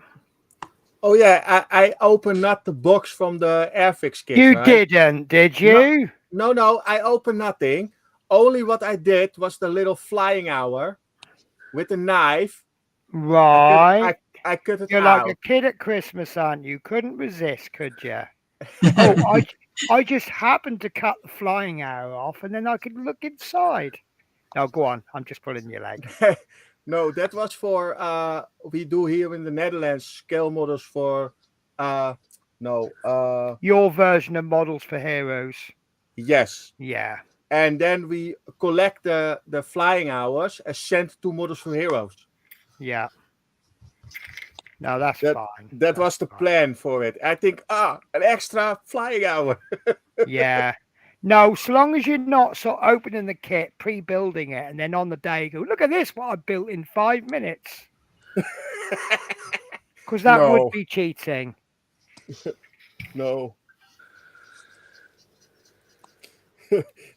Oh yeah, I opened not the box from the Airfix kit. You right? didn't, did you? No, I opened nothing. Only what I did was the little flying hour with a knife. Right. I cut it You're like a out. kid at Christmas, aren't you? Couldn't resist, could you? Oh, I just happened to cut the flying arrow off, and then I could look inside. Now go on. I'm just pulling your leg. No, that was for we do here in the Netherlands scale models for Your version of Models for Heroes. yes. Yeah. And then we collect the flying hours and send to Models for Heroes. Yeah. No, that's That- fine. That That's was the fine. plan for it. I think an extra flying hour. Yeah. No, so long as you're not sort of opening the kit, pre-building it, and then on the day go, look at this, what I built in 5 minutes. Because that would No. be cheating. No.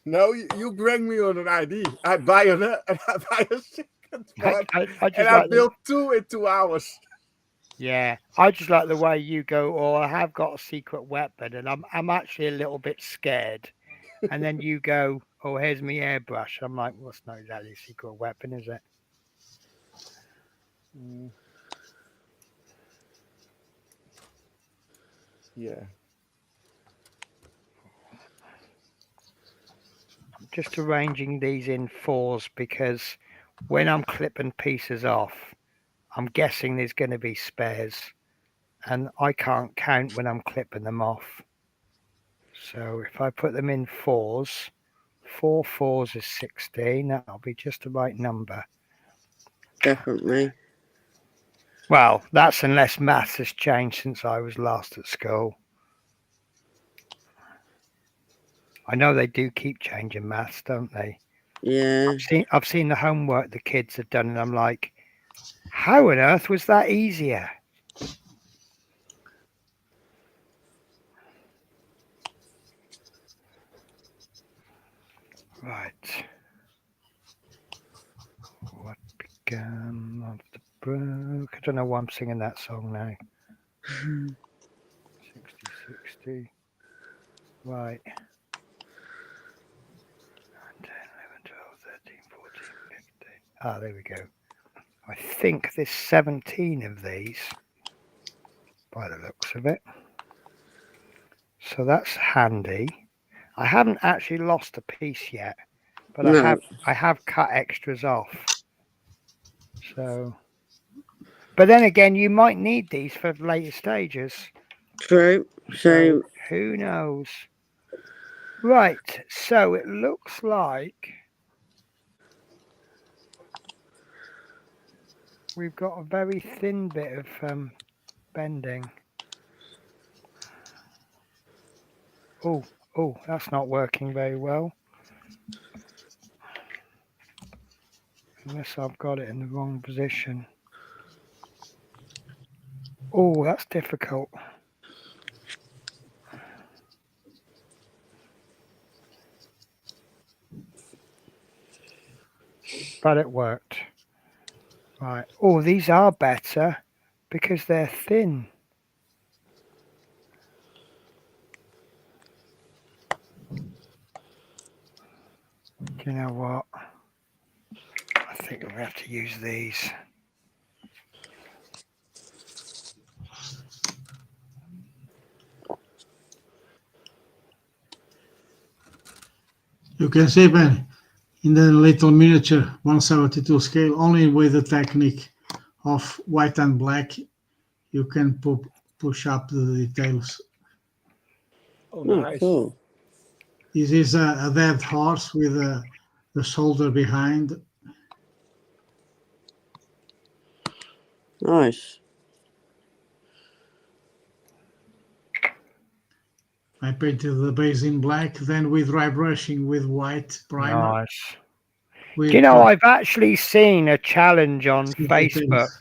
No, you bring me on an ID. I buy a second one. I just And I like built 2 in 2 hours. Yeah, I just like the way you go. Oh, I have got a secret weapon, and I'm actually a little bit scared. And then you go, oh, here's my airbrush. I'm like, well, it's not exactly a secret weapon, is it? Yeah. I'm just arranging these in 4s because when I'm clipping pieces off, I'm guessing there's going to be spares, and I can't count when I'm clipping them off. So if I put them in 4s, 4 4s is 16. That'll be just the right number. Definitely. Well, that's unless maths has changed since I was last at school. I know they do keep changing maths, don't they? Yeah. I've seen the homework the kids have done, and I'm like, how on earth was that easier? Right. What began of the brook? I don't know why I'm singing that song now. 60. Right. 9, 10, 11, 12, 13, 14, 15. Ah, there we go. I think there's 17 of these by the looks of it. So that's handy. I haven't actually lost a piece yet, but No. I have cut extras off. So, but then again, you might need these for later stages. True. So Who knows? Right. So it looks like we've got a very thin bit of bending. Oh, that's not working very well. Unless I've got it in the wrong position. Oh, that's difficult. But it worked. Right. Oh, these are better because they're thin. Do you know what? I think we have to use these. You can see, Ben, in the little miniature 172 scale, only with the technique of white and black, you can push up the details. Oh, oh, nice. cool. This is a dead horse with the shoulder behind. Nice. I painted the base in black, then with dry brushing with white primer. Nice. with Do you know I've actually seen a challenge on see Facebook. details.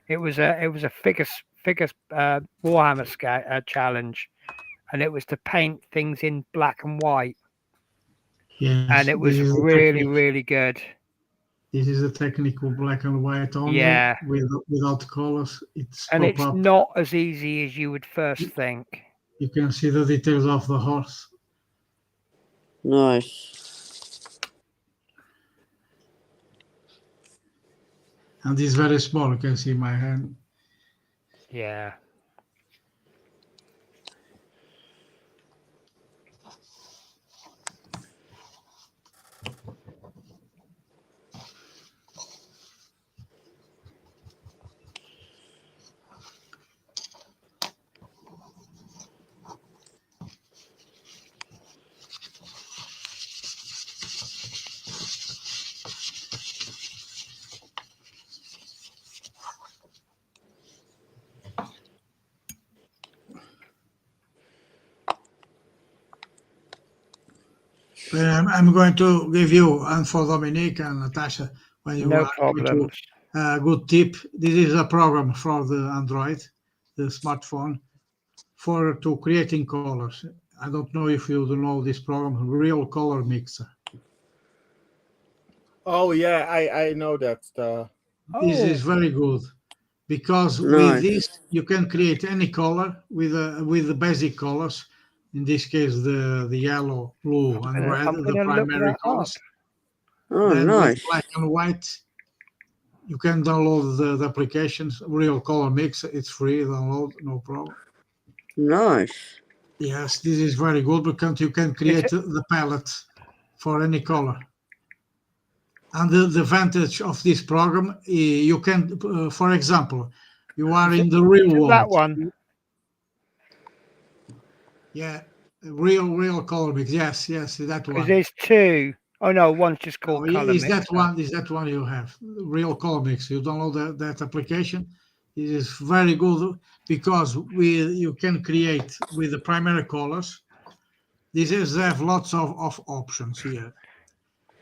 It was a figures Warhammer challenge, and it was to paint things in black and white, Yes, and it this was is the really technique. really good. This is a technical black and white only, Yeah, without colors. It's and pop it's up. not as easy as you would first think. You can see the details of the horse. Nice. And it's very small. You can see my hand. Yeah. But I'm going to give you, and for Dominique and Natasha, when you No are going to, problems. a good tip. This is a program for the Android, the smartphone, for to creating colors. I don't know if you know this program, Real Color Mixer. Oh yeah, I know that. This is Oh, very good because with Nice. this you can create any color with the basic colors. In this case, the yellow, blue, and red, I'm the gonna look primary that up. colors. Oh, Then with nice. black and white, you can download the applications. Real Color Mix, it's free download, no problem. Nice. Yes, this is very good because you can Is create it? the palette for any color. And the advantage of this program, you can, for example, you are Is in it, the real is it that world. one? Yeah, real color mix. Yes, that Because one. there's two. Oh no, one's just Oh, called Color is that Mixer. one? Is that one you have? Real color mix. You download that application. It is very good because you can create with the primary colors. This is have lots of options here.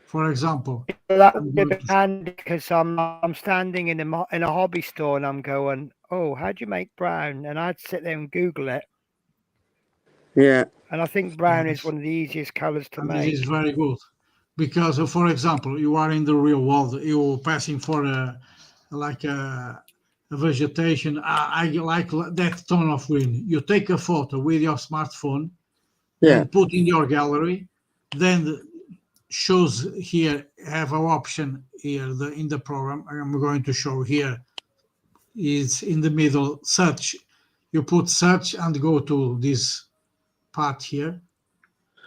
For example, That I'm would be a going bit to handy because I'm standing in a hobby store and I'm going, oh, how do you make brown? And I'd sit there and Google it. Yeah. And I think brown is yes, one of the easiest colors to and this is make. very good because, for example, you are in the real world. You're passing for a vegetation. I like that tone of green. You take a photo with your smartphone, Yeah. then put in your gallery, then shows here have an option here in the program. I'm going to show here is in the middle search. You put search and go to this part here.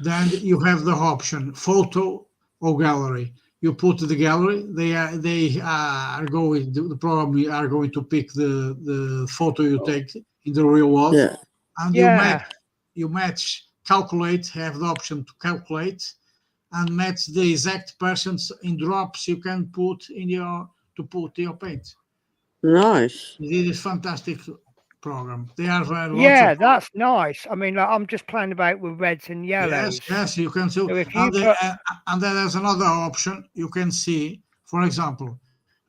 Then you have the option photo or gallery. You put the gallery. They are going. The program are going to pick the photo you take in the real world, Yeah. and Yeah, you match calculate. Have the option to calculate and match the exact persons in drops you can put in your paint. Nice. This is fantastic program. There are lots of yeah, that's nice. I mean, like, I'm just playing about with reds and yellows. yes, you can see. So if you put, And then there's another option you can see. For example,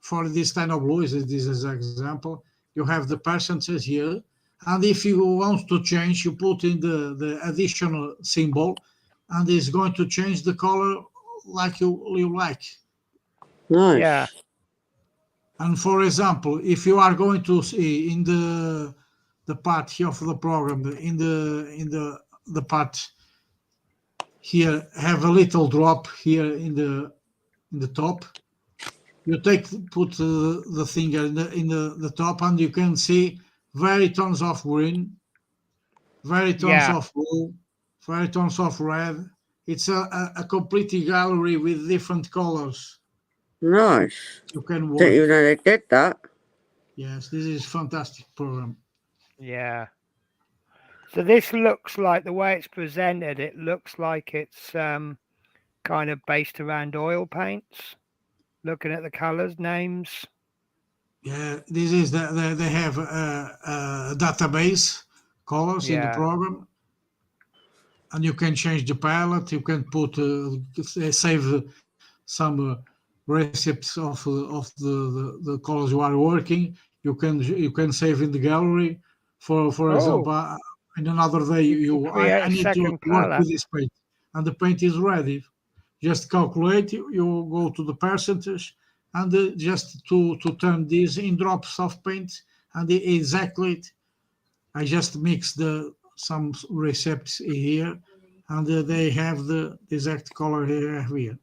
for this kind of blue, this is an example. You have the percentages here, and if you want to change, you put in the additional symbol, and it's going to change the color like you like. Nice. yeah, And for example, if you are going to see in the part here of the program, in the part here, have a little drop here in the top. You put the finger in the top, and you can see very tones of green, very tones yeah, of blue, very tones of red. It's a complete gallery with different colors. Nice. You can Didn't work. even know they did that. Yes, this is fantastic program. yeah. So this looks like the way it's presented. It looks like it's kind of based around oil paints. Looking at the colors, names. Yeah, this is they have a database colors in the Yeah, program, and you can change the palette. You can put save some recipes of the colors you are working. You can save in the gallery. For Oh, example, in another day, you can create I a need to second work palette. with this paint, and the paint is ready. Just calculate. You go to the percentage, and just to turn these in drops of paint, and exactly I just mix the some recipes here, and they have the exact color here.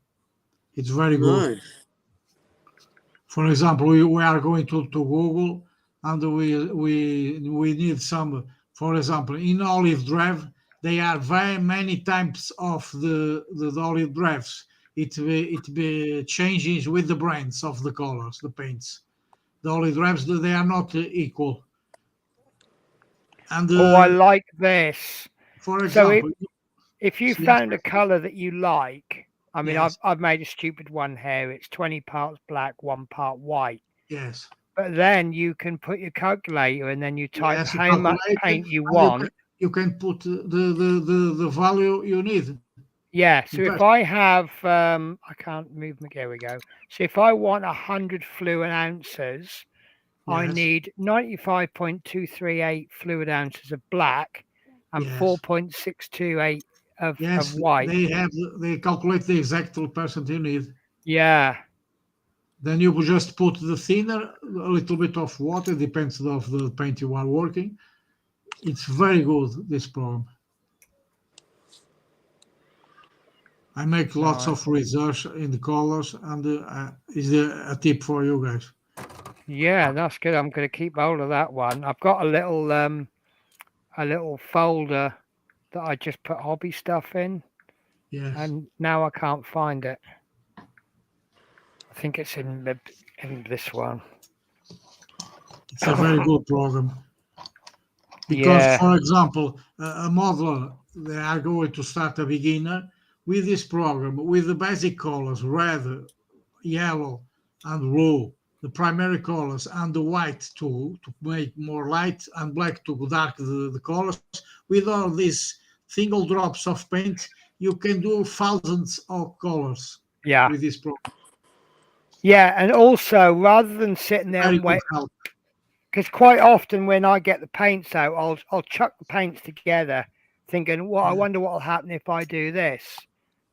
It's very good. Nice. For example, we are going to Google, and we need some. For example, in olive drab, there are very many types of the olive drabs. It changes with the brands of the colors, the paints. The olive drabs they are not equal. And Oh, I like this. for So example, if you yes, found a color that you like, I mean, yes, I've made a stupid one here. It's 20 parts black, 1 part white. yes. But then you can put your calculator and then you type Yes, you how much calculate it, paint you and want. you can put the value you need. Yeah. In So if person. I have, I can't move my, there we go. So if I want 100 fluid ounces, I Yes, need 95.238 fluid ounces of black and yes, 4.628 of yes. white. They calculate the exact percent you need. Yeah. Then you just put the thinner, a little bit of water, depends of the paint you are working. It's very good, this program. I make lots Right. of research in the colors, and is a tip for you guys. Yeah, that's good. I'm going to keep hold of that one. I've got a little folder that I just put hobby stuff in, Yes, and now I can't find it. I think it's in this one. it's a very good program. Because, Yeah, for example, a modeler, they are going to start a beginner with this program, with the basic colors, red, yellow, and blue, the primary colors, and the white to make more light, and black to dark the colors. With all these single drops of paint, you can do thousands of colors yeah, with this program. yeah. And also, rather than sitting there Very and good wait, help. because quite often when I get the paints out, I'll chuck the paints together, thinking, "Well, I Yeah. wonder what'll happen if I do this."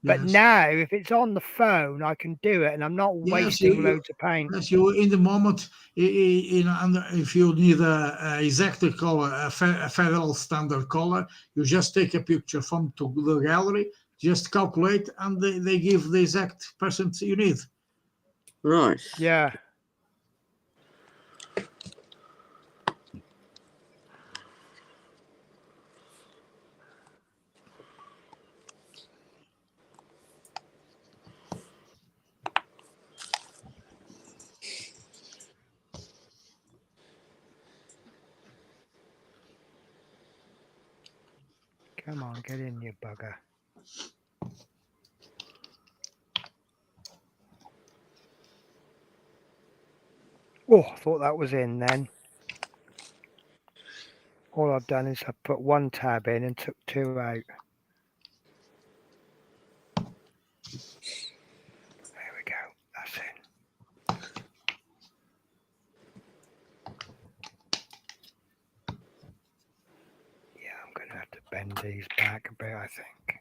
But Yes. now, if it's on the phone, I can do it, and I'm not Yes, wasting loads of paint. yes, you in the moment, and if you need a exact color, a federal standard color, you just take a picture from to the gallery, just calculate, and they give the exact percent you need. Nice. Yeah. Come on, get in, you bugger. Oh, I thought that was in then. All I've done is I've put one tab in and took two out. There we go. That's in. Yeah, I'm going to have to bend these back a bit, I think.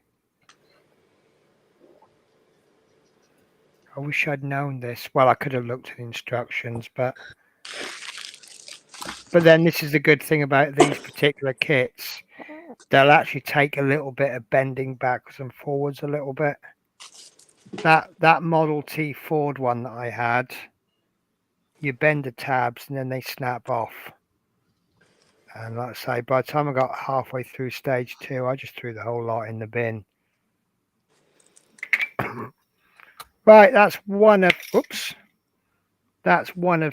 I wish I'd known this. Well, I could have looked at the instructions, but then this is the good thing about these particular kits. They'll actually take a little bit of bending backwards and forwards a little bit. That Model T Ford one that I had, you bend the tabs and then they snap off. And like I say, by the time I got halfway through stage 2, I just threw the whole lot in the bin. Right, that's one of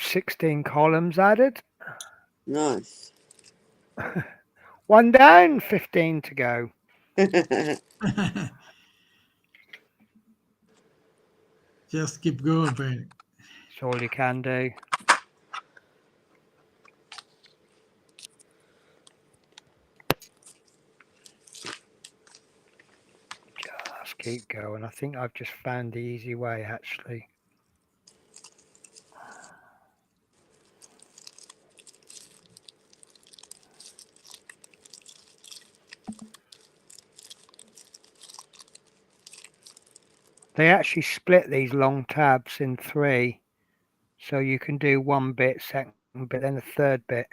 16 columns added. Nice. One down, 15 to go. Just keep going, painting. That's all you can do. Just keep going. I think I've just found the easy way, actually. They actually split these long tabs in 3, so you can do one bit, second bit, then a third bit.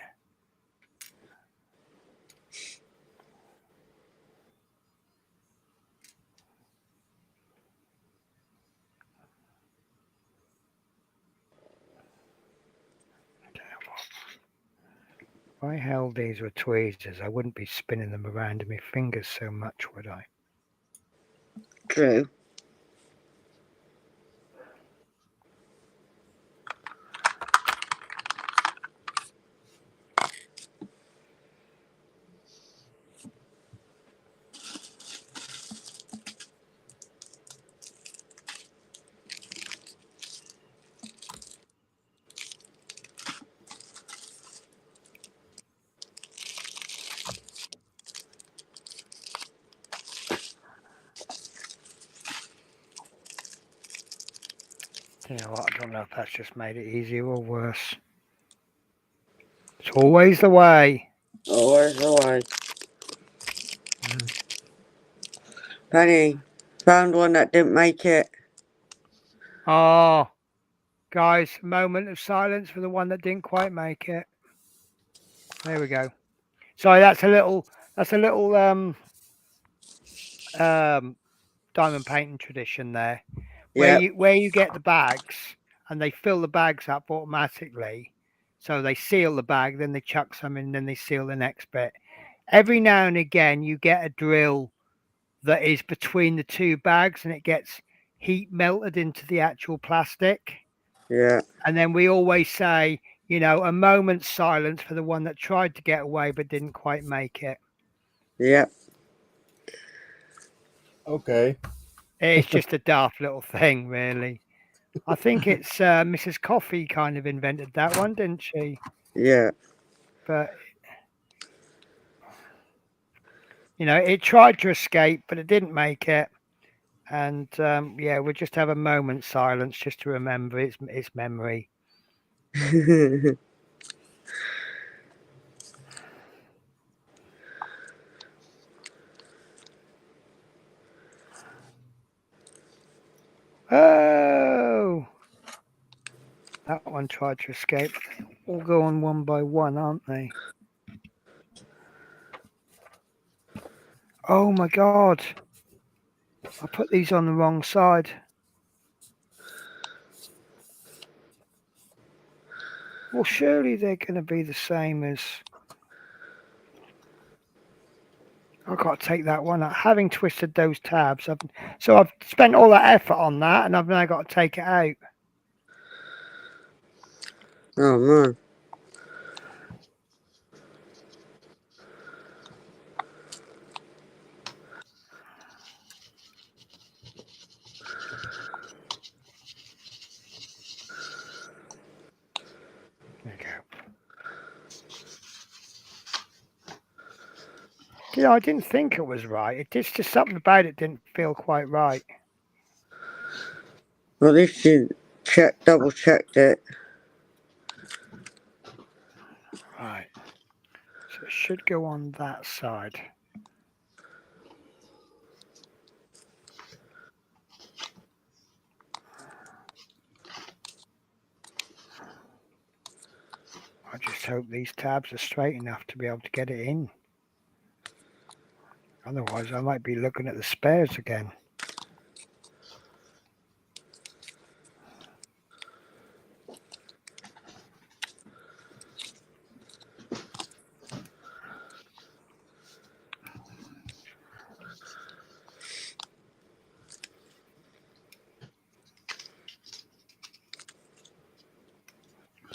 If I held these with tweezers, I wouldn't be spinning them around in my fingers so much, would I? True. You know what? I don't know if that's just made it easier or worse. It's always the way. Always the way. Penny, found one that didn't make it. Oh, guys, a moment of silence for the one that didn't quite make it. There we go. Sorry, that's a little diamond painting tradition there, Yeah. where you get the bags and they fill the bags up automatically. So they seal the bag, then they chuck some in, then they seal the next bit. Every now and again, you get a drill that is between the two bags and it gets heat melted into the actual plastic. Yeah. And then we always say, you know, a moment's silence for the one that tried to get away but didn't quite make it. Yeah. Okay. It's just a daft little thing, really. I think it's Mrs. Coffee kind of invented that one, didn't she? Yeah. But, you know, it tried to escape, but it didn't make it. And, yeah, we'll just have a moment's silence just to remember its memory. Oh! That one tried to escape. All go on one by one, aren't they? Oh my God. I put these on the wrong side. Well, surely they're going to be the same as... I've got to take that one out. Having twisted those tabs, I've spent all that effort on that, and I've now got to take it out. Oh man. There you go. You know, I didn't think it was right. It's just something about it didn't feel quite right. Well, at least you double checked it. Right. So it should go on that side. I just hope these tabs are straight enough to be able to get it in. Otherwise, I might be looking at the spares again.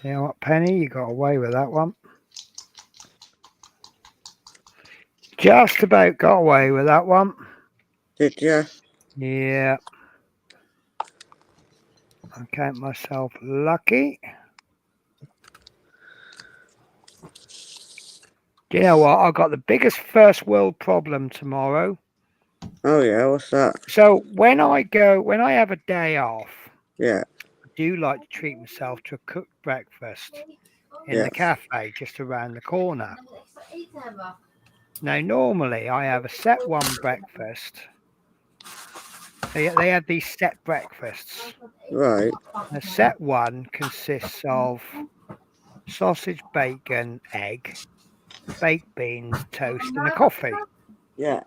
You know what, Penny? You got away with that one. Just about got away with that one. Did you? Yeah. I count myself lucky. Do you know what? I've got the biggest first world problem tomorrow. Oh yeah, what's that? So when I have a day off, Yeah. I do like to treat myself to a cooked breakfast in Yeah. the cafe just around the corner. Dan moet extra eten hebben. Now, normally I have a set one breakfast They have these set breakfasts. Right. A set one consists of sausage, bacon, egg, baked beans, toast, and a coffee. Yeah.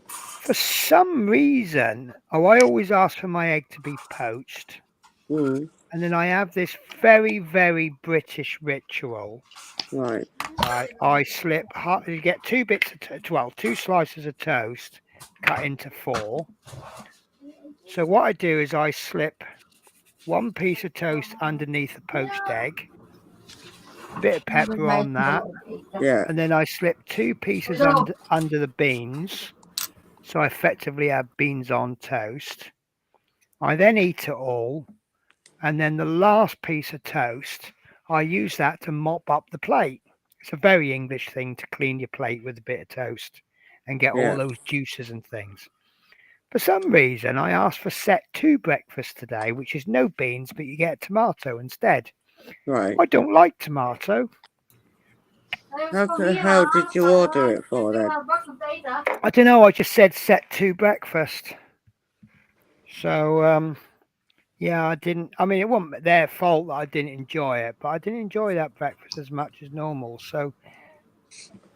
For some reason, I always ask for my egg to be poached, Mm. and then I have this very, very British ritual. Right. Right, I slip. You get two bits of two slices of toast cut into 4. So what I do is I slip one piece of toast underneath a poached egg, bit of pepper on that, Yeah. and then I slip 2 pieces under the beans. So I effectively have beans on toast. I then eat it all, and then the last piece of toast, I use that to mop up the plate. It's a very English thing to clean your plate with a bit of toast and get all Yeah. those juices and things. For some reason, I asked for set 2 breakfast today, which is no beans, but you get tomato instead. Right. I don't like tomato. How did you order it for then? I don't know. I just said set 2 breakfast. So, yeah, I didn't. I mean, it wasn't their fault that I didn't enjoy it, but I didn't enjoy that breakfast as much as normal. So,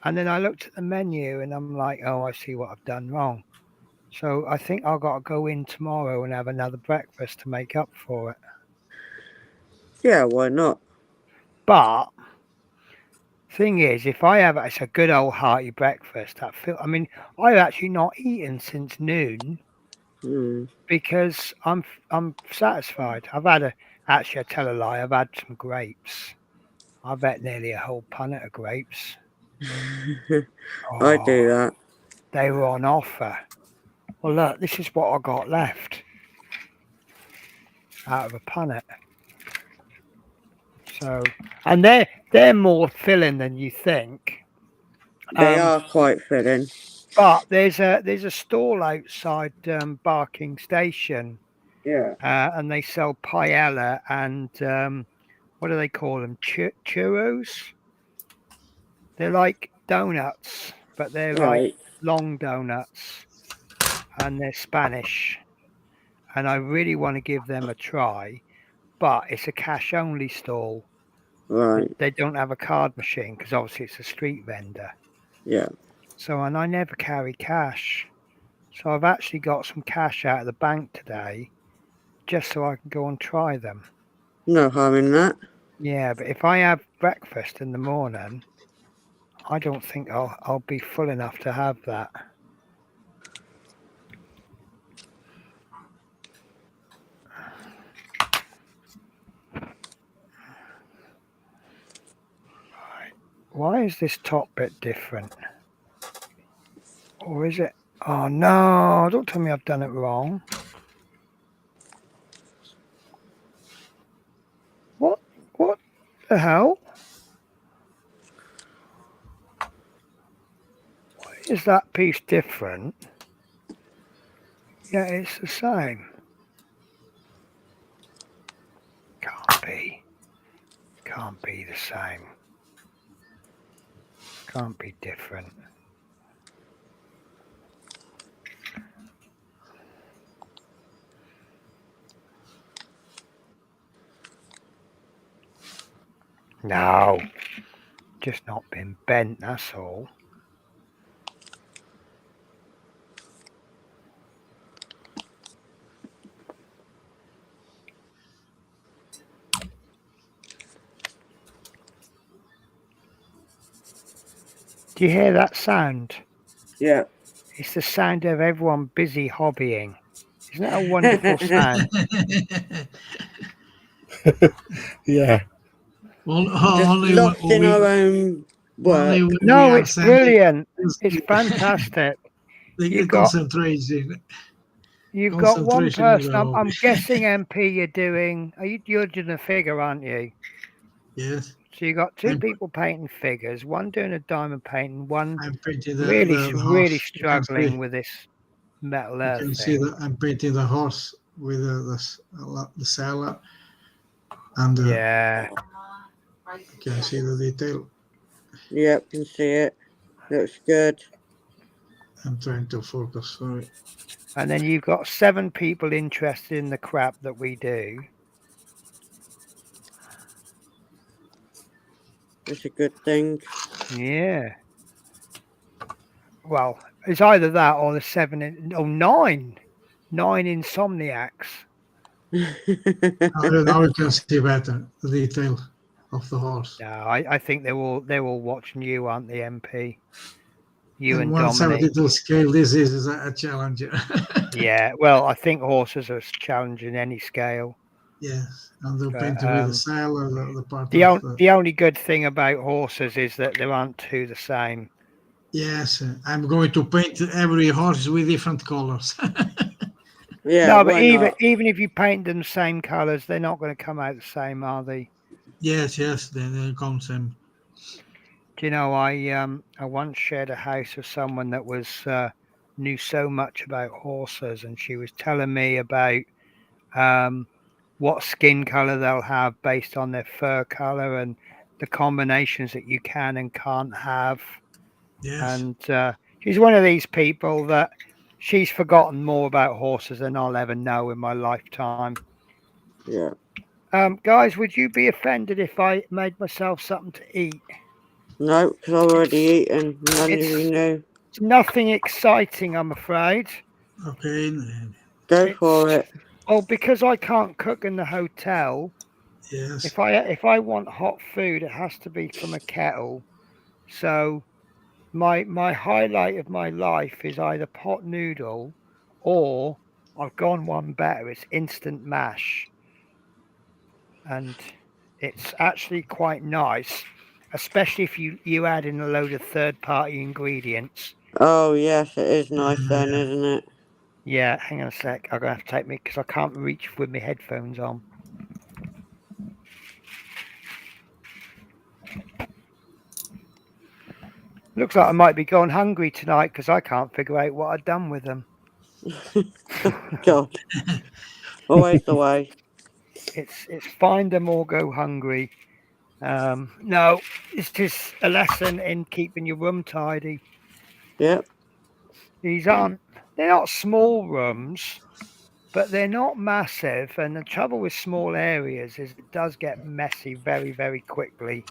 and then I looked at the menu and I'm like, oh, I see what I've done wrong. So I think I've got to go in tomorrow and have another breakfast to make up for it. Yeah, why not? But thing is, if I have it's a good old hearty breakfast, I mean, I've actually not eaten since noon Mm. because I'm satisfied. I tell a lie. I've had some grapes. I've had nearly a whole punnet of grapes. I do Oh, that. they were on offer. Well, look, this is what I got left out of a punnet. So, and they're more filling than you think. They are quite filling. But there's a stall outside Barking Station, Yeah. and they sell paella and what do they call them? Churros. They're like donuts, but they're like Right. long donuts, and they're Spanish. And I really want to give them a try, but it's a cash only stall. Right. They don't have a card machine because obviously it's a street vendor. Yeah. So, and I never carry cash. So I've actually got some cash out of the bank today just so I can go and try them. No harm in that. Yeah, but if I have breakfast in the morning, I don't think I'll be full enough to have that. Right. Why is this top bit different? Or is it? Oh no, don't tell me I've done it wrong. What the hell? Why is that piece different? Yeah, it's the same. Can't be. Can't be the same. Can't be different. No, just not been bent, that's all. Do you hear that sound? Yeah. It's the sound of everyone busy hobbying. Isn't that a wonderful sound? Yeah. Only Just lost in our own work. only when No, we are it's sending brilliant. is It's the- fantastic. the You got- concentration. You've got one Concentration is person. I'm all. guessing MP. You're doing. You're doing a figure, aren't you? Yes, So you got 2 I'm- people painting figures. One doing a diamond painting. One I'm painting the really horse. really You can struggling see- with this metal You earth can see thing. that I'm painting the horse with the saddle, and Yeah. you can see the detail. Yep, can see it. Looks good. I'm trying to focus. Sorry. And then you've got 7 people interested in the crap that we do. It's a good thing. Yeah. Well, it's either that or the 9 insomniacs. Now you can see better the detail of the horse. No, I think they're all watching you, aren't they, MP? You and 172 Dominic. scale, this is a challenger. Yeah, well, I think horses are challenging any scale. Yes, and they're But, painted with the sail or the part The, of the only good thing about horses is that there aren't 2 the same. Yes, I'm going to paint every horse with different colors. Yeah, No, but why even not? even if you paint them same colours, they're not going to come out the same, are they? yes, then it comes Do you know, I once shared a house with someone that was knew so much about horses, and she was telling me about what skin colour they'll have based on their fur colour and the combinations that you can and can't have. Yes. And she's one of these people that she's forgotten more about horses than I'll ever know in my lifetime. Yeah. Guys, would you be offended if I made myself something to eat? No, because I've already eaten. None of you It's know. nothing exciting, I'm afraid. Okay. Go for it. Oh, because I can't cook in the hotel. Yes. If I want hot food, it has to be from a kettle. So my highlight of my life is either pot noodle or I've gone one better. It's instant mash, and it's actually quite nice, especially if you add in a load of third-party ingredients. Oh, yes, it is nice then, isn't it? Yeah, hang on a sec. I'm gonna have to take me because I can't reach with my headphones on. Looks like I might be going hungry tonight because I can't figure out what I've done with them. God. Always the way. It's find them or go hungry. No, it's just a lesson in keeping your room tidy. Yep. They're not small rooms, but they're not massive. And the trouble with small areas is it does get messy very, very quickly.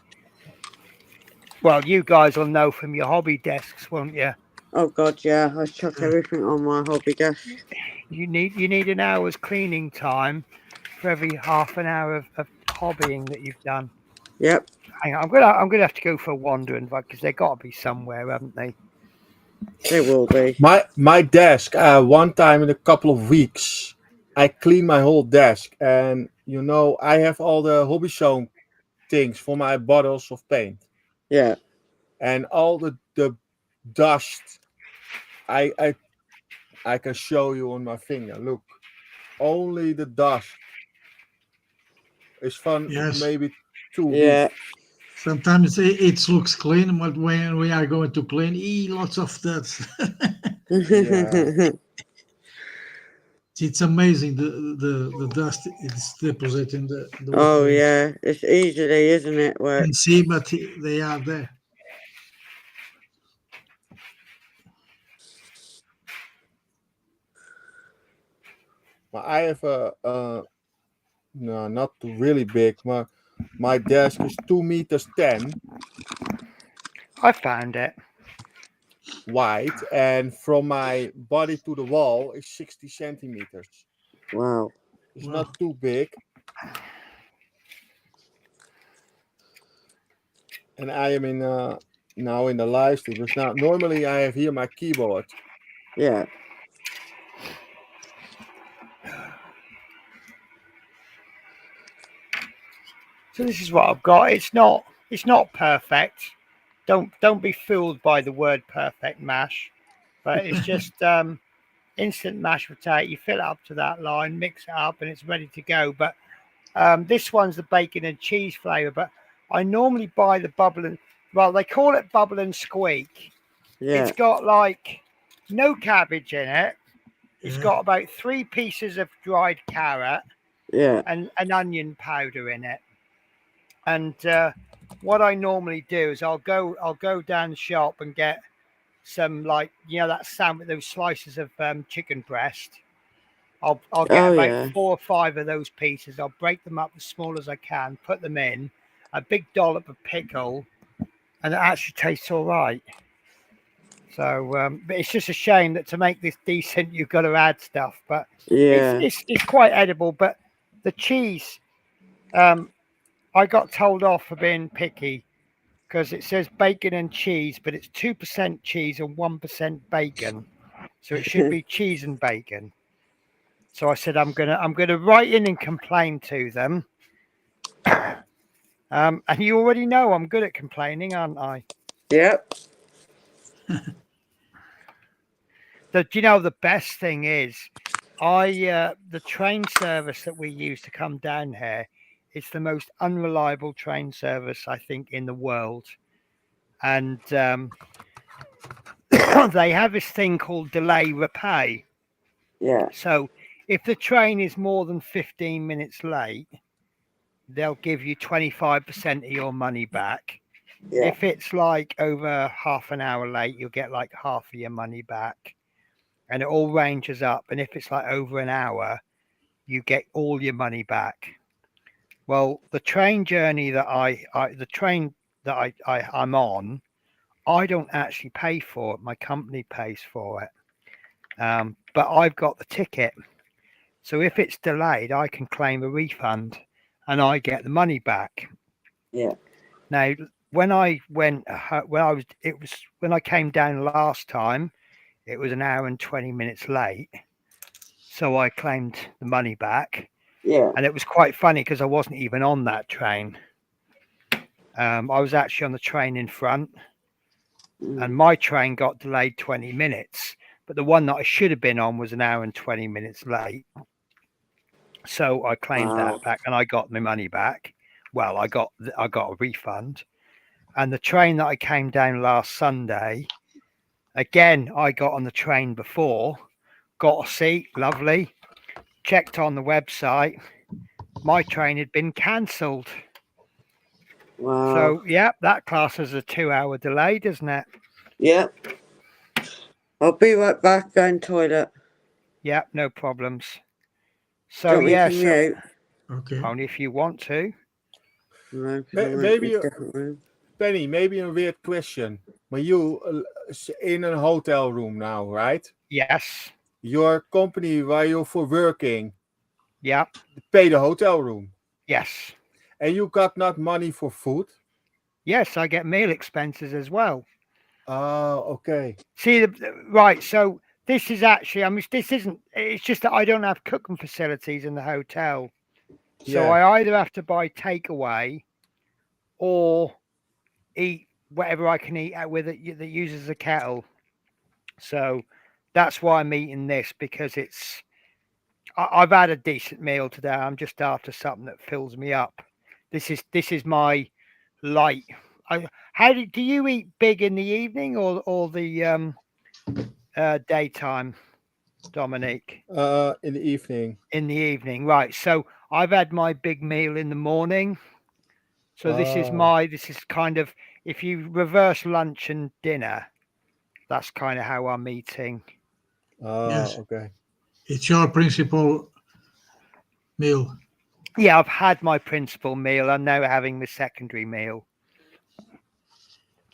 Well, you guys will know from your hobby desks, won't you? Oh, God, yeah. I chuck everything on my hobby desk. You need an hour's cleaning time for every half an hour of hobbying that you've done. Yep. Hang on, I'm gonna have to go for a wander because they've got to be somewhere, haven't they? They will be. My desk, one time in a couple of weeks, I clean my whole desk, and I have all the hobby show things for my bottles of paint, Yeah. and all the dust. I can show you on my finger. Look, only the dust is from Yes. maybe 2 Yeah. weeks. Sometimes it looks clean, but when we are going to clean, lots of that. Yeah. It's amazing the dust it's deposited in the Oh, water. yeah. It's easily, isn't it? You Where can see, but they are there. I have no, not really big. My desk is 2 meters 10 I found it. wide, and from my body to the wall is 60 centimeters. wow. It's Wow. not too big. And I am in now in the live stream. Because now normally I have here my keyboard. Yeah. So this is what I've got. It's not perfect. Don't be fooled by the word perfect mash, but it's just instant mashed potato. You fill it up to that line, mix it up, and it's ready to go. But this one's the bacon and cheese flavor. But I normally buy the bubble and they call it bubble and squeak. Yeah. It's got like no cabbage in it. It's Yeah. got about 3 pieces of dried carrot Yeah. and an onion powder in it. And what I normally do is I'll go down the shop and get some, like, that sandwich, those slices of chicken breast. I'll get Oh, about yeah. 4 or 5 of those pieces. I'll break them up as small as I can, put them in a big dollop of pickle, and it actually tastes all right. So, but it's just a shame that to make this decent, you've got to add stuff. But Yeah. it's quite edible. But the cheese, I got told off for being picky because it says bacon and cheese, but it's 2% cheese and 1% bacon, so it should be cheese and bacon. So I said I'm gonna write in and complain to them. And you already know I'm good at complaining, aren't I? Yep. Do you know the best thing is, the train service that we use to come down here, it's the most unreliable train service I think in the world, and they have this thing called delay repay. Yeah. So if the train is more than 15 minutes late, they'll give you 25% of your money back. Yeah. If it's like over half an hour late, you'll get like half of your money back. And it all ranges up. And if it's like over an hour, you get all your money back. Well, the train journey that I'm on, I don't actually pay for it. My company pays for it. But I've got the ticket. So if it's delayed, I can claim a refund and I get the money back. Yeah. Now, when I came down last time, it was an hour and 20 minutes late. So I claimed the money back. Yeah. And it was quite funny because I wasn't even on that train. I was actually on the train in front, and my train got delayed 20 minutes. But the one that I should have been on was an hour and 20 minutes late. So I claimed that back and I got my money back. Well, I got a refund. And the train that I came down last Sunday, again, I got on the train before, got a seat, lovely, checked on the website. My train had been cancelled. Wow. So, yeah, that class is a 2-hour delay, doesn't it? Yep. I'll be right back, going toilet. Yeah, no problems. Do So, you want yeah, me to mute? Okay. only if you want to. No, 'cause I went Maybe to a different room. Penny, maybe a weird question. When you in a hotel room now, right? Yes. Your company where you're for working Yeah. pay the hotel room, Yes. and you got not money for food. Yes, I get meal expenses as well. Oh, okay. See, right. So this is actually, I mean, this isn't, it's just that I don't have cooking facilities in the hotel. So Yeah. I either have to buy takeaway or eat whatever I can eat out with it that uses a kettle. So that's why I'm eating this, because I've had a decent meal today. I'm just after something that fills me up. This is my light. How do you eat big in the evening or the daytime, Dominique? In the evening. In the evening, right. So I've had my big meal in the morning. So this is kind of, if you reverse lunch and dinner, that's kind of how I'm eating. Yes. Okay. It's your principal meal. Yeah, I've had my principal meal. I'm now having the secondary meal.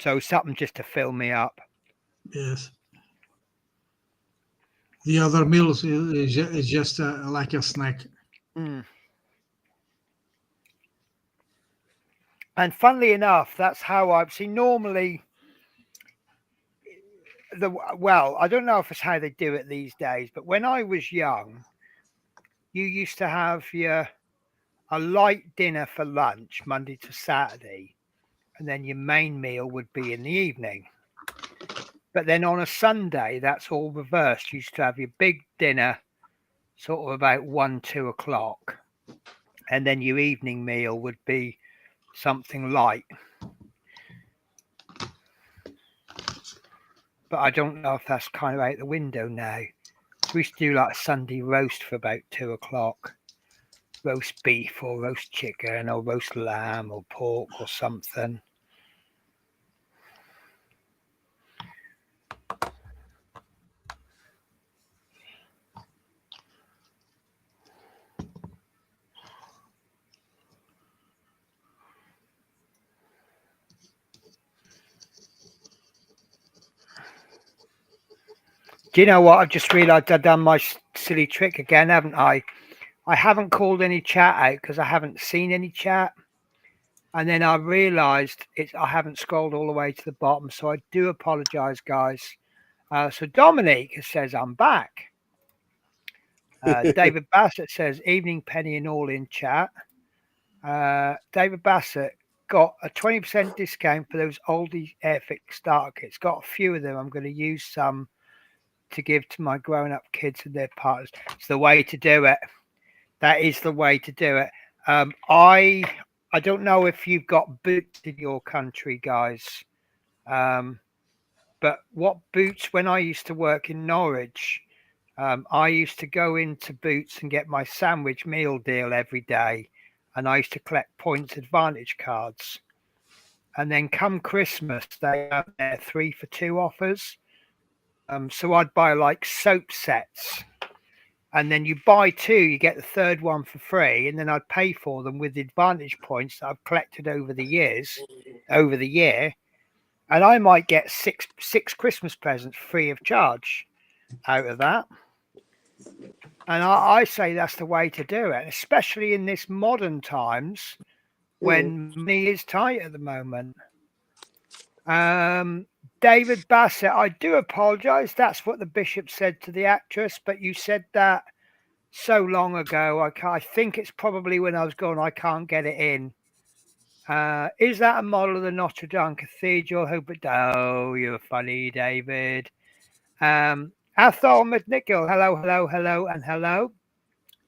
So something just to fill me up. Yes. The other meals is just like a snack. Mm. And funnily enough, that's how I've seen normally. Well, I don't know if it's how they do it these days, but when I was young, you used to have a light dinner for lunch Monday to Saturday, and then your main meal would be in the evening. But then on a Sunday, that's all reversed. You used to have your big dinner sort of about 1-2 o'clock, and then your evening meal would be something light. But I don't know if that's kind of out the window now. We used to do like a Sunday roast for about 2 o'clock. Roast beef or roast chicken or roast lamb or pork or something. Do you know what? I've just realised I've done my silly trick again, haven't I? I haven't called any chat out because I haven't seen any chat. And then I realised I haven't scrolled all the way to the bottom. So I do apologise, guys. So Dominique says, I'm back. David Bassett says, evening, Penny and all in chat. David Bassett got a 20% discount for those oldie Airfix starter kits. Got a few of them. I'm going to use some to give to my grown-up kids and their partners. It's the way to do it. That is the way to do it. I don't know if you've got Boots in your country, guys. But what Boots, when I used to work in Norwich, I used to go into Boots and get my sandwich meal deal every day. And I used to collect points advantage cards. And then come Christmas, they have their 3 for 2 offers. So I'd buy like soap sets. And then you buy 2, you get the third one for free. And then I'd pay for them with the advantage points that I've collected over the year. And I might get six Christmas presents free of charge out of that. And I say that's the way to do it, especially in this modern times when money is tight at the moment. David Bassett, I do apologise. That's what the bishop said to the actress, but you said that so long ago. I think it's probably when I was going, I can't get it in. Is that a model of the Notre Dame Cathedral? Hope it. Oh, you're funny, David. Athol McNichol, hello, and hello.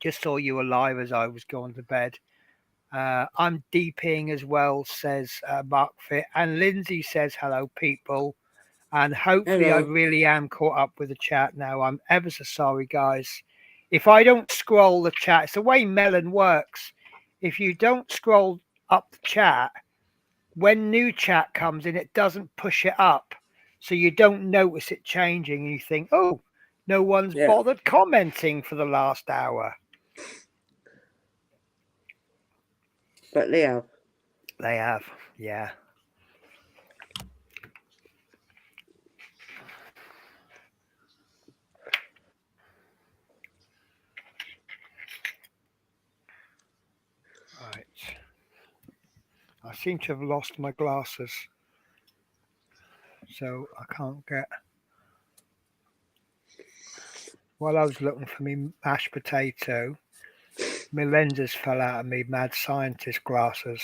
Just saw you alive as I was going to bed. I'm DPing as well, says Mark Fit. And Lindsay says, hello, people. And hopefully I really am caught up with the chat now. I'm ever so sorry, guys. If I don't scroll the chat, it's the way Melon works. If you don't scroll up the chat, when new chat comes in, it doesn't push it up. So you don't notice it changing. And you think, oh, no one's bothered commenting for the last hour. But they have. They have, yeah. Right. I seem to have lost my glasses. So I can't get... While I was looking for me mashed potato, my lenses fell out of me mad scientist glasses.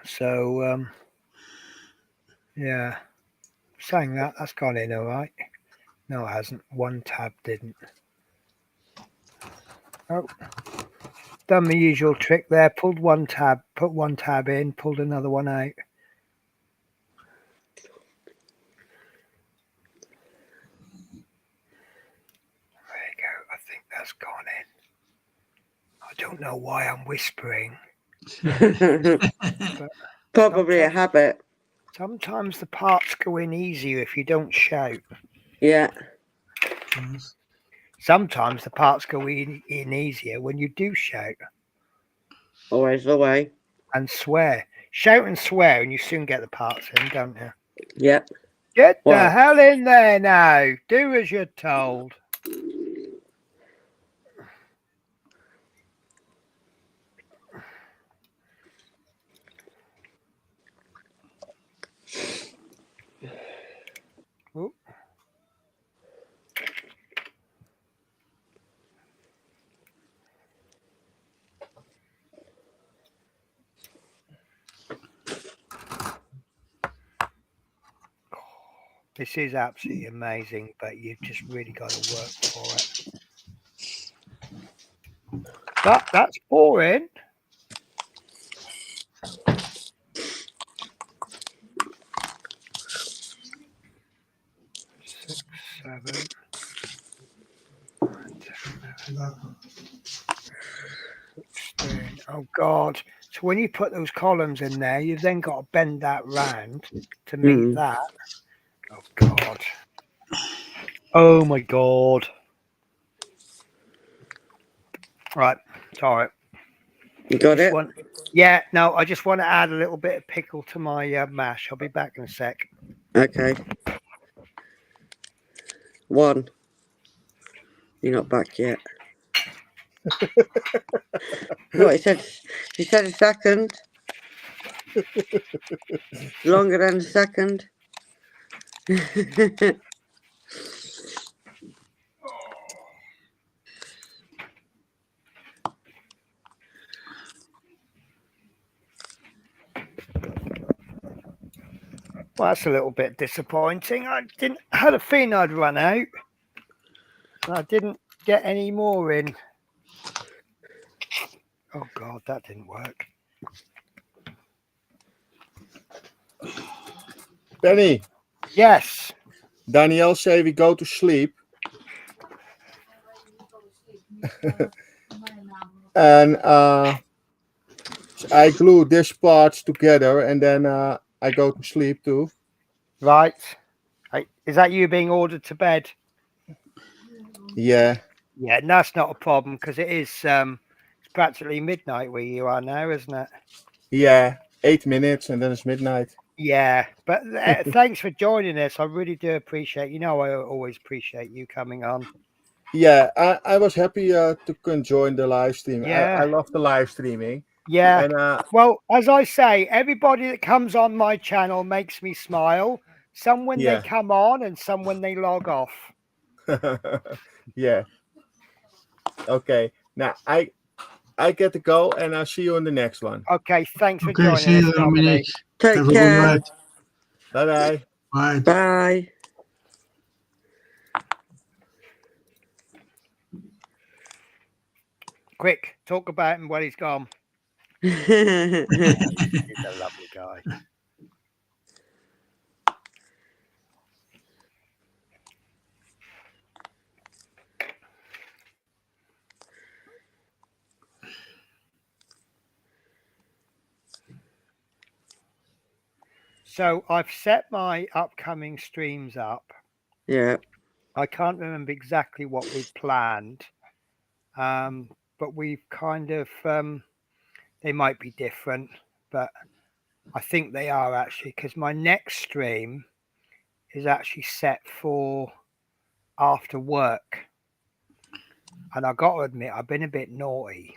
So, yeah. Saying that, that's gone in all right. No, it hasn't. One tab didn't. Oh. Done the usual trick there. Pulled one tab, put one tab in, pulled another one out. There you go. I think that's gone in. I don't know why I'm whispering. Probably a habit. Sometimes the parts go in easier if you don't shout. Yeah. Sometimes the parts go in easier when you do shout. Always the way. And swear. Shout and swear and you soon get the parts in, don't you? Yep. Get the hell in there now. Do as you're told. Ooh. This is absolutely amazing, but you've just really got to work for it. But that's boring. Six, 7. 16. Oh God. So when you put those columns in there, you've then got to bend that round to meet that. Oh God. Oh my God. Right. Sorry. You got it? Yeah, no, I just want to add a little bit of pickle to my mash. I'll be back in a sec. Okay. 1. You're not back yet. What, he said a second. Longer than a second. Well, that's a little bit disappointing. I had a feeling I'd run out. I didn't get any more in. Oh God, that didn't work. Penny, Yes. Danielle say we go to sleep. And I glue these parts together and then I go to sleep too. Right. Is that you being ordered to bed? Yeah. Yeah, and that's not a problem because it is it's practically midnight where you are now, isn't it? Yeah. 8 minutes and then it's midnight. Yeah, but thanks for joining us. I really do appreciate. You know, I always appreciate you coming on. Yeah, I was happy to join the live stream. Yeah. I love the live streaming. Yeah. And Well, as I say, everybody that comes on my channel makes me smile. Some when Yeah. they come on, and some when they log off. yeah. Okay. Now I get to go and I'll see you in the next one. Okay, thanks for Okay, joining see us, you, Dominic. Dominic. Take Have a good care. night. Bye bye. Bye. Bye. Quick, talk about him while he's gone. He's a lovely guy. So I've set my upcoming streams up. Yeah. I can't remember exactly what we've planned, but we've kind of they might be different, but I think they are actually because my next stream is actually set for after work, and I got to admit I've been a bit naughty.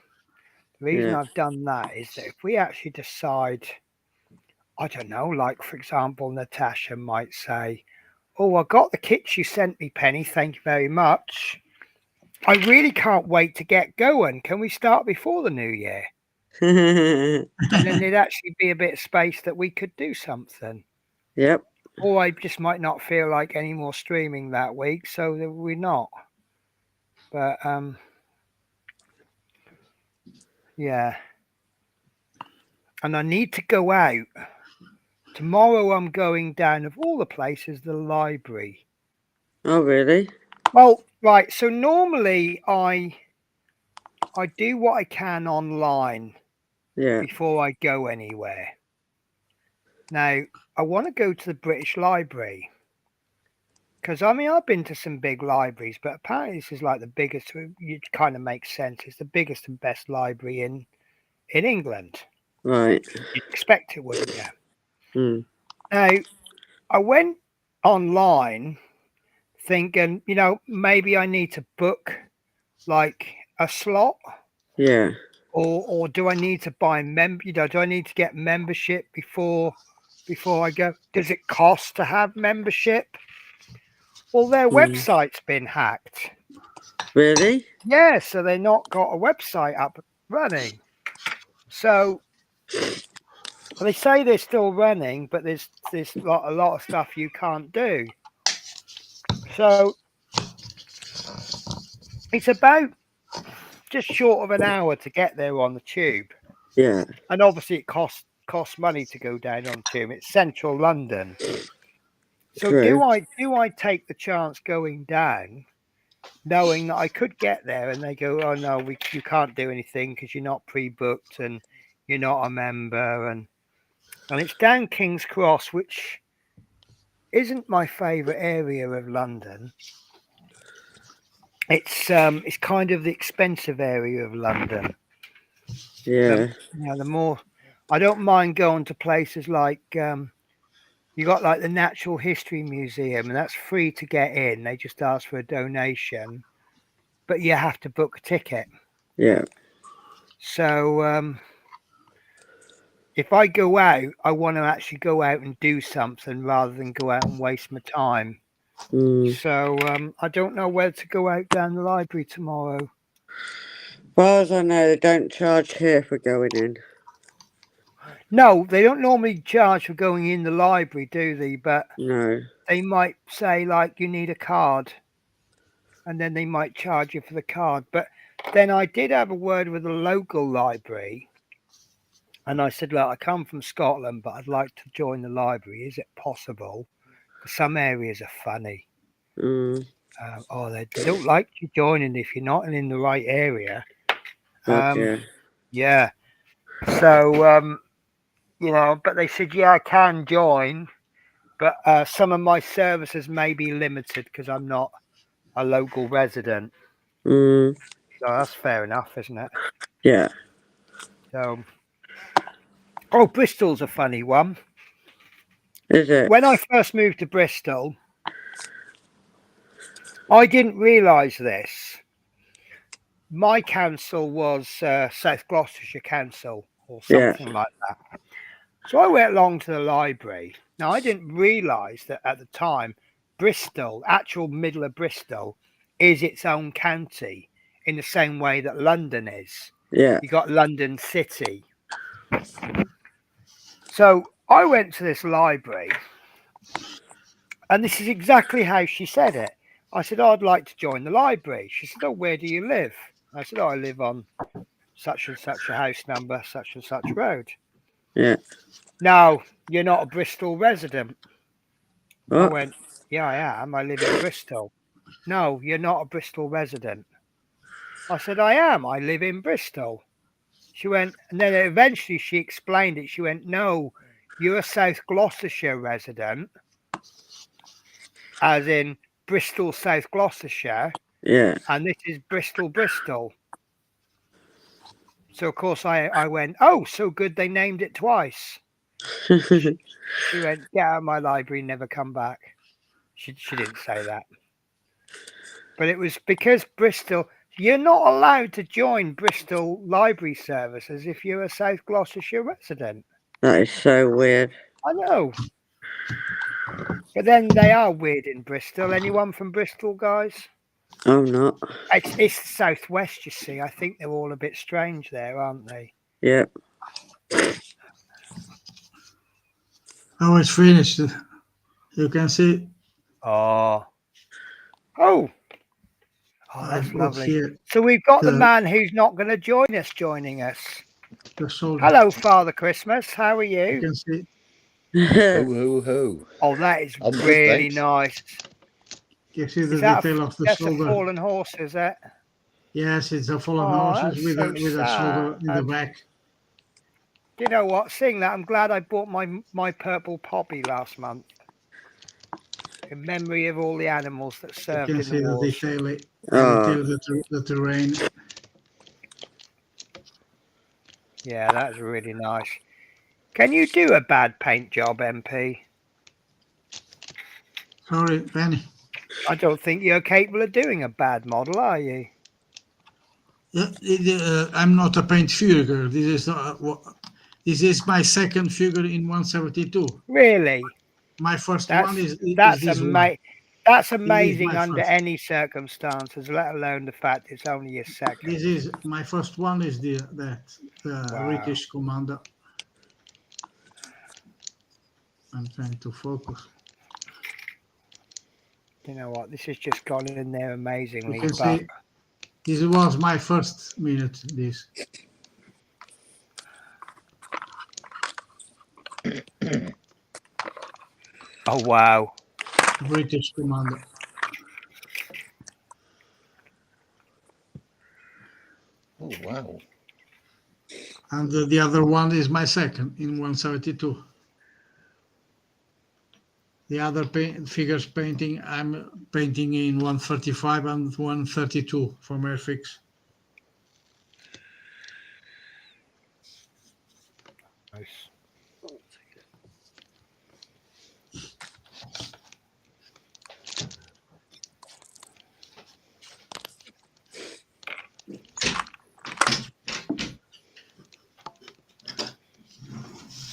The reason Yeah. I've done that is that if we actually decide, I don't know, like for example, Natasha might say, "Oh, I got the kits you sent me, Penny. Thank you very much. I really can't wait to get going. Can we start before the new year?" And then there'd actually be a bit of space that we could do something. Yep. Or I just might not feel like any more streaming that week, so we're not. But yeah. And I need to go out. Tomorrow I'm going down, of all the places, the library. Oh, really? Well, right. So normally I do what I can online Yeah. before I go anywhere. Now, I want to go to the British Library because I mean I've been to some big libraries, but apparently this is like the biggest. It kind of makes sense. It's the biggest and best library in England. Right. You'd expect it, wouldn't you? Mm. Now, I went online thinking, you know, maybe I need to book like a slot, Yeah. or do I need to buy do I need to get membership before I go? Does it cost to have membership? Well, their website's been hacked. Really? Yeah, so they're not got a website up running. So they say they're still running, but there's a lot of stuff you can't do. So it's about just short of an hour to get there on the tube. Yeah. And obviously it costs money to go down on tube. It's central London. So True. do I take the chance going down, knowing that I could get there and they go, oh no, you can't do anything because you're not pre-booked and you're not a member, and it's down King's Cross, which isn't my favourite area of London. It's kind of the expensive area of London. Yeah. The more I don't mind going to places like You got like the Natural History Museum, and that's free to get in. They just ask for a donation, but you have to book a ticket. Yeah. So if I go out, I want to actually go out and do something rather than go out and waste my time. So I don't know whether to go out down the library tomorrow. As far as I know, they don't charge here for going in. No, they don't normally charge for going in the library, do they? But No. they might say like you need a card, and then they might charge you for the card. But then I did have a word with a local library, and I said, look, I come from Scotland, but I'd like to join the library. Is it possible? Because some areas are funny. They don't like you joining if you're not in the right area. Okay. Yeah. So, but they said, yeah, I can join, but some of my services may be limited because I'm not a local resident. So that's fair enough, isn't it? Yeah. So, Bristol's a funny one. Is it? When I first moved to Bristol, I didn't realise this. My council was South Gloucestershire Council or something like that. So I went along to the library. Now, I didn't realise that at the time, Bristol, actual middle of Bristol, is its own county in the same way that London is. Yeah. You got London City. So I went to this library, and this is exactly how she said it. I said, I'd like to join the library. She said, oh, where do you live? I said, I live on such and such a house number, such and such road. Yeah. Now, you're not a Bristol resident. What? I went, yeah, I am. I live in Bristol. No, you're not a Bristol resident. I said, I am. I live in Bristol. She went, and then eventually she explained it. She went, no, you're a South Gloucestershire resident, as in Bristol, South Gloucestershire. Yeah. And this is Bristol, Bristol. So, of course, I went, oh, so good they named it twice. She went, get out of my library, never come back. She didn't say that. But it was because Bristol, you're not allowed to join Bristol library services if you're a South Gloucestershire resident. That is so weird. I know. But then they are weird in Bristol. Anyone from Bristol, guys? I'm not. It's the southwest, you see. I think they're all a bit strange there, aren't they? Yeah. Oh, it's finished. You can see. Oh, that's lovely. Here, so we've got the man who's not going to join us joining us. the soldier. Hello, Father Christmas. How are You you? can see. Ho, ho, ho. Oh, that is I'm good, really thanks. nice. You see the Is that detail of the that's a soldier. fallen horse, is it? Yes, it's a fallen Oh, horses that's with so a soldier in the sad. back. Do you know what? Seeing that, I'm glad I bought my purple poppy last month. In memory of all the animals that You served can in see the the wars. detail, Oh. the terrain. Yeah, that's really nice. Can you do a bad paint job, MP? Sorry, Penny. I don't think you're capable of doing a bad model, are you? Yeah, I'm not a paint figure. This is my second figure in 172. Really? My first That's one is that's this one. That's amazing my under first. any circumstances, let alone the fact it's only your second. This is my first one. Is the Wow. British Commander. I'm trying to focus. You know what? This has just gone in there amazingly. You can But see this was my first minute. This. oh wow. British Commander. Oh, wow. And the other one is my second in 172. The other figures painting, I'm painting in 135 and 132 from Airfix. Nice.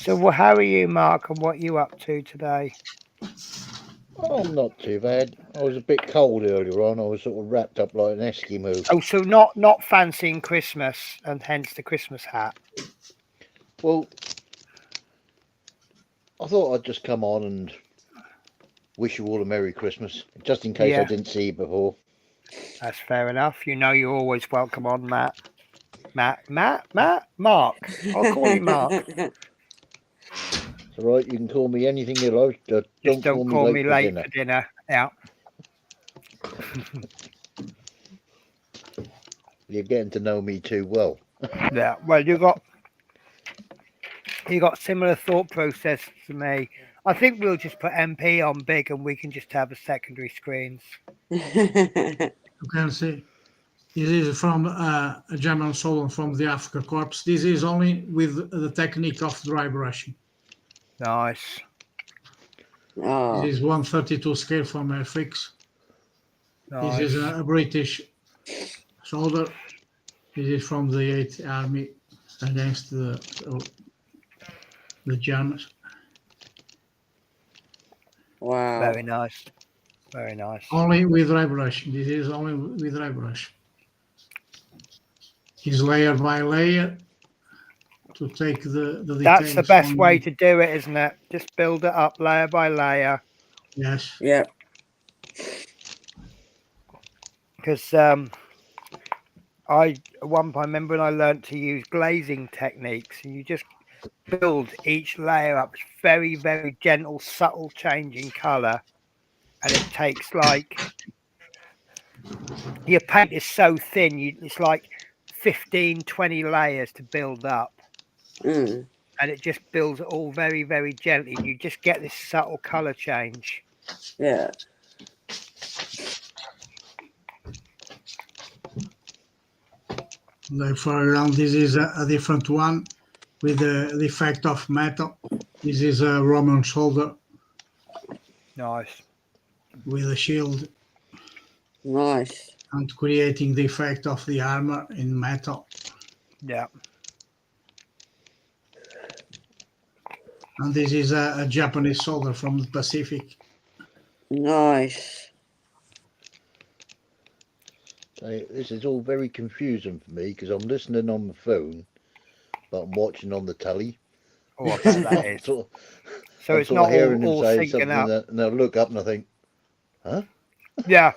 So how are you, Mark, and what are you up to today? Oh, I'm not too bad. I was a bit cold earlier on. I was sort of wrapped up like an Eskimo. Oh, so not fancying Christmas, and hence the Christmas hat. Well, I thought I'd just come on and wish you all a Merry Christmas, just in case I Yeah. didn't see you before. That's fair enough. You know you're always welcome on, Matt. Mark. I'll call you Mark. It's all right. You can call me anything you like. Just don't call me late dinner. for dinner. Yeah. You're getting to know me too well. Yeah. Well, you got similar thought process to me. I think we'll just put MP on big, and we can just have the secondary screens. You can see this is from a German soldier from the Africa Corps. This is only with the technique of dry brushing. Nice. Oh, This is 132 scale from FX. Nice. This is a British soldier. This is from the 8th Army against the Germans. wow. Very nice. Very nice. Only with dry brush. This is only with dry brush. It's layer by layer to take the details. That's the best from way to do it, isn't it? Just build it up layer by layer. Yes. Yep. Because I at one point remember when I learned to use glazing techniques, and you just build each layer up. It's very, very gentle, subtle change in color, and it takes like your paint is so thin. It's like 15, 20 layers to build up, Mm. and it just builds it all very, very gently. You just get this subtle color change. Yeah. Like for example, this is a different one with the effect of metal. This is a Roman soldier Nice. with a shield Nice. and creating the effect of the armor in metal. Yeah. And this is a Japanese soldier from the Pacific. Nice. This is all very confusing for me because I'm listening on the phone, but I'm watching on the telly. Oh, I bet that is. So So I'm it's sort not of hearing all them say syncing something, up. and I look up and I think, huh? Yeah.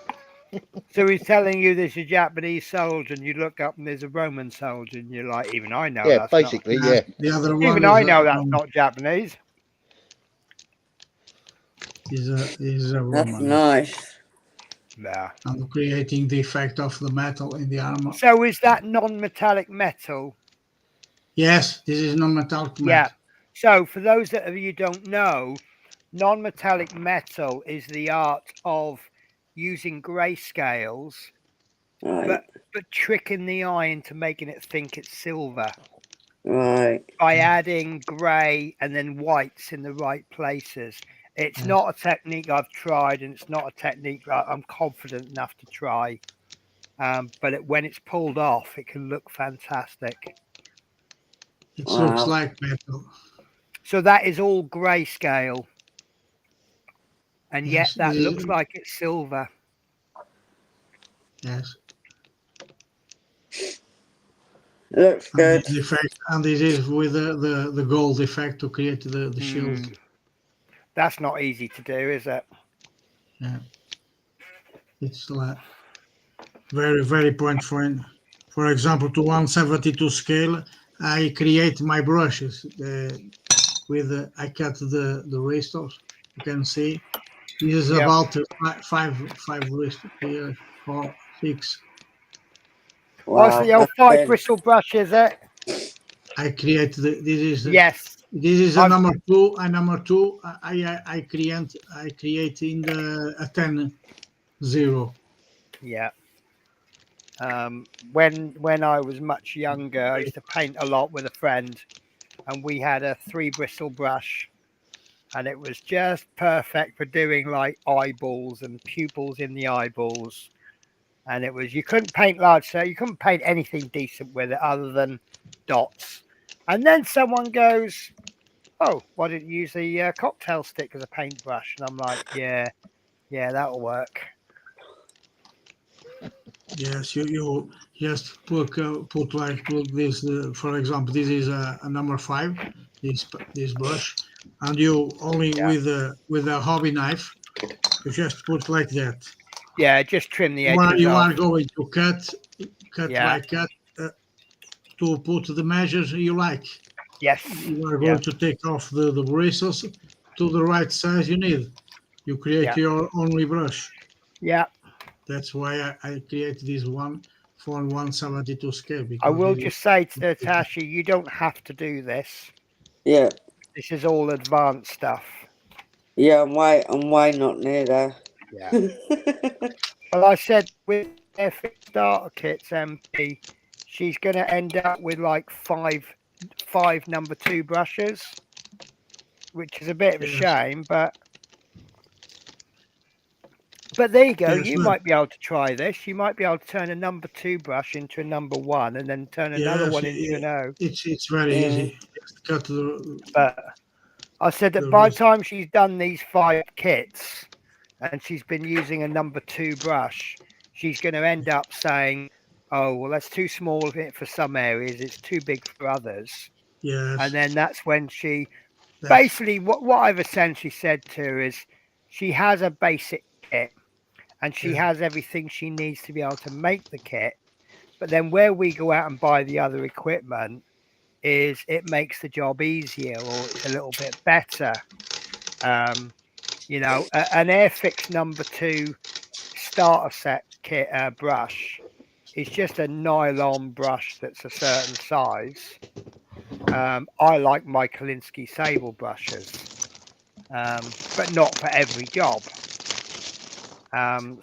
So he's telling you there's a Japanese soldier, and you look up and there's a Roman soldier, and you're like, even I know Yeah, that's basically, yeah. The other not. one Even is I know that's not Japanese. is a That's Roman. nice. Yeah. And creating the effect of the metal in the armor. So is that non-metallic metal? Yes, this is non-metallic metal. Yeah. So for those of you who don't know, non-metallic metal is the art of using grayscales, Right. but tricking the eye into making it think it's silver Right. by adding grey and then whites in the right places. It's Yes. not a technique I've tried, and it's not a technique that I'm confident enough to try. But when it's pulled off, it can look fantastic. It Wow. looks like metal. So that is all grayscale, and yet Yes, that this is- looks like it's silver. Yes. Looks And good. this effect, and this is with the gold effect to create the shield. Mm. That's not easy to do, is it? Yeah. It's like very, very point for example, to 172 scale, I create my brushes I cut the restores. You can see this is Yep. about five restores here, 4, 6. Oh, it's Wow. the old That's 5 big. bristle brush, is it? I create this is Yes. this is a I've- number 2. A number 2. I create in the a 10-0. Yeah. When I was much younger, I used to paint a lot with a friend, and we had a 3 bristle brush, and it was just perfect for doing like eyeballs and pupils in the eyeballs. And it was, you couldn't paint large, so you couldn't paint anything decent with it other than dots. And then someone goes, oh, why didn't you use the cocktail stick as a paintbrush? And I'm like, yeah, that'll work. Yes, you just put this. For example, this is a number 5. This brush, and you only Yeah. with a hobby knife, you just put like that. Yeah, just trim the You are, edges you off. are going to cut Yeah. by cut to put the measures you like. Yes. You are Yeah. going to take off the bristles to the right size you need. You create Yeah. your only brush. Yeah. That's why I created this one for 172 scale. I Because will this just say to Natasha, you don't have to do this. Yeah. This is all advanced stuff. Yeah, I'm way not near there. Yeah. Well, I said with FX starter kits, MP, she's going to end up with like five number 2 brushes, which is a bit of a Yes. shame, but there you go. Yes, You but- might be able to try this. You might be able to turn a number 2 brush into a number 1 and then turn another Yes, one into an O. It's very Yeah. easy. Just cut the But I said that The by the rest- time she's done these 5 kits and she's been using a number 2 brush, she's going to end up saying, oh, well, that's too small for some areas. It's too big for others. yes. And then that's when she that's- basically what I've essentially said to her is she has a basic kit and she Yeah. has everything she needs to be able to make the kit. But then where we go out and buy the other equipment is it makes the job easier or it's a little bit better. You know, an Airfix number 2 starter set kit brush is just a nylon brush that's a certain size. I like my Kolinsky Sable brushes, but not for every job.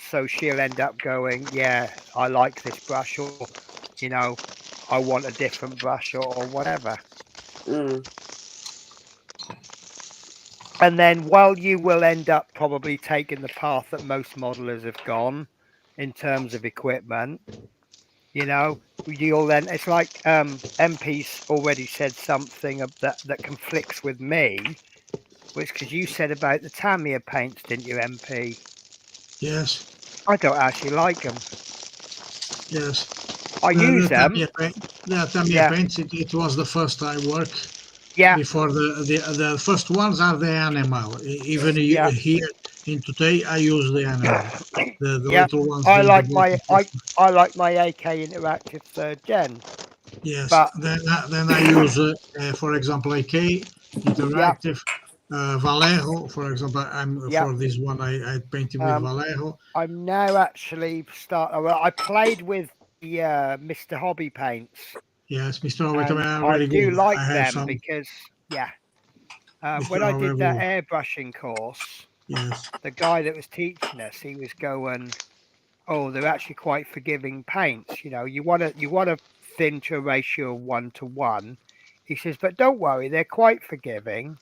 So she'll end up going, yeah, I like this brush, or, you know, I want a different brush or whatever. Mm. And then while you will end up probably taking the path that most modelers have gone in terms of equipment, you know, you'll then, it's like MP's already said something that conflicts with me, which because you said about the Tamiya paints, didn't you, MP? Yes, I don't actually like them. yes. I use them. Tamiya paints. It was the first I work. Yeah, Before the first ones are the animal. Even Yeah. here in today, I use the animal. The Yeah, little ones. I the like black my and I like my AK Interactive 3rd Gen. Yes. but- Then I use, for example, AK Interactive. Vallejo, for example, Yeah. for this one I painted with Vallejo. I'm now actually well, I played with the Mr. Hobby paints. Yes, Mr. Hobby, And are I really do good. like I have them some. because Mr. when I did that Hobby, airbrushing course, yes, the guy that was teaching us, he was going, oh, they're actually quite forgiving paints. You know, you want to thin to a ratio of 1:1. He says, but don't worry, they're quite forgiving.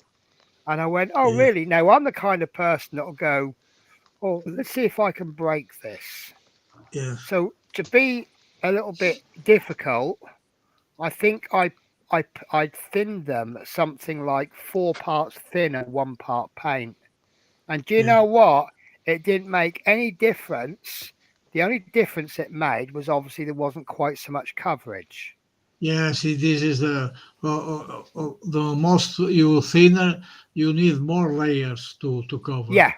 And I went, oh, Yeah. really? No, I'm the kind of person that'll go, oh, let's see if I can break this. yes, So to be a little bit difficult, I think I thinned them something like 4 parts thin and 1 part paint. And do you Yeah. know what? It didn't make any difference. The only difference it made was obviously there wasn't quite so much coverage. yeah. See, this is the most you thinner. You need more layers to cover. Yeah.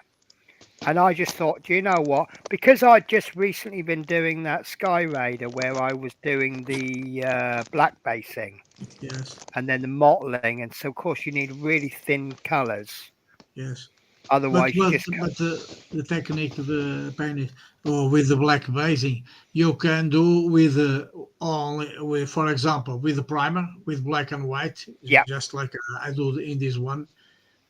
And I just thought, do you know what? Because I'd just recently been doing that Sky Raider where I was doing the black basing Yes, and then the mottling. And so, of course, you need really thin colors. yes. Otherwise, you But just the technique of the painting or with the black basing, you can do with only with, for example, with the primer with black and white. Yeah. Just like I do in this one.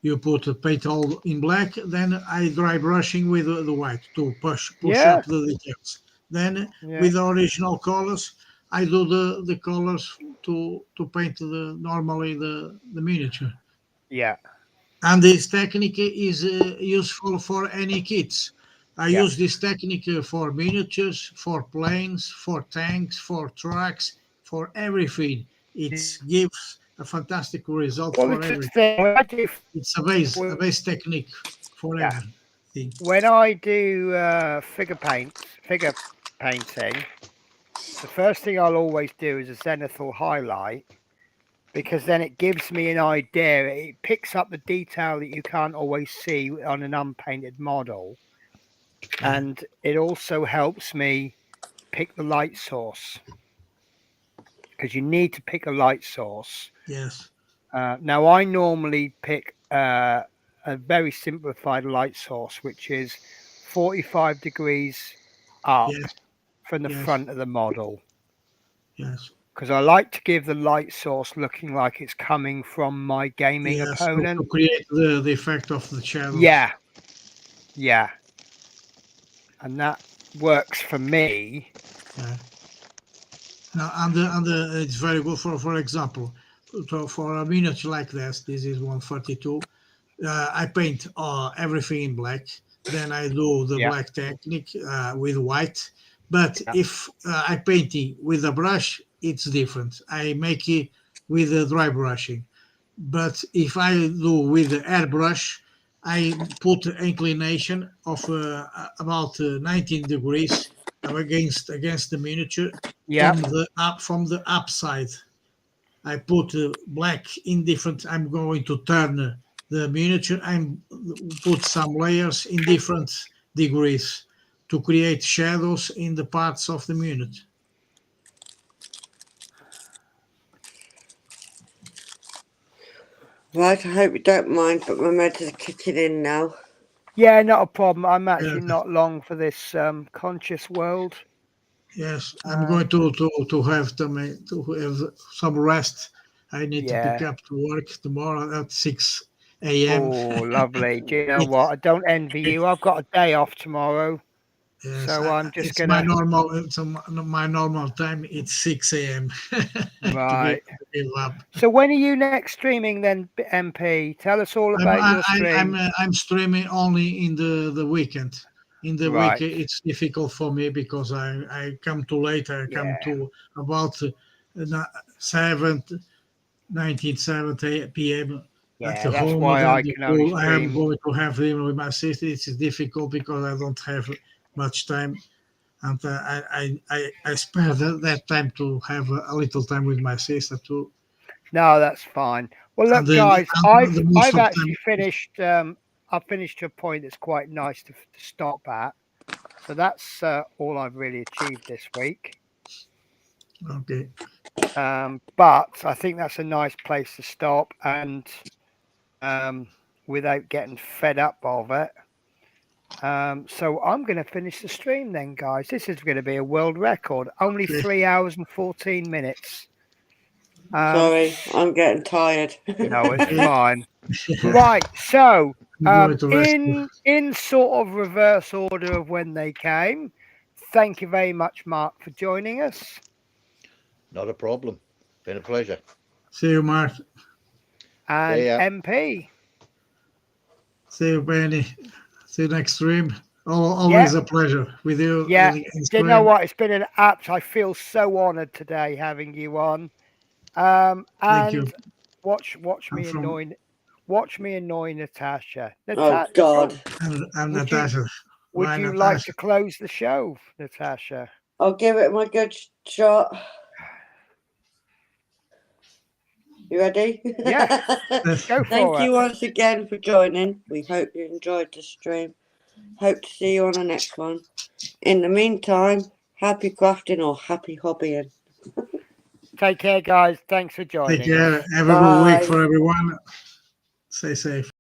You put the paint all in black, then I dry brushing with the white to push Yeah. up the details. Then Yeah. with the original colors, I do the colors to paint normally the miniature. Yeah. And this technique is useful for any kits. I Yeah. use this technique for miniatures, for planes, for tanks, for trucks, for everything. It gives a fantastic result Well, for it's the everything. thing. When I do, It's a base technique for Yeah. everything. when I do figure painting, the first thing I'll always do is a zenithal highlight, because then it gives me an idea. It picks up the detail that you can't always see on an unpainted model. And it also helps me pick the light source, because you need to pick a light source. Yes. Now, I normally pick a very simplified light source, which is 45 degrees up Yes. from the Yes. front of the model, Yes. because I like to give the light source looking like it's coming from my gaming Yes. opponent. To create the effect of the shadows. Yeah. And that works for me. Yeah. Now, it's very good for example, for a miniature like this is 142. I paint everything in black. Then I do the Yeah. black technique with white. But Yeah. if I paint it with a brush, it's different. I make it with a dry brushing. But if I do with the airbrush, I put inclination of about 19 degrees against the miniature Yeah. from the upside. I put black in different. I'm going to turn the miniature and put some layers in different degrees to create shadows in the parts of the miniature. Right, I hope you don't mind, but I'm ready to kick it in now. Yeah, not a problem. I'm actually Yeah. not long for this conscious world. Yes, I'm going to have some rest. I need to pick Yeah. up to work tomorrow at 6 a.m. Oh, lovely. Do you know what? I don't envy you. I've got a day off tomorrow. Yes, So I'm just it's gonna. my normal time. It's 6 a.m. Right. to give up. So when are you next streaming then, MP? Tell us all about your stream. I'm streaming only in the weekend. In the Right. week, it's difficult for me because I come too late. I come Yeah. to about 1970 p.m. Yeah, at the that's home. why Then I can only I am stream. going to have dinner with my sister. It's difficult because I don't have much time, and I spare that time to have a little time with my sister too. No, that's fine. Well, look, And then guys, and the most I've of actually time, finished. I've finished to a point that's quite nice to stop at. So that's all I've really achieved this week. okay. But I think that's a nice place to stop, and without getting fed up of it. So I'm going to finish the stream then, guys. This is going to be a world record. Only Okay. 3 hours and 14 minutes. Sorry, I'm getting tired. No, it's fine. Right. So I'm going to rest. in sort of reverse order of when they came. Thank you very much, Mark, for joining us. Not a problem. Been a pleasure. See you, Mark. And See ya. MP. See you, Benny. See you next stream. Always Yeah. a pleasure with you. Yeah. in Do you stream. know what? It's been an I feel so honoured today having you on. Thank you. And watch me annoy Natasha. Oh, God. I'm Would you- Natasha. Would Why, you Natasha? like to close the show, Natasha? I'll give it my good shot. You ready? Yeah. Go Thank for you it. once again for joining. We hope you enjoyed the stream. Hope to see you on the next one. In the meantime, happy crafting or happy hobbying. Take care, guys. Thanks for joining Take care. us. Have a good Bye. week for everyone. Stay safe.